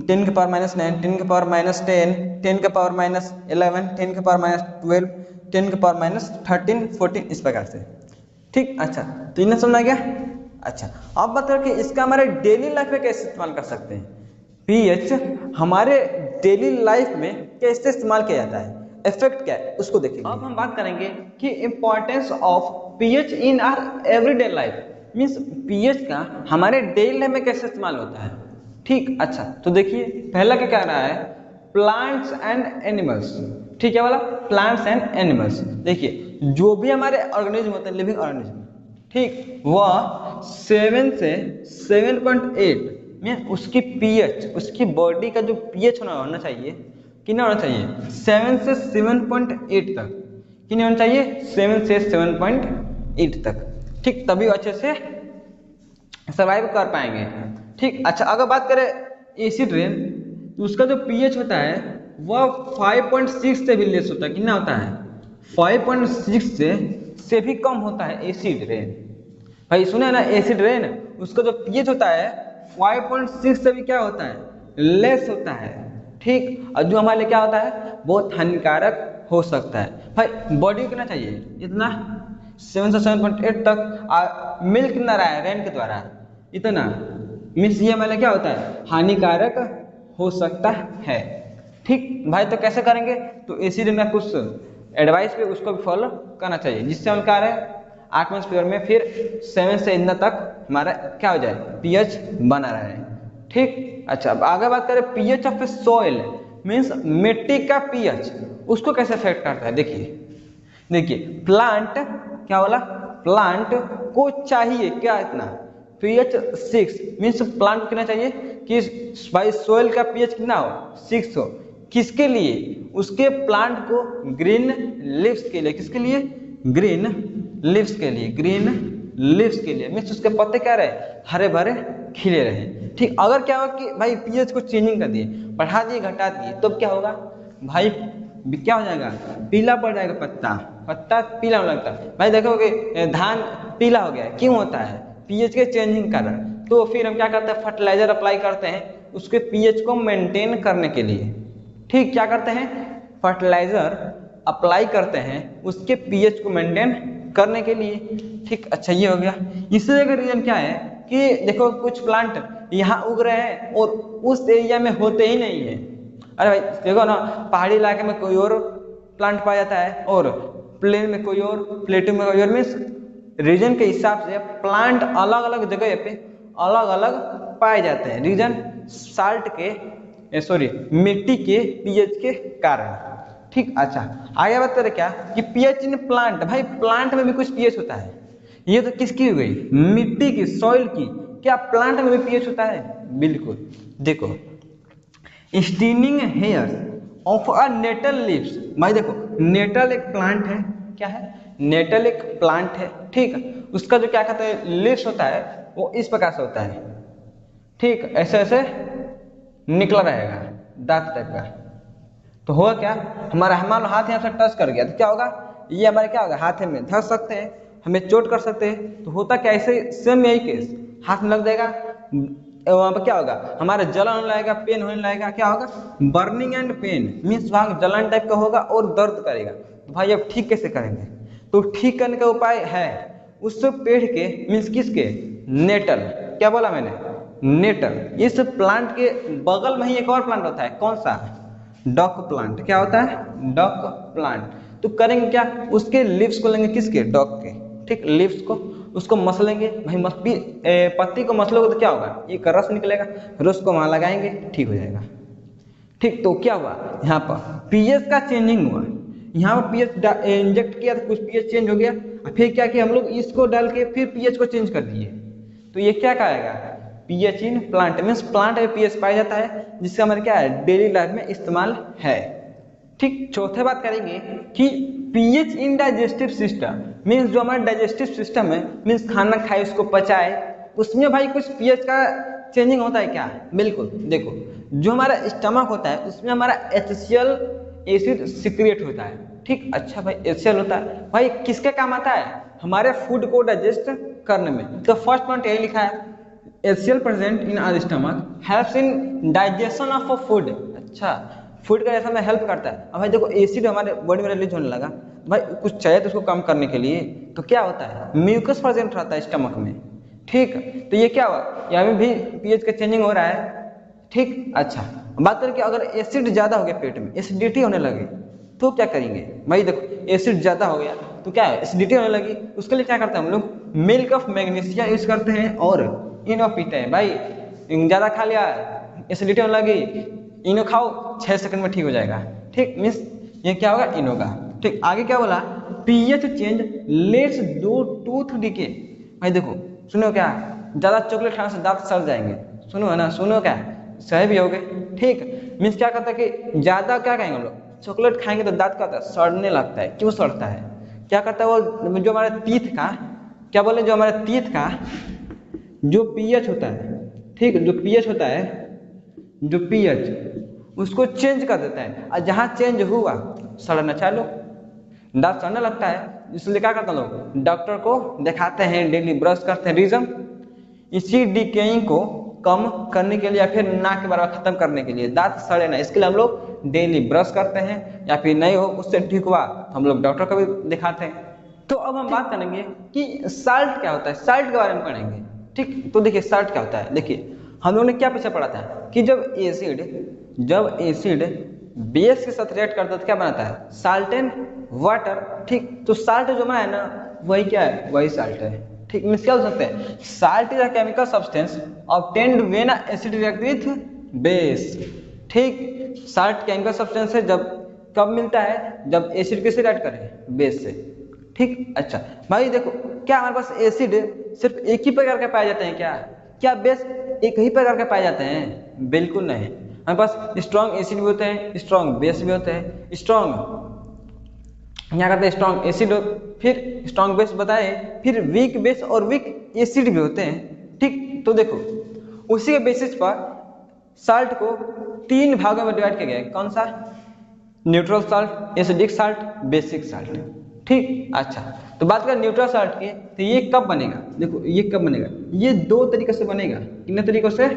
10 के पावर -9, 10 के पावर -10, 10 के पावर -11, 10 के पावर -12, 10 के पावर -13, 14 इस प्रकार से। ठीक, अच्छा तो इन्हें समझ आ गया। अच्छा अब बताओ कि इसका हमारे डेली लाइफ में कैसे इस्तेमाल कर सकते हैं, पीएच हमारे डेली लाइफ में कैसे इस्तेमाल किया जाता है, इफेक्ट क्या है उसको देखेंगे। अब हम बात करेंगे कि importance of pH in our everyday life, means pH का हमारे डेली लाइफ में कैसे इस्तेमाल होता है। ठीक, अच्छा तो देखिए पहला क्या कह रहा है प्लांट्स एंड एनिमल्स। ठीक है वाला प्लांट्स एंड एनिमल्स, देखिए जो भी हमारे ऑर्गेनिज्म होते हैं लिविंग ऑर्गेनिज्म, ठीक, वह 7 से 7.8 में उसकी पीएच उसकी बॉडी का जो पीएच होना चाहिए कितना होना चाहिए 7 से 7.8 तक, कितना होना चाहिए 7 से 7.8 तक। ठीक, तभी अच्छे से सर्वाइव कर पाएंगे। ठीक, अच्छा अगर बात करें एसिड रेन तो उसका जो पीएच होता है वह 5.6 से भी लेस होता है, कितना होता है 5.6 से भी कम होता है एसिड रेन। भाई सुने ना एसिड रेन उसका जो पीएच होता है 5.6 से भी क्या होता है लेस होता है। ठीक, और जो हमारे लिए क्या होता है बहुत हानिकारक हो सकता है। भाई बॉडी को कितना चाहिए इतना 7 से 7.8 तक, मिल कितना रहा है रेन के द्वारा इतना, मीन्स ये हमारे क्या होता है हानिकारक हो सकता है। ठीक भाई, तो कैसे करेंगे, तो एसिड रेन का कुछ एडवाइस पे उसको भी फॉलो करना चाहिए जिससे हम क्या रहे एटमॉस्फेयर में फिर 7 से इतना तक हमारा क्या हो जाए पीएच बना रहे। ठीक, अच्छा अब आगे बात करें पीएच ऑफ सॉइल, मीन्स मिट्टी का पीएच उसको कैसे अफेक्ट करता है। देखिए प्लांट क्या बोला, प्लांट को चाहिए क्या इतना पीएच 6, मीन्स प्लांट को कितना चाहिए कि भाई सॉइल का पीएच कितना हो 6 हो, किसके लिए उसके प्लांट को ग्रीन लीव्स के लिए, किसके लिए ग्रीन लीव्स के लिए, ग्रीन लीव्स के लिए मीन्स उसके पत्ते क्या रहे हरे भरे खिले रहे। ठीक, अगर क्या होगा कि भाई पीएच को चेंजिंग कर दिए बढ़ा दिए घटा दिए तब क्या होगा भाई क्या हो जाएगा पीला पड़ जाएगा, पत्ता पीला होने लगता है। भाई देखोगे धान पीला हो गया क्यों होता है पीएच के चेंजिंग कारण। तो फिर हम क्या करते हैं फर्टिलाइजर अप्लाई करते हैं उसके पीएच को मेंटेन करने के लिए। ठीक, क्या करते हैं फर्टिलाइजर अप्लाई करते हैं उसके पीएच को मेंटेन करने के लिए। ठीक, अच्छा ये हो गया। इससे का रीजन क्या है कि देखो कुछ प्लांट यहाँ उग रहे हैं और उस एरिया में होते ही नहीं है। अरे भाई देखो ना पहाड़ी इलाके में कोई और प्लांट पाया जाता है और प्लेन में कोई और, प्लेटू में कोई और, मीन्स रीजन के हिसाब से प्लांट अलग अलग जगह पे अलग अलग पाए जाते हैं रीजन साल्ट के मिट्टी के पीएच के कारण। ठीक, अच्छा आगे बात करें क्या कि पीएच इन प्लांट, भाई प्लांट में भी कुछ पीएच होता है। ये तो किसकी हो गई, मिट्टी की, सॉइल की। क्या प्लांट में भी पीएच होता है? बिल्कुल। देखो staining hairs of a nettle leaves, भाई देखो नेटल एक प्लांट है, क्या है, नेटल एक प्लांट है, ठीक। उसका जो क्या कहते हैं लीव्स होता है वो इस प्रकार से होता है, ठीक, ऐसे ऐसे निकला रहेगा दांत टाइप का। तो होगा क्या, हमारा हाथ यहाँ से टच कर गया तो क्या होगा, ये हमारे क्या होगा, हाथ में धस सकते हैं, हमें चोट कर सकते हैं। तो होता क्या, ऐसे सेम यही केस, हाथ में लग जाएगा, वहाँ पर क्या होगा, हमारा जलन होने लगेगा, पेन होने लगेगा, क्या होगा, बर्निंग एंड पेन, मीन्स वहाँ जलन टाइप का होगा और दर्द करेगा। तो भाई अब ठीक कैसे करेंगे, तो ठीक करने का उपाय है उस पेड़ के, मीन्स किसके, नेटल, क्या बोला मैंने, नेटल, इस प्लांट के बगल में ही एक और प्लांट होता है, कौन सा, डॉक प्लांट। क्या होता है, डॉक प्लांट। तो करेंगे क्या, उसके लीव्स को लेंगे, किसके, डॉक के, ठीक, लीव्स को, उसको मसलेंगे, भाई पत्ती को मसलोगे तो क्या होगा, एक रस निकलेगा, रस को वहां लगाएंगे, ठीक हो जाएगा, ठीक। तो क्या हुआ, यहाँ पर पीएच का चेंजिंग हुआ, यहाँ पर पीएच इंजेक्ट किया तो कुछ पीएच चेंज हो गया, फिर क्या किया हम लोग, इसको डाल के फिर पीएच को चेंज कर दिए। तो ये क्या कहेगा, pH in plant, means plant में पीएच पाया जाता है, जिससे हमारे क्या है डेली लाइफ में इस्तेमाल है, ठीक। चौथे बात करेंगे कि पीएच इन डाइजेस्टिव सिस्टम, मीन्स जो हमारा डाइजेस्टिव सिस्टम है, मीन्स खाना खाए उसको पचाए, उसमें भाई कुछ पीएच का चेंजिंग होता है क्या, बिल्कुल। देखो जो हमारा स्टमक होता है उसमें हमारा HCl एसिड सिक्रिएट होता है, ठीक। अच्छा भाई HCl होता है, भाई किसके काम आता है, हमारे फूड को डाइजेस्ट करने में। तो फर्स्ट पॉइंट यही लिखा है, HCl present in our stomach helps in digestion of food। अच्छा, फूड का ऐसा में हेल्प करता है। अब भाई देखो एसिड हमारे बॉडी में रिलीज होने लगा, भाई कुछ चाहिए तो उसको कम करने के लिए, तो क्या होता है, म्यूकस प्रेजेंट रहता है स्टमक में, ठीक। तो ये क्या हुआ, यहाँ में भी पीएच का चेंजिंग हो रहा है, ठीक। अच्छा बात करें कि अगर एसिड ज्यादा हो गया, पेट में एसिडिटी होने लगे तो क्या करेंगे, भाई देखो एसिड ज्यादा हो गया तो क्या है, एसिडिटी होने लगी, उसके लिए क्या करते हैं हम लोग, मिल्क ऑफ मैग्नीशिया यूज करते हैं और इनो पीते हैं। भाई ज्यादा खा लिया, एसिडिटी होने लगी, इनो खाओ 6 सेकंड में ठीक हो जाएगा, ठीक। मीन्स ये क्या होगा, इनो का, ठीक। आगे क्या बोला, पीएच चेंज लेट्स दो टूथ डिके। भाई देखो सुनो, क्या ज्यादा चॉकलेट खाने से दांत सड़ जाएंगे, सुनो है ना, सुनो क्या सही भी हो गए, ठीक। मीन्स क्या कहता है कि ज्यादा क्या कहेंगे हम लोग, चॉकलेट खाएंगे तो दांत का सड़ने लगता है। क्यों सड़ता है, क्या करता है वो, जो हमारे टीथ का, क्या बोले, जो हमारे टीथ का जो पीएच होता है, ठीक, जो पीएच होता है, जो पीएच उसको चेंज कर देता है, और जहां चेंज हुआ सड़ना चालू, दांत सड़ने लगता है। इसलिए क्या करते हैं लोग, डॉक्टर को दिखाते हैं, डेली ब्रश करते हैं, रीजन इसी डिकेइंग को कम करने के लिए या फिर ना के बराबर खत्म करने के लिए, दांत सड़े ना, इसके लिए हम लोग डेली ब्रश करते हैं, या फिर नहीं हो उससे ठीक हुआ तो हम लोग डॉक्टर को भी दिखाते हैं। तो अब हम बात करेंगे कि साल्ट क्या होता है, साल्ट के बारे में पढ़ेंगे, ठीक। तो देखिए साल्ट क्या होता है, देखिए हम लोगों ने क्या पीछे पढ़ा था कि जब एसिड बेस के साथ रिएक्ट करता है तो क्या बनाता है, साल्ट एंड वाटर, ठीक। तो साल्ट जो बना है ना, वही क्या है, वही साल्ट है, ठीक। मीन्स क्या हो सकते हैं, salt is a chemical substance obtained when acid react with base, ठीक। साल्ट केमिकल सब्सटेंस है, जब कब मिलता है, जब एसिड किससे रिएक्ट करे, बेस से, ठीक। अच्छा भाई देखो, क्या हमारे पास एसिड सिर्फ एक ही प्रकार के पाए जाते हैं क्या बेस एक ही प्रकार के पाए जाते हैं, बिल्कुल नहीं। हमारे पास स्ट्रॉन्ग एसिड भी होते हैं, स्ट्रॉन्ग बेस भी होते हैं, स्ट्रॉन्ग क्या करते हैं, स्ट्रॉन्ग एसिड, फिर स्ट्रॉन्ग बेस बताए, फिर वीक बेस और वीक एसिड भी होते हैं, ठीक। तो देखो उसी के बेसिस पर साल्ट को 3 भागों में डिवाइड किया गया है, कौन सा, neutral salt, acidic salt, basic salt, ठीक। अच्छा तो बात करें न्यूट्रल साल्ट की, तो ये कब बनेगा, देखो ये कब बनेगा, ये 2 तरीकों से बनेगा, कितने तरीकों से,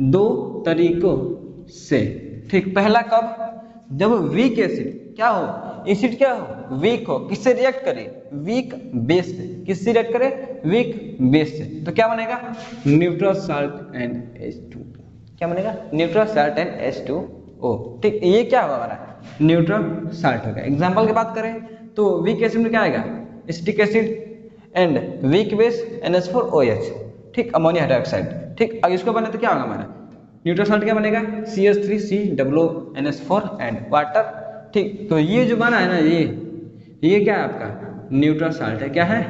2 तरीकों से, ठीक। पहला कब, जब वीक एसिड क्या हो, एसिड क्या हो, वीक हो, किससे रिएक्ट करे, वीक बेस से, किससे रिएक्ट करे, वीक बेस से, तो क्या बनेगा, न्यूट्रल साल्ट एंड H2, क्या बनेगा, न्यूट्रल साल्ट एंड H2O, ठीक। ये क्या होगा हमारा, न्यूट्रल साल्ट होगा। एग्जाम्पल की बात करें तो वीक एसिड में क्या आएगा, acetic acid and weak base NH4OH, ठीक, अमोनिया हाइड्रोक्साइड, ठीक। अब इसको बने तो क्या होगा हमारा न्यूट्रल साल्ट, क्या बनेगा, CH3COONH4 एंड वाटर ठीक, तो ये जो बना है ना, ये क्या है आपका न्यूट्रल साल्ट है। क्या है?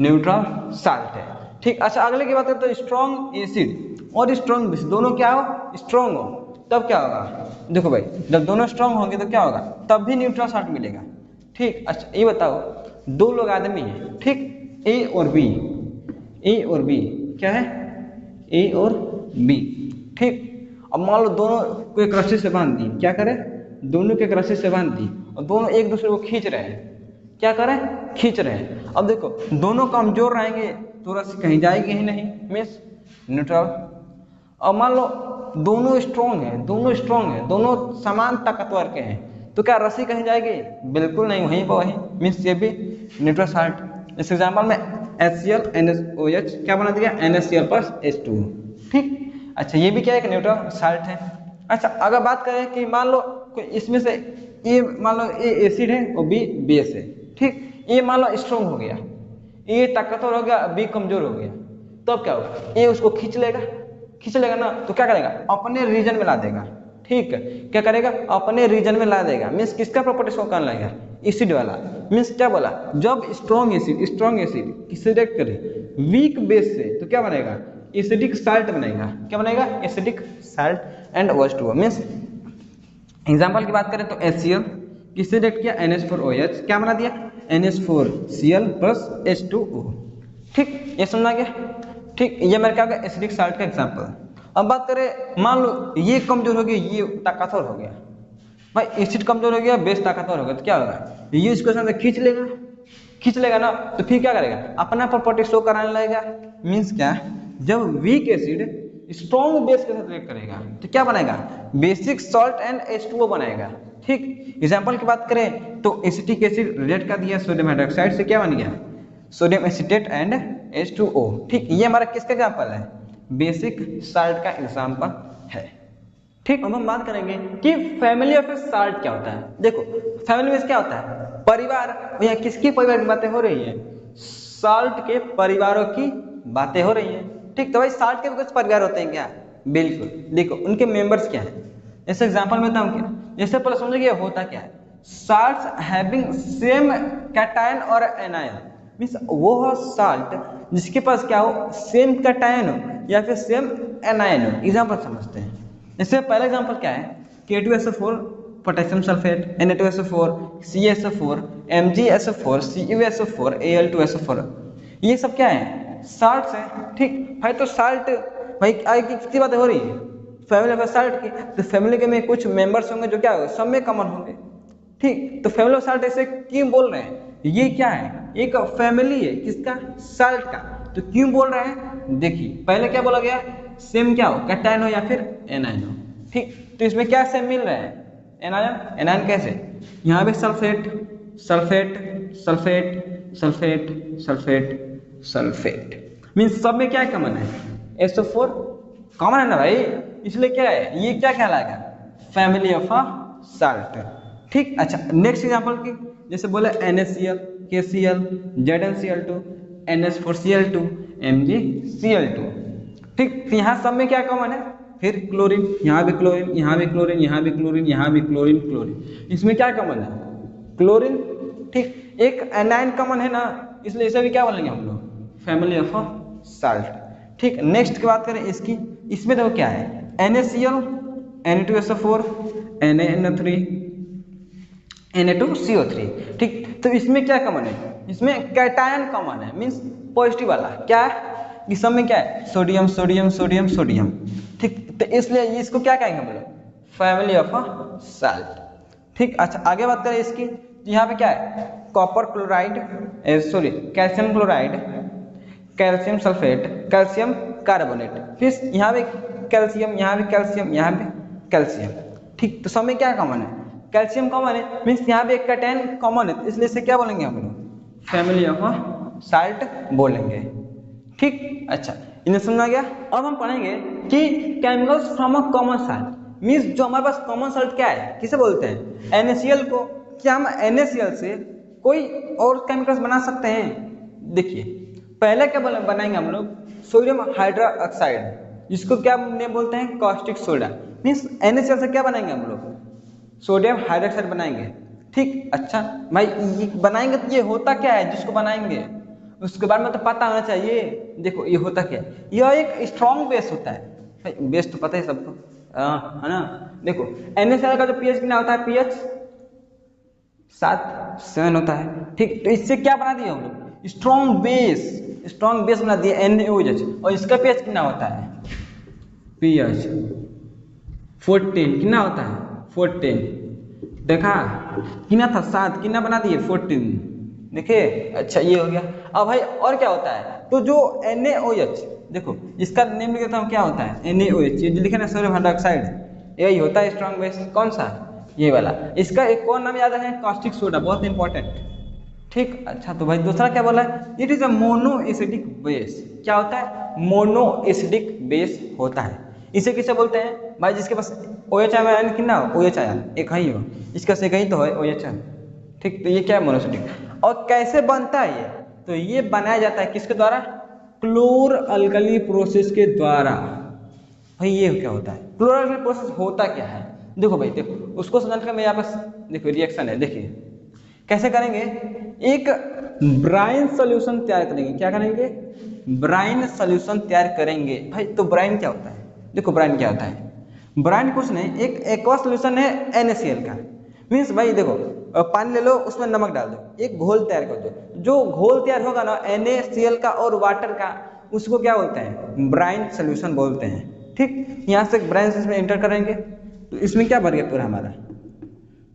न्यूट्रल साल्ट है। ठीक, अच्छा अगले की बात करें तो स्ट्रॉन्ग एसिड और स्ट्रॉन्ग बेस दोनों क्या हो? स्ट्रॉन्ग हो, तब क्या होगा? देखो भाई, जब दोनों स्ट्रॉन्ग होंगे तो क्या होगा? तब भी न्यूट्रल साल्ट मिलेगा। ठीक, अच्छा ये बताओ, दो लोग आदमी हैं, ठीक, ए और बी, ए और बी क्या है? ए और बी। ठीक, अब मान लो दोनों को एक रस्सी से बांध दी, क्या करें? दोनों को एक रस्सी से बांध दी और दोनों एक दूसरे को खींच रहे हैं। क्या करें? खींच रहे हैं। अब देखो दोनों कमजोर रहेंगे तो रस्सी कहीं जाएगी ही नहीं, मीन्स न्यूट्रल। अब मान लो दोनों स्ट्रॉन्ग हैं, दोनों स्ट्रॉन्ग हैं, दोनों समान ताकतवर के हैं, तो क्या रस्सी कहीं जाएगी? बिल्कुल नहीं, वहीं पर वहीं, मीन्स ये भी न्यूट्रल साल्ट। इस एग्जाम्पल में HCl NaOH क्या बना दिया? NaCl plus H2। ठीक, अच्छा ये भी क्या है? एक न्यूट्रल साल्ट है। अच्छा अगर बात करें कि मान लो इसमें से ये मान लो ए एसिड है और बी बेस है। ठीक, ये मान लो स्ट्रॉन्ग हो गया, ये ताकतवर हो गया, बी कमजोर हो गया, तो अब क्या होगा? ये उसको खींच लेगा ना, तो क्या करेगा? अपने रीजन में ला देगा। ठीक है, क्या करेगा? अपने रीजन में ला देगा। मीन्स किसका प्रॉपर्टी शो करने लगेगा? एसिड वाला। मीन्स क्या बोला? जब स्ट्रॉन्ग एसिड किससे रिएक्ट करे? वीक बेस से, तो क्या बनेगा? एसिडिक साल्ट बनेगा। क्या बनेगा? Acidic salt and H2O। Means example की बात करें तो HCl किससे रिएक्ट किया? NH4OH क्या बना दिया? NH4Cl plus H2O। ठीक, ये समझा गया? ठीक, ये मेरे क्या होगा? एसिडिक साल्ट का एग्जाम्पल। अब बात करें, मान लो ये कमजोर हो गया, ये ताकतवर हो गया। भाई एसिड कमजोर हो गया, बेस ताकतवर हो गया, तो क्या होगा? ये इसको साथ खींच लेगा ना, तो फिर क्या करेगा? अपना प्रॉपर्टी शो कराने लगेगा। मीन्स क्या? जब वीक एसिड स्ट्रॉन्ग बेस के साथ रिएक्ट करेगा तो क्या बनेगा? बेसिक सॉल्ट एंड H2O बनाएगा। ठीक, एग्जाम्पल की बात करें तो एसिटिक एसिड रिएक्ट कर दिया सोडियम हाइड्रोक्साइड से, क्या बन गया? Sodium acetate and H2O। ठीक, ये हमारा किसका एग्जाम्पल है? बेसिक साल्ट का एग्जाम्पल है। ठीक, अब हम बात करेंगे कि फैमिली ऑफ साल्ट क्या होता है। देखो फैमिली में क्या होता है? परिवार। भैया किसकी परिवार की बातें हो रही है? साल्ट के परिवारों की बातें हो रही हैं। ठीक, तो भाई साल्ट के भी कुछ परिवार होते हैं क्या? बिल्कुल, देखो उनके मेंबर्स क्या है। जैसे एग्जाम्पल में बताऊं क्या? जैसे पहले समझिए होता क्या है? साल्ट्स हैविंग सेम कैटायन और एनायन, मीन्स वो हो साल्ट जिसके पास क्या हो? सेम कैटायन हो या फिर सेम एनायन हो। एग्जाम्पल समझते हैं। जैसे पहला एग्जाम्पल क्या है? K2SO4 potassium sulphate, Na2SO4 CaSO4 MgSO4 CuSO4 Al2SO4, ये सब क्या है? साल्ट्स है। ठीक भाई, तो साल्ट भाई आगे कितनी बातें हो रही है? फैमिली ऑफ साल्ट की। तो फैमिली के में कुछ मेंबर्स होंगे जो क्या होंगे? सब में कॉमन होंगे। ठीक, तो फैमिली ऑफ साल्ट ऐसे क्यों बोल रहे हैं? ये क्या है? एक फैमिली है किसका? साल्ट का। तो क्यों बोल रहे हैं? देखिए पहले क्या बोला गया? सेम क्या हो? कैटायन हो या फिर एनायन हो। ठीक, तो इसमें क्या सेम मिल रहा है? एनायन। एनायन कैसे? यहाँ पे sulphate sulphate sulphate sulphate sulphate sulphate, means सब में क्या कॉमन है? SO4 कॉमन है ना भाई, इसलिए क्या है? ये क्या कहलाएगा? Family of a salt. ठीक, अच्छा नेक्स्ट एग्जांपल की जैसे बोले NaCl KCl ZnCl2 NH4Cl2 MgCl2। ठीक, तो यहाँ सब में क्या कॉमन है? फिर क्लोरीन, यहाँ भी क्लोरीन, यहाँ भी क्लोरीन, यहाँ भी क्लोरीन, यहाँ भी क्लोरीन, क्लोरीन, इसमें क्या कॉमन है? क्लोरीन। ठीक, एक एनायन कॉमन है ना, इसलिए इसे भी क्या बोलेंगे हम लोग? Family of salt. ठीक, नेक्स्ट की बात करें इसकी, इसमें देखो क्या है? NaCl Na2SO4 NaNO3 Na2CO3। ठीक, तो इसमें क्या कॉमन है? इसमें कैटायन कॉमन है, मीन्स पॉजिटिव वाला। क्या है? इस सब में क्या है? Sodium sodium sodium sodium. ठीक, तो इसलिए इसको क्या कहेंगे हम लोग? Family of salt. ठीक, अच्छा आगे बात करें इसकी, यहाँ पे क्या है? Copper chloride, sorry calcium chloride, calcium sulphate, calcium carbonate, फिर यहाँ पे कैल्शियम, यहाँ भी कैल्शियम, यहाँ भी कैल्शियम। ठीक, तो सब में क्या कॉमन है? कैल्शियम कॉमन है, मीन्स यहाँ पे एक कैटायन कॉमन है, इसलिए इसे क्या बोलेंगे हम लोग? फैमिली ऑफ साल्ट बोलेंगे। ठीक, अच्छा इन्हें समझा गया। अब हम पढ़ेंगे कि chemicals from a common salt, means जो हमारे पास कॉमन साल्ट क्या है, किसे बोलते हैं? NaCl को। क्या हम NaCl से कोई और केमिकल्स बना सकते हैं? देखिए पहले क्या बनाएंगे हम लोग? सोडियम हाइड्रोक्साइड, जिसको क्या बोलते हैं? Caustic soda. मीन्स NaCl से क्या बनाएंगे हम लोग? सोडियम हाइड्रोक्साइड बनाएंगे। ठीक, अच्छा भाई ये बनाएंगे तो ये होता क्या है जिसको बनाएंगे, उसके बारे में तो पता होना चाहिए। देखो ये होता क्या है, यह एक स्ट्रॉन्ग बेस होता है भाई, बेस तो पता है सबको, है ना। देखो NaCl का जो पीएच कितना होता है, पीएच 7 होता है। ठीक, तो इससे क्या बना दिया हम लोग, स्ट्रॉन्ग बेस बना दिया NaOH, और इसका पीएच कितना होता है, पीएच 14 कितना होता है, 14। देखा कितना था, 7 कितना बना दिए 14, देखिए। अच्छा ये हो गया। अब भाई और क्या होता है, तो जो NaOH, देखो इसका नेम लिख देता हूँ, क्या होता है NaOH, ये जो लिखे ना सोडियम हाइड्रोक्साइड, यही होता है स्ट्रॉन्ग बेस। कौन सा, ये वाला। इसका एक और नाम याद है, कास्टिक सोडा, बहुत इंपॉर्टेंट। ठीक, अच्छा तो भाई दूसरा क्या बोला है, it is a mono acidic base. क्या होता है, मोनो एसिडिक बेस होता है। इसे किसे बोलते हैं भाई, जिसके पास OH आयन कितना हो, OH आयन एक ही हो, इसका से कहीं तो है OH आयन। ठीक, तो ये क्या है, मोनोएसिडिक। और कैसे बनता है ये, तो ये बनाया जाता है किसके द्वारा, क्लोर अल्कली प्रोसेस के द्वारा। भाई ये क्या होता है, क्लोर अल्कली प्रोसेस होता क्या है, देखो भाई, देखो उसको समझने का मेरे पास देखो रिएक्शन है, देखिए कैसे करेंगे। एक ब्राइन सॉल्यूशन तैयार करेंगे, क्या करेंगे, ब्राइन सॉल्यूशन तैयार करेंगे। भाई तो ब्राइन क्या होता है, देखो ब्राइन क्या होता है, ब्राइन कुछ नहीं, एक एक्वा सॉल्यूशन है NaCl का। मीन्स भाई देखो पानी ले लो, उसमें नमक डाल दो, एक घोल तैयार कर दो, जो घोल तैयार होगा ना NaCl का और वाटर का, उसको क्या बोलते हैं, ब्राइन सॉल्यूशन बोलते हैं। ठीक, यहाँ से ब्राइन इसमें एंटर करेंगे तो इसमें क्या भर गया, पूरा हमारा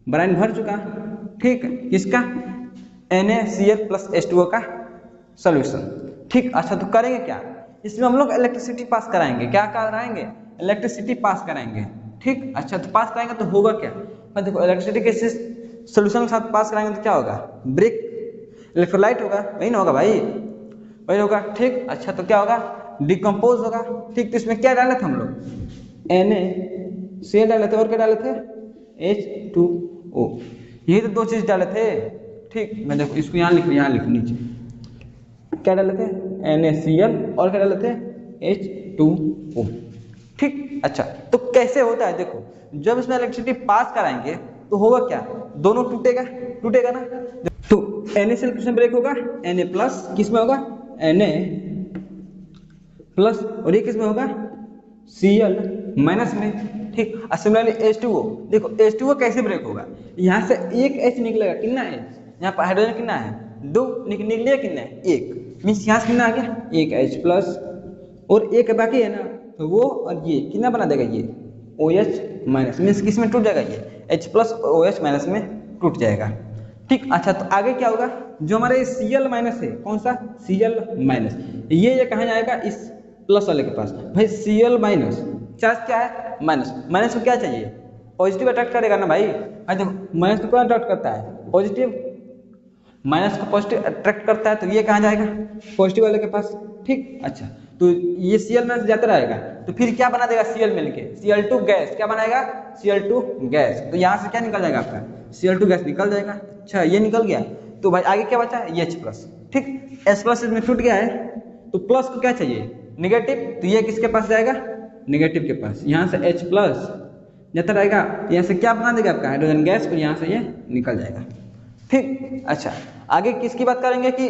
ब्राइन भर चुका। ठीक, किसका, NaCl प्लस H2O का सॉल्यूशन। ठीक, अच्छा तो करेंगे क्या, इसमें हम लोग इलेक्ट्रिसिटी पास कराएंगे, क्या कराएंगे, इलेक्ट्रिसिटी पास कराएंगे। ठीक, अच्छा तो पास कराएंगे तो होगा क्या, मैं देखो इलेक्ट्रिसिटी के सॉल्यूशन के साथ पास कराएंगे तो क्या होगा, ब्रेक इलेक्ट्रोलाइट होगा, वही ना होगा भाई, वही होगा। ठीक, अच्छा तो क्या होगा, डिकम्पोज होगा। ठीक, तो इसमें क्या डाले थे हम लोग, NaCl डाले थे, और क्या डाले थे, H2O, यही तो दो चीज डाले थे। ठीक, मैं देखो इसको यहाँ लिख, यहाँ लिख नीचे, क्या डाले थे, NaCl और क्या डाले थे, H2O। ठीक, अच्छा तो कैसे होता है, देखो जब इसमें इलेक्ट्रिसिटी पास कराएंगे तो होगा क्या, दोनों टूटेगा ना। तो NaCl किसमें ब्रेक होगा, Na प्लस, किसमें होगा, Na प्लस, और ये किसमें होगा, Cl माइनस में। ठीक, सिमिलरली H2O, देखो H2O कैसे ब्रेक होगा, यहाँ से एक H निकलेगा, कितना H, यहाँ पर हाइड्रोजन कितना है, 2 निकलेगा, कितना है 1, मीन्स यहाँ से कितना आ गया, एक H प्लस, और एक बाकी है ना, तो वो और ये कितना बना देगा, ये OH माइनस, मीन्स किस में टूट जाएगा, ये H प्लस OH माइनस में टूट जाएगा। ठीक, अच्छा तो आगे क्या होगा, जो हमारे Cl माइनस है, कौन सा, Cl माइनस, ये कहाँ जाएगा, इस प्लस वाले के पास। भाई Cl माइनस, चार्ज क्या है, माइनस, माइनस को क्या चाहिए, पॉजिटिव अट्रैक्ट करेगा ना भाई। देखो माइनस को कौन अट्रैक्ट करता है, पॉजिटिव, माइनस को पॉजिटिव अट्रैक्ट करता है, तो ये कहाँ जाएगा, पॉजिटिव वाले के पास। ठीक, अच्छा तो ये Cl माइनस जाता रहेगा, तो फिर क्या बना देगा, Cl मिलके Cl2 गैस, क्या बनाएगा, Cl2 गैस। तो यहाँ से क्या निकल जाएगा आपका, Cl2 गैस निकल जाएगा। अच्छा ये निकल गया, तो भाई आगे क्या बचा है, ये H प्लस। ठीक, H प्लस इसमें टूट गया है, तो प्लस को क्या चाहिए, निगेटिव, तो ये किसके पास जाएगा, निगेटिव के पास। यहाँ से H प्लस जाता रहेगा, यहाँ से क्या बना देगा आपका, हाइड्रोजन गैस, और यहाँ से ये निकल जाएगा। ठीक, अच्छा आगे किसकी बात करेंगे कि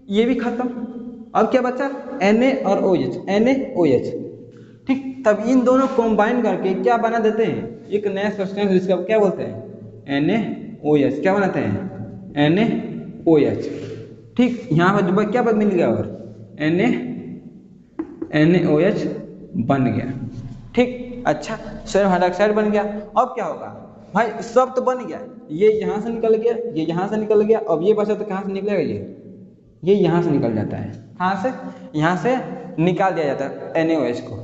ये भी खत्म, अब क्या बचा, Na और OH, NaOH। ठीक, तब इन दोनों कंबाइन करके क्या बना देते हैं, एक नया सब्सटेंस, जिसका क्या बोलते हैं, NaOH, क्या बनाते हैं, NaOH। ठीक, यहाँ पर क्या मिल गया, और NaOH बन गया। ठीक, अच्छा सोडियम हाइड्रोक्साइड बन गया। अब क्या होगा भाई, सब तो बन गया, ये यहाँ से निकल गया, ये यहाँ से निकल गया, अब ये बचा तो कहाँ से निकलेगा, ये यहाँ से निकल जाता है, कहाँ से, यहाँ से निकाल दिया जाता है NaOH को।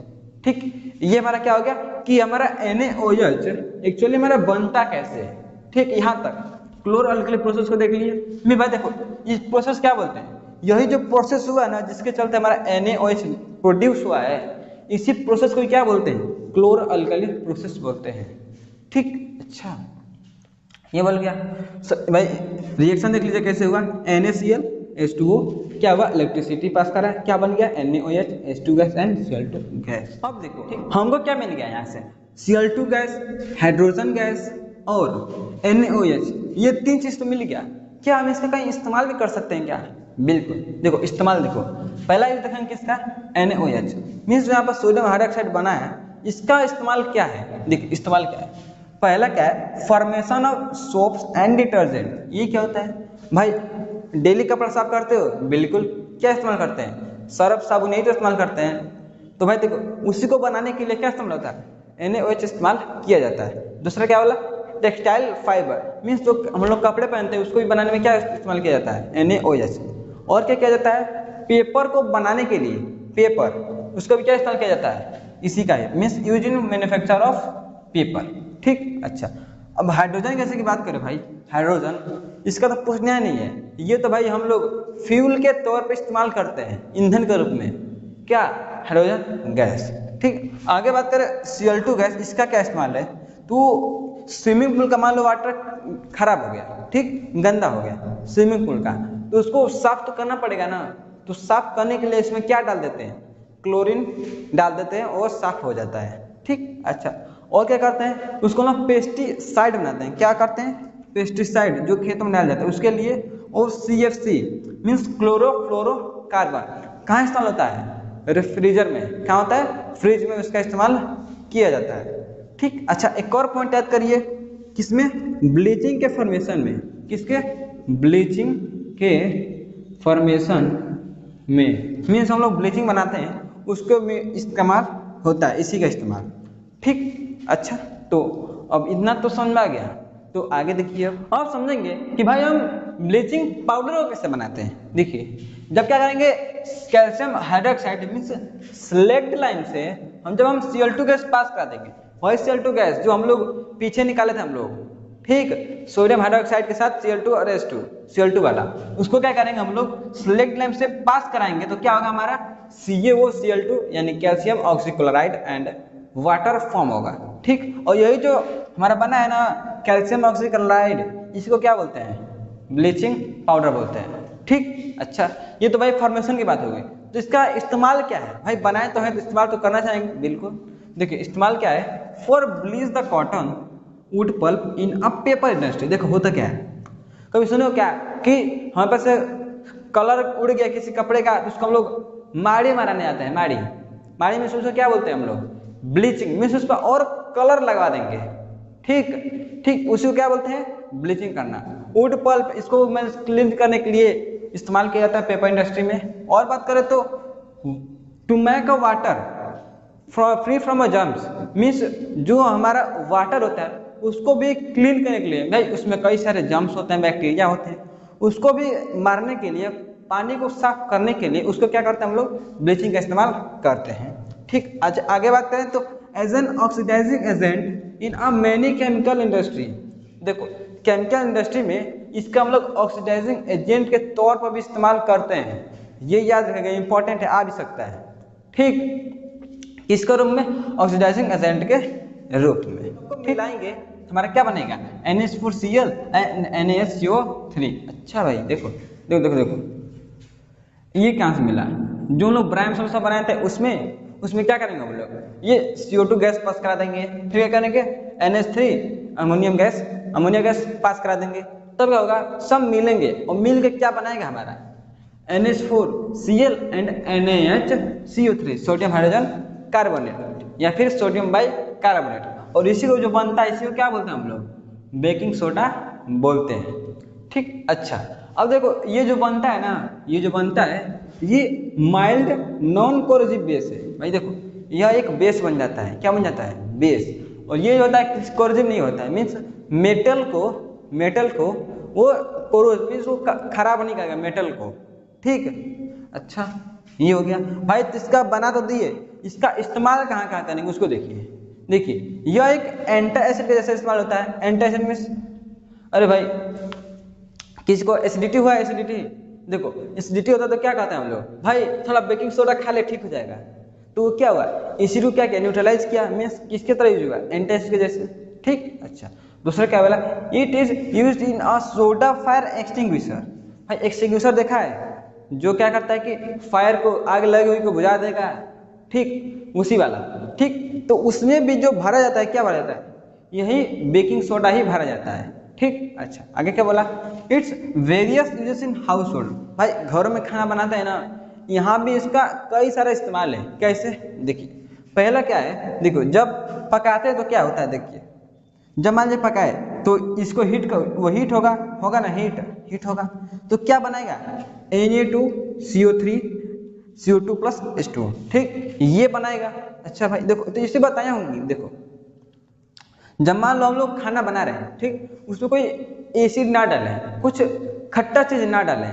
ठीक, ये हमारा क्या हो गया कि हमारा NaOH एक्चुअली हमारा बनता कैसे है। ठीक, यहाँ तक क्लोर अल्कली प्रोसेस को देख लिए। मैं भाई देखो इस प्रोसेस क्या बोलते हैं, यही जो प्रोसेस हुआ ना, जिसके चलते हमारा NaOH प्रोड्यूस हुआ है, इसी प्रोसेस को क्या बोलते हैं, क्लोर अल्कली प्रोसेस बोलते हैं। ठीक, अच्छा ये बोल गया भाई, रिएक्शन देख लीजिए कैसे हुआ, NaCl H2O, क्या हुआ, इलेक्ट्रिसिटी पास करा, क्या बन गया, NaOH H2 gas and Cl2 gas. अब देखो ठीक, हमको क्या मिल गया यहाँ से, Cl2 गैस, हाइड्रोजन गैस, और NaOH, ये 3 चीज तो मिल गया। क्या हम इसका कहीं इस्तेमाल भी कर सकते हैं क्या? बिल्कुल, देखो इस्तेमाल देखो, पहला यूज देखेंगे किसका, NaOH मीन्स जो यहाँ पर सोडियम हाइड्रोक्साइड बना है, इसका इस्तेमाल क्या है? देखिए इस्तेमाल क्या है, पहला क्या है, formation of soaps and detergent. ये क्या होता है भाई? डेली कपड़ा साफ करते हो, बिल्कुल, क्या इस्तेमाल करते हैं? सर्फ साबुन, यही तो इस्तेमाल करते हैं। तो भाई देखो उसी को बनाने के लिए क्या इस्तेमाल होता है? NaOH इस्तेमाल किया जाता है। दूसरा क्या बोला, टेक्सटाइल फाइबर मीन्स जो हम लोग कपड़े पहनते हैं उसको भी बनाने में क्या इस्तेमाल किया जाता है? NaOH। और क्या किया जाता है? पेपर को बनाने के लिए, पेपर, उसका भी क्या इस्तेमाल किया जाता है? इसी का है, means use in manufacture of paper. ठीक, अच्छा। अब हाइड्रोजन गैस की बात करें भाई, हाइड्रोजन इसका तो पूछना ही नहीं है, ये तो भाई हम लोग फ्यूल के तौर पे इस्तेमाल करते हैं, ईंधन के रूप में, क्या, हाइड्रोजन गैस। ठीक, आगे बात करें Cl2 गैस, इसका क्या इस्तेमाल है? तो स्विमिंग पूल का मान लो वाटर खराब हो गया, ठीक, गंदा हो गया स्विमिंग पूल का, तो उसको साफ तो करना पड़ेगा ना, तो साफ करने के लिए इसमें क्या डाल देते हैं? क्लोरीन डाल देते हैं और साफ हो जाता है। ठीक, अच्छा। और क्या करते हैं, उसको ना पेस्टिसाइड बनाते हैं। क्या करते हैं? पेस्टिसाइड, जो खेतों में डाल जाता है उसके लिए। और CFC मीन्स क्लोरोफ्लोरोकार्बन, कहाँ इस्तेमाल होता है? रेफ्रिजरेटर में। क्या होता है? फ्रिज में उसका इस्तेमाल किया जाता है। ठीक, अच्छा, एक और पॉइंट याद करिए, किसमें? ब्लीचिंग के फॉर्मेशन में। किसके? ब्लीचिंग के फॉर्मेशन में, मीन्स हम लोग ब्लीचिंग बनाते हैं उसको भी इस्तेमाल होता है, इसी का इस्तेमाल। ठीक, अच्छा, तो अब इतना तो समझ में आ गया, तो आगे देखिए, अब समझेंगे कि भाई हम ब्लीचिंग पाउडर को कैसे बनाते हैं। देखिए, जब क्या करेंगे, calcium hydroxide means select line से हम जब हम Cl2 गैस पास करा देंगे, वही Cl2 गैस जो हम लोग पीछे निकाले थे हम लोग, ठीक, सोडियम हाइड्रोक्साइड के साथ Cl2 और H2, Cl2 वाला, उसको क्या करेंगे हम लोग सेलेक्ट लाइन से पास कराएंगे, तो क्या होगा हमारा? CaOCl2 यानी calcium oxychloride and water form होगा। ठीक, और यही जो हमारा बना है ना कैल्शियम ऑक्सीक्लोराइड, इसको क्या बोलते हैं? ब्लीचिंग पाउडर बोलते हैं। ठीक, अच्छा, ये तो भाई फॉर्मेशन की बात हो गई। तो इसका इस्तेमाल क्या है भाई? बनाए तो है तो इस्तेमाल तो करना चाहेंगे, बिल्कुल। देखिए इस्तेमाल क्या है, for bleach the cotton wood pulp in a paper industry. देखो होता क्या है, कभी सुनो क्या कि हमारे पास से कलर उड़ गया किसी कपड़े का, तो उसको हम लोग माड़ी मारने जाते हैं, माड़ी, माड़ी में उसको क्या बोलते हैं हम लोग? ब्लीचिंग मीन्स उस पर और कलर लगवा देंगे। ठीक, ठीक, उसी को क्या बोलते हैं? ब्लीचिंग करना। वुड पल्प, इसको मैं क्लीन करने के लिए इस्तेमाल किया जाता है पेपर इंडस्ट्री में। और बात करें तो to make a water free from a germs means जो हमारा वाटर होता है उसको भी क्लीन करने के लिए, भाई उसमें कई सारे जर्म्स होते हैं, बैक्टीरिया होते हैं, उसको भी मारने के लिए, पानी को साफ करने के लिए उसको क्या करते हैं हम लोग? ब्लीचिंग का इस्तेमाल करते हैं। ठीक, आज आगे बात करें तो as an oxidizing agent in a many chemical industry. देखो केमिकल इंडस्ट्री में इसका हम लोग ऑक्सीडाइजिंग एजेंट के तौर पर भी इस्तेमाल करते हैं, ये याद रखेगा, इंपॉर्टेंट है, आ भी सकता है। ठीक, किसके रूप में? ऑक्सीडाइजिंग एजेंट के रूप में। मिलाएंगे हमारा क्या बनेगा? NH4Cl NaSCO3। अच्छा भाई देखो देखो देखो देखो, ये कहाँ से मिला? जो लोग ब्राइम सल्फर बनाए थे उसमें क्या करेंगे हम लोग? ये CO2 गैस पास करा देंगे, फिर क्या करेंगे? NH3 अमोनिया गैस पास करा देंगे, तब क्या होगा? सब मिलेंगे और मिल के क्या बनाएगा हमारा? NH4Cl and NaHCO3, sodium hydrogen carbonate या फिर सोडियम बाई कार्बोनेट। और इसी को जो बनता है इसी को क्या बोलते हैं हम लोग? बेकिंग सोडा बोलते हैं। ठीक, अच्छा, अब देखो ये जो बनता है ना, ये जो बनता है ये माइल्ड नॉन कोरोसिव बेस है। भाई देखो यह एक बेस बन जाता है, क्या बन जाता है? बेस। और ये होता है कोरोसिव नहीं होता है, मीन्स मेटल को वो कोरोसिव मीन्स वो खराब नहीं करेगा मेटल को। ठीक, अच्छा, ये हो गया भाई। तो इसका बना तो दिए, इसका इस्तेमाल कहाँ कहाँ करेंगे उसको देखिए। देखिए यह एक एंटी एसिड जैसे इस्तेमाल होता है। एंटी एसिड मीन्स, अरे भाई किसी को एसिडिटी हुआ है, एसिडिटी, देखो एसिडिटी होता है तो क्या कहते हैं हम लोग? भाई थोड़ा बेकिंग सोडा खा ले ठीक हो जाएगा। तो वो क्या हुआ? एसिड को क्या किया? न्यूट्रलाइज किया, मीन्स किसके तरह यूज हुआ? एंटी एसिड के जैसे। ठीक, अच्छा, दूसरा क्या बोला? It is used in a soda fire extinguisher. भाई एक्सटिंग्विशर देखा है जो क्या करता है कि फायर को, आग लगी हुई को बुझा देगा, ठीक, उसी वाला। ठीक, तो उसमें भी जो भरा जाता है क्या भरा जाता है? यही बेकिंग सोडा ही भरा जाता है। ठीक, अच्छा आगे क्या बोला, its various uses in house hold. भाई घरों में खाना बनाते हैं ना, यहाँ भी इसका कई सारा इस्तेमाल है। कैसे, देखिए पहला क्या है, देखो जब पकाते हैं तो क्या होता है, देखिए जब मान लीजिए पकाए तो इसको हीट कर, वो हीट होगा, होगा ना, हीट होगा तो क्या बनाएगा, Na2CO3 CO2 प्लस H2O। ठीक, ये बनाएगा। अच्छा भाई देखो, तो इसे बताया होंगी, देखो जब मान लो हम लोग खाना बना रहे हैं, ठीक, उसमें कोई एसिड ना डालें, कुछ खट्टा चीज ना डालें,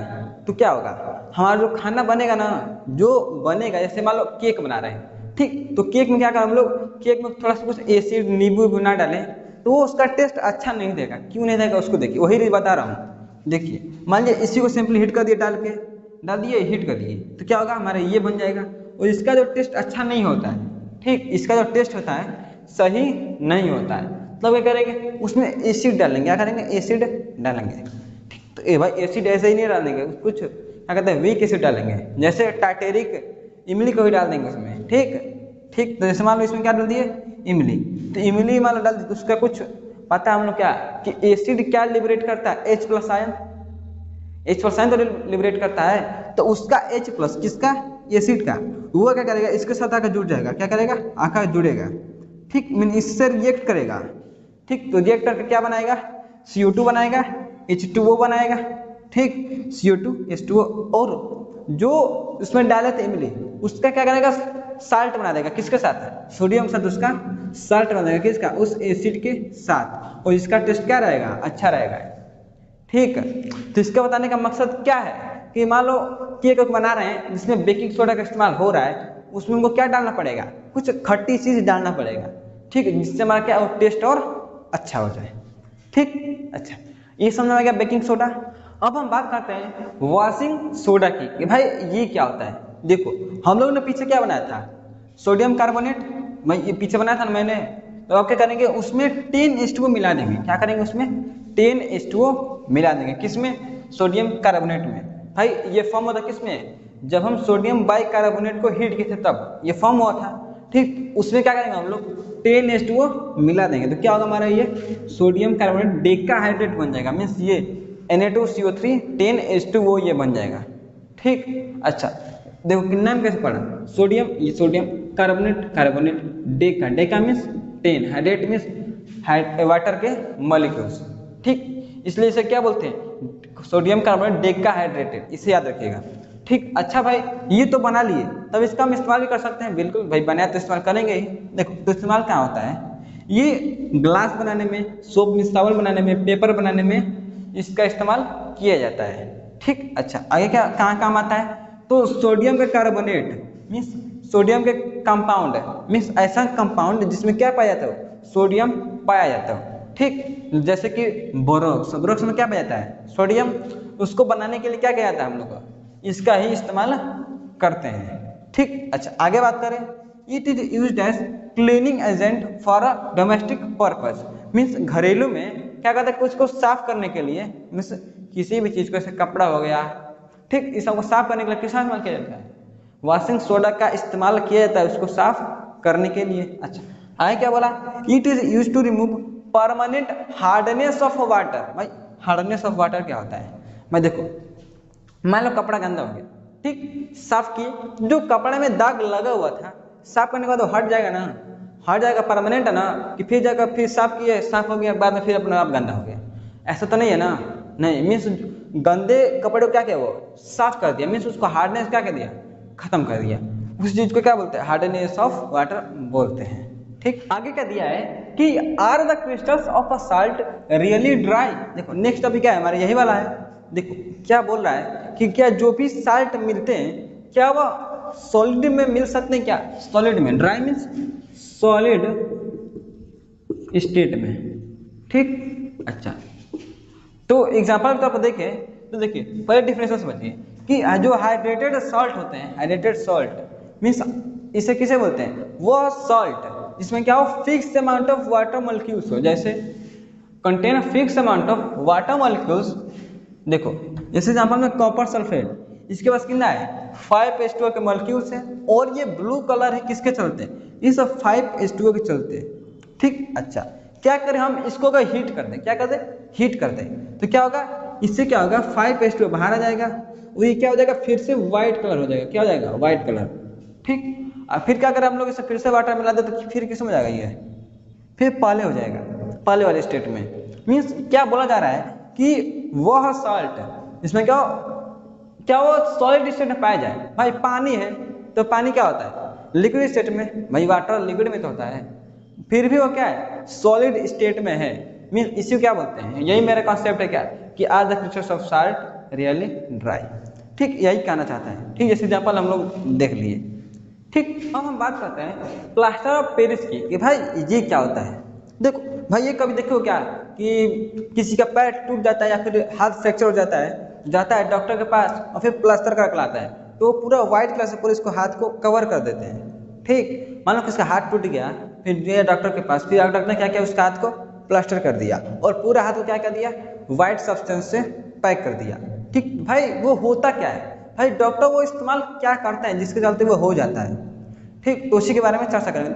तो क्या होगा, हमारा जो खाना बनेगा ना, जो बनेगा, जैसे मान लो केक बना रहे हैं, ठीक, तो केक में क्या करें हम लोग, केक में थोड़ा सा कुछ एसिड नींबू ना डालें तो वो उसका टेस्ट अच्छा नहीं देगा। क्यों नहीं देगा उसको देखिए, वही बता रहा हूँ। देखिए मान लीजिए इसी को सिंपली हीट कर दिए, डाल दिए हीट कर दिए, तो क्या होगा, हमारा ये बन जाएगा। और इसका जो टेस्ट अच्छा नहीं होता है, ठीक, इसका जो टेस्ट होता है सही नहीं होता है, मतलब क्या करेंगे, उसमें एसिड डालेंगे, क्या करेंगे, एसिड डालेंगे। ठीक, तो ये भाई एसिड ऐसे ही नहीं डालेंगे, कुछ क्या कहते हैं वीक एसिड डालेंगे, जैसे टार्टेरिक इमली को भी डाल देंगे उसमें। ठीक, तो जैसे मान लो इसमें क्या डाल दिए, इमली, तो इमली मान लो डाल दी, तो उसका कुछ पता है हम लोग क्या, कि एसिड क्या लिबरेट करता है, H+ आयन, H+ आयन तो लिबरेट करता है, तो उसका H+, किसका, एसिड का, वो क्या करेगा, इसके साथ आकर जुड़ जाएगा, क्या करेगा, आकर जुड़ेगा। ठीक, मीन इससे रिएक्ट करेगा। ठीक, तो रिएक्ट करके क्या बनाएगा, CO2 बनाएगा, H2O बनाएगा। ठीक, CO2 H2O, और जो उसमें डाले थे इमली, उसका क्या करेगा, साल्ट बना देगा, किसके साथ, सोडियम के साथ उसका साल्ट बना देगा, किसका, उस एसिड के साथ, और इसका टेस्ट क्या रहेगा, अच्छा रहेगा। ठीक, तो इसका बताने का मकसद क्या है, कि मान लो केक बना रहे हैं जिसमें बेकिंग सोडा का इस्तेमाल हो रहा है, उसमें हमको क्या डालना पड़ेगा, कुछ खट्टी चीज डालना पड़ेगा। ठीक, जिससे हमारा क्या टेस्ट और अच्छा हो जाए। ठीक, अच्छा ये समझ में आ गया बेकिंग सोडा। अब हम बात करते हैं वॉशिंग सोडा की, कि भाई ये क्या होता है। देखो हम लोग ने पीछे क्या बनाया था, सोडियम कार्बोनेट, मैं ये पीछे बनाया था ना मैंने, तो आप क्या करेंगे, उसमें 10H2O मिला देंगे, क्या करेंगे, उसमें 10H2O मिला देंगे, किसमें, सोडियम कार्बोनेट में। भाई ये फॉर्म होता किसमें, जब हम सोडियम बाइकार्बोनेट को हीट किए थे तब ये फॉर्म हुआ था। ठीक, उसमें क्या करेंगे हम लोग, 10H2O मिला देंगे, तो क्या होगा हमारा ये सोडियम कार्बोनेट डेकाहाइड्रेट बन जाएगा, मीन्स ये Na2CO3 10H2O ये बन जाएगा। ठीक, अच्छा देखो कितना में कैसे पढ़ा, सोडियम, ये sodium carbonate Deka means 10, hydrate means water के मॉलिक्यूल्स। ठीक, इसलिए इसे क्या बोलते हैं, सोडियम कार्बोनेट डेकाहाइड्रेटेड, इसे याद रखिएगा। ठीक, अच्छा भाई ये तो बना लिए, तब इसका हम इस्तेमाल भी कर सकते हैं, बिल्कुल भाई बनाया तो इस्तेमाल करेंगे ही। देखो तो इस्तेमाल क्या होता है, ये ग्लास बनाने में, सोप में साबुन बनाने में, पेपर बनाने में इसका इस्तेमाल किया जाता है। ठीक, अच्छा आगे क्या कहाँ काम आता है, तो सोडियम के कार्बोनेट मीन्स सोडियम के कंपाउंड मीन्स ऐसा कंपाउंड जिसमें क्या पाया जाता है, सोडियम पाया जाता है। ठीक, जैसे कि बोरोक्स में क्या पाया जाता है, सोडियम, उसको बनाने के लिए क्या किया जाता है हम लोग, इसका ही इस्तेमाल करते हैं। ठीक, अच्छा आगे बात करें, it is used as cleaning agent for a domestic purpose, means घरेलू में क्या कहते हैं, कुछ को साफ करने के लिए, मीन्स किसी भी चीज को, जैसे कपड़ा हो गया, ठीक, इस सबको साफ करने के लिए किसका इस्तेमाल किया जाता है, वॉशिंग सोडा का इस्तेमाल किया जाता है उसको साफ करने के लिए। अच्छा आगे क्या बोला, it is use to remove permanent hardness of water. भाई हार्डनेस ऑफ वाटर क्या होता है, मैं देखो मान लो कपड़ा गंदा हो गया, ठीक, साफ किए, जो कपड़े में दाग लगा हुआ था साफ करने के बाद वो हट जाएगा ना, हट जाएगा, परमानेंट है ना, कि फिर जाकर फिर साफ किए, साफ हो गया, बाद में फिर अपना आप गंदा हो गया, ऐसा तो नहीं है ना। नहीं, मीन्स गंदे कपड़े को क्या किया, वो साफ कर दिया, मीन्स उसको हार्डनेस क्या कर दिया, खत्म कर दिया, उस चीज को क्या बोलते हैं, हार्डनेस ऑफ वाटर बोलते हैं। ठीक, आगे क्या दिया है कि are the crystals of a salt really dry. देखो नेक्स्ट टॉपिक क्या है हमारे, यही वाला है। देखो क्या बोल रहा है कि क्या जो भी साल्ट मिलते हैं क्या वह सॉलिड में मिल सकते हैं, क्या सॉलिड में, ड्राई मीन्स सॉलिड स्टेट में। ठीक, अच्छा तो एग्जांपल के तौर पर देखें तो देखिए पहले डिफरेंस समझिए कि जो हाइड्रेटेड सॉल्ट होते हैं, हाइड्रेटेड सॉल्ट मीन्स इसे किसे बोलते हैं, वो सॉल्ट जिसमें क्या हो, fix amount of water molecules हो, जैसे contain fix amount of water molecules. देखो जैसे एग्जांपल में कॉपर सल्फेट, इसके पास कितना है, 5H2O के मॉलिक्यूल्स हैं, और ये ब्लू कलर है किसके चलते, इस 5H2O के चलते। ठीक, अच्छा क्या करें हम इसको अगर हीट कर दें, क्या कर दें, हीट कर दें, तो क्या होगा, इससे क्या होगा 5H2 बाहर आ जाएगा, और ये क्या हो जाएगा, फिर से व्हाइट कलर हो जाएगा, क्या हो जाएगा, व्हाइट कलर। ठीक, और फिर क्या करें हम लोग इसे फिर से वाटर मिला दे, तो फिर किस में हो जाएगा, ये फिर पहले हो जाएगा, पहले वाले स्टेट में। मीन्स क्या बोला जा रहा है कि वह साल्ट इसमें क्या वो सॉलिड स्टेट में पाया जाए। भाई पानी है तो पानी क्या होता है, लिक्विड स्टेट में, भाई वाटर लिक्विड में तो होता है, फिर भी वो क्या है, सॉलिड स्टेट में है। मीन इसी क्या बोलते हैं, यही मेरा कॉन्सेप्ट है क्या, कि are the crystals of salt really dry. ठीक, यही कहना चाहता है। ठीक, जैसे एग्जाम्पल हम लोग देख लिए। ठीक, अब हम बात करते हैं प्लास्टर ऑफ पेरिस की, कि भाई ये क्या होता है। देखो भाई, ये कभी देखो क्या कि किसी का पैर टूट जाता है या फिर हाथ फ्रैक्चर हो जाता है डॉक्टर के पास, और फिर प्लास्टर करा के लाता है, तो वो पूरा व्हाइट कलर से पूरे इसको हाथ को कवर कर देते हैं। ठीक, मान लो किसका हाथ टूट गया, फिर गया डॉक्टर के पास, फिर डॉक्टर ने क्या किया, उसका हाथ को प्लास्टर कर दिया और पूरा हाथ को क्या कर दिया, व्हाइट सब्सटेंस से पैक कर दिया। ठीक भाई, वो होता क्या है भाई, डॉक्टर वो इस्तेमाल क्या करता है जिसके चलते वो हो जाता है। ठीक, तो उसी के बारे में चर्चा करेंगे।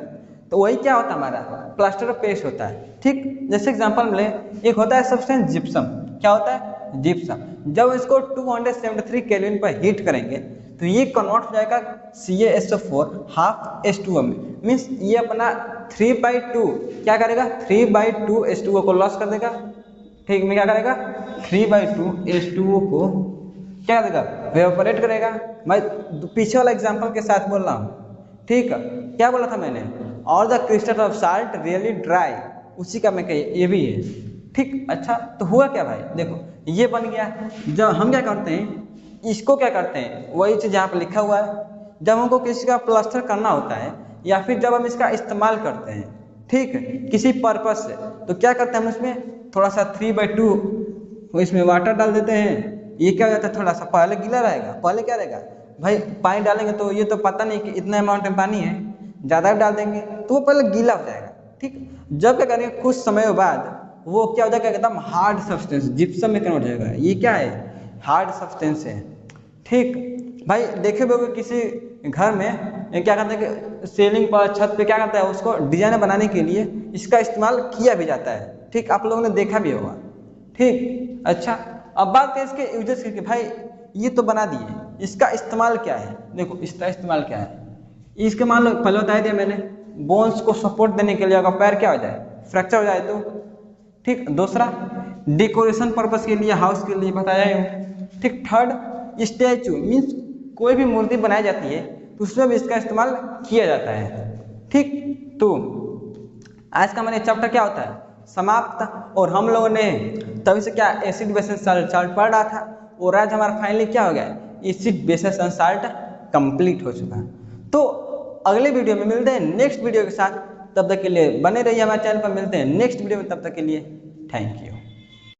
तो वही क्या होता है, हमारा प्लास्टर ऑफ पेरिस होता है। ठीक, जैसे एग्जांपल ले, एक होता है सब्सटेंस जिप्सम। क्या होता है, जिप्सम। जब इसको 273 केल्विन पर हीट करेंगे तो ये कन्वर्ट हो जाएगा CaSO4 हाफ H2O में। मीन्स ये अपना 3/2 क्या करेगा, 3/2 H2O को लॉस कर देगा। ठीक, में क्या करेगा, 3/2 H2O को क्या देगा, वेपोरेट करेगा। मैं पीछे वाला एग्जांपल के साथ बोल रहा हूँ। ठीक, क्या बोला था मैंने, और the crystal of salt really dry, उसी का मैं कही ये भी है। ठीक, अच्छा तो हुआ क्या भाई, देखो ये बन गया। जब हम क्या करते हैं, इसको क्या करते हैं, वही चीज यहाँ पर लिखा हुआ है, जब हमको किसी का प्लास्टर करना होता है या फिर जब हम इसका इस्तेमाल करते हैं, ठीक है, किसी पर्पज से, तो क्या करते हैं हम इसमें थोड़ा सा 3/2 इसमें वाटर डाल देते हैं। ये क्या हो जाता है, थोड़ा सा पहले गीला रहेगा, पहले क्या रहेगा भाई, पानी डालेंगे तो ये तो पता नहीं कि इतना अमाउंट में पानी है, ज़्यादा डाल देंगे तो वो पहले गीला हो जाएगा। ठीक, जब क्या करेंगे कुछ समय बाद वो क्या हो जाएगा, एकदम हार्ड सब्सटेंस जिप्सम में कन्वर्ट हो जाएगा। ये क्या है, हार्ड सब्सटेंस है। ठीक भाई, देखे होगे किसी घर में क्या करते हैं कि सीलिंग पर, छत पे क्या करता है, उसको डिजाइन बनाने के लिए इसका इस्तेमाल किया भी जाता है। ठीक, आप लोगों ने देखा भी होगा। ठीक, अच्छा अब बात करें इसके यूजेस की, भाई ये तो बना दिए, इसका इस्तेमाल क्या है। देखो इसका इस्तेमाल क्या है, इसके मान लो पहले बता दिया मैंने, बोन्स को सपोर्ट देने के लिए, अगर पैर क्या हो जाए, फ्रैक्चर हो जाए तो। ठीक, दूसरा डेकोरेशन पर्पस के लिए, हाउस के लिए बताया हूँ। ठीक, थर्ड स्टैचू, मीन्स कोई भी मूर्ति बनाई जाती है तो उसमें भी इसका इस्तेमाल किया जाता है। ठीक, तो आज का हमारे चैप्टर क्या होता है, समाप्त। और हम लोगों ने तभी से क्या एसिड बेसिस साल्ट पढ़ रहा था, और आज हमारा फाइनली क्या हो गया, एसिड बेसिस साल्ट कंप्लीट हो चुका है। तो अगले वीडियो में मिलते हैं नेक्स्ट वीडियो के साथ, तब तक के लिए बने रहिए हमारे चैनल पर। मिलते हैं नेक्स्ट वीडियो में, तब तक के लिए थैंक यू।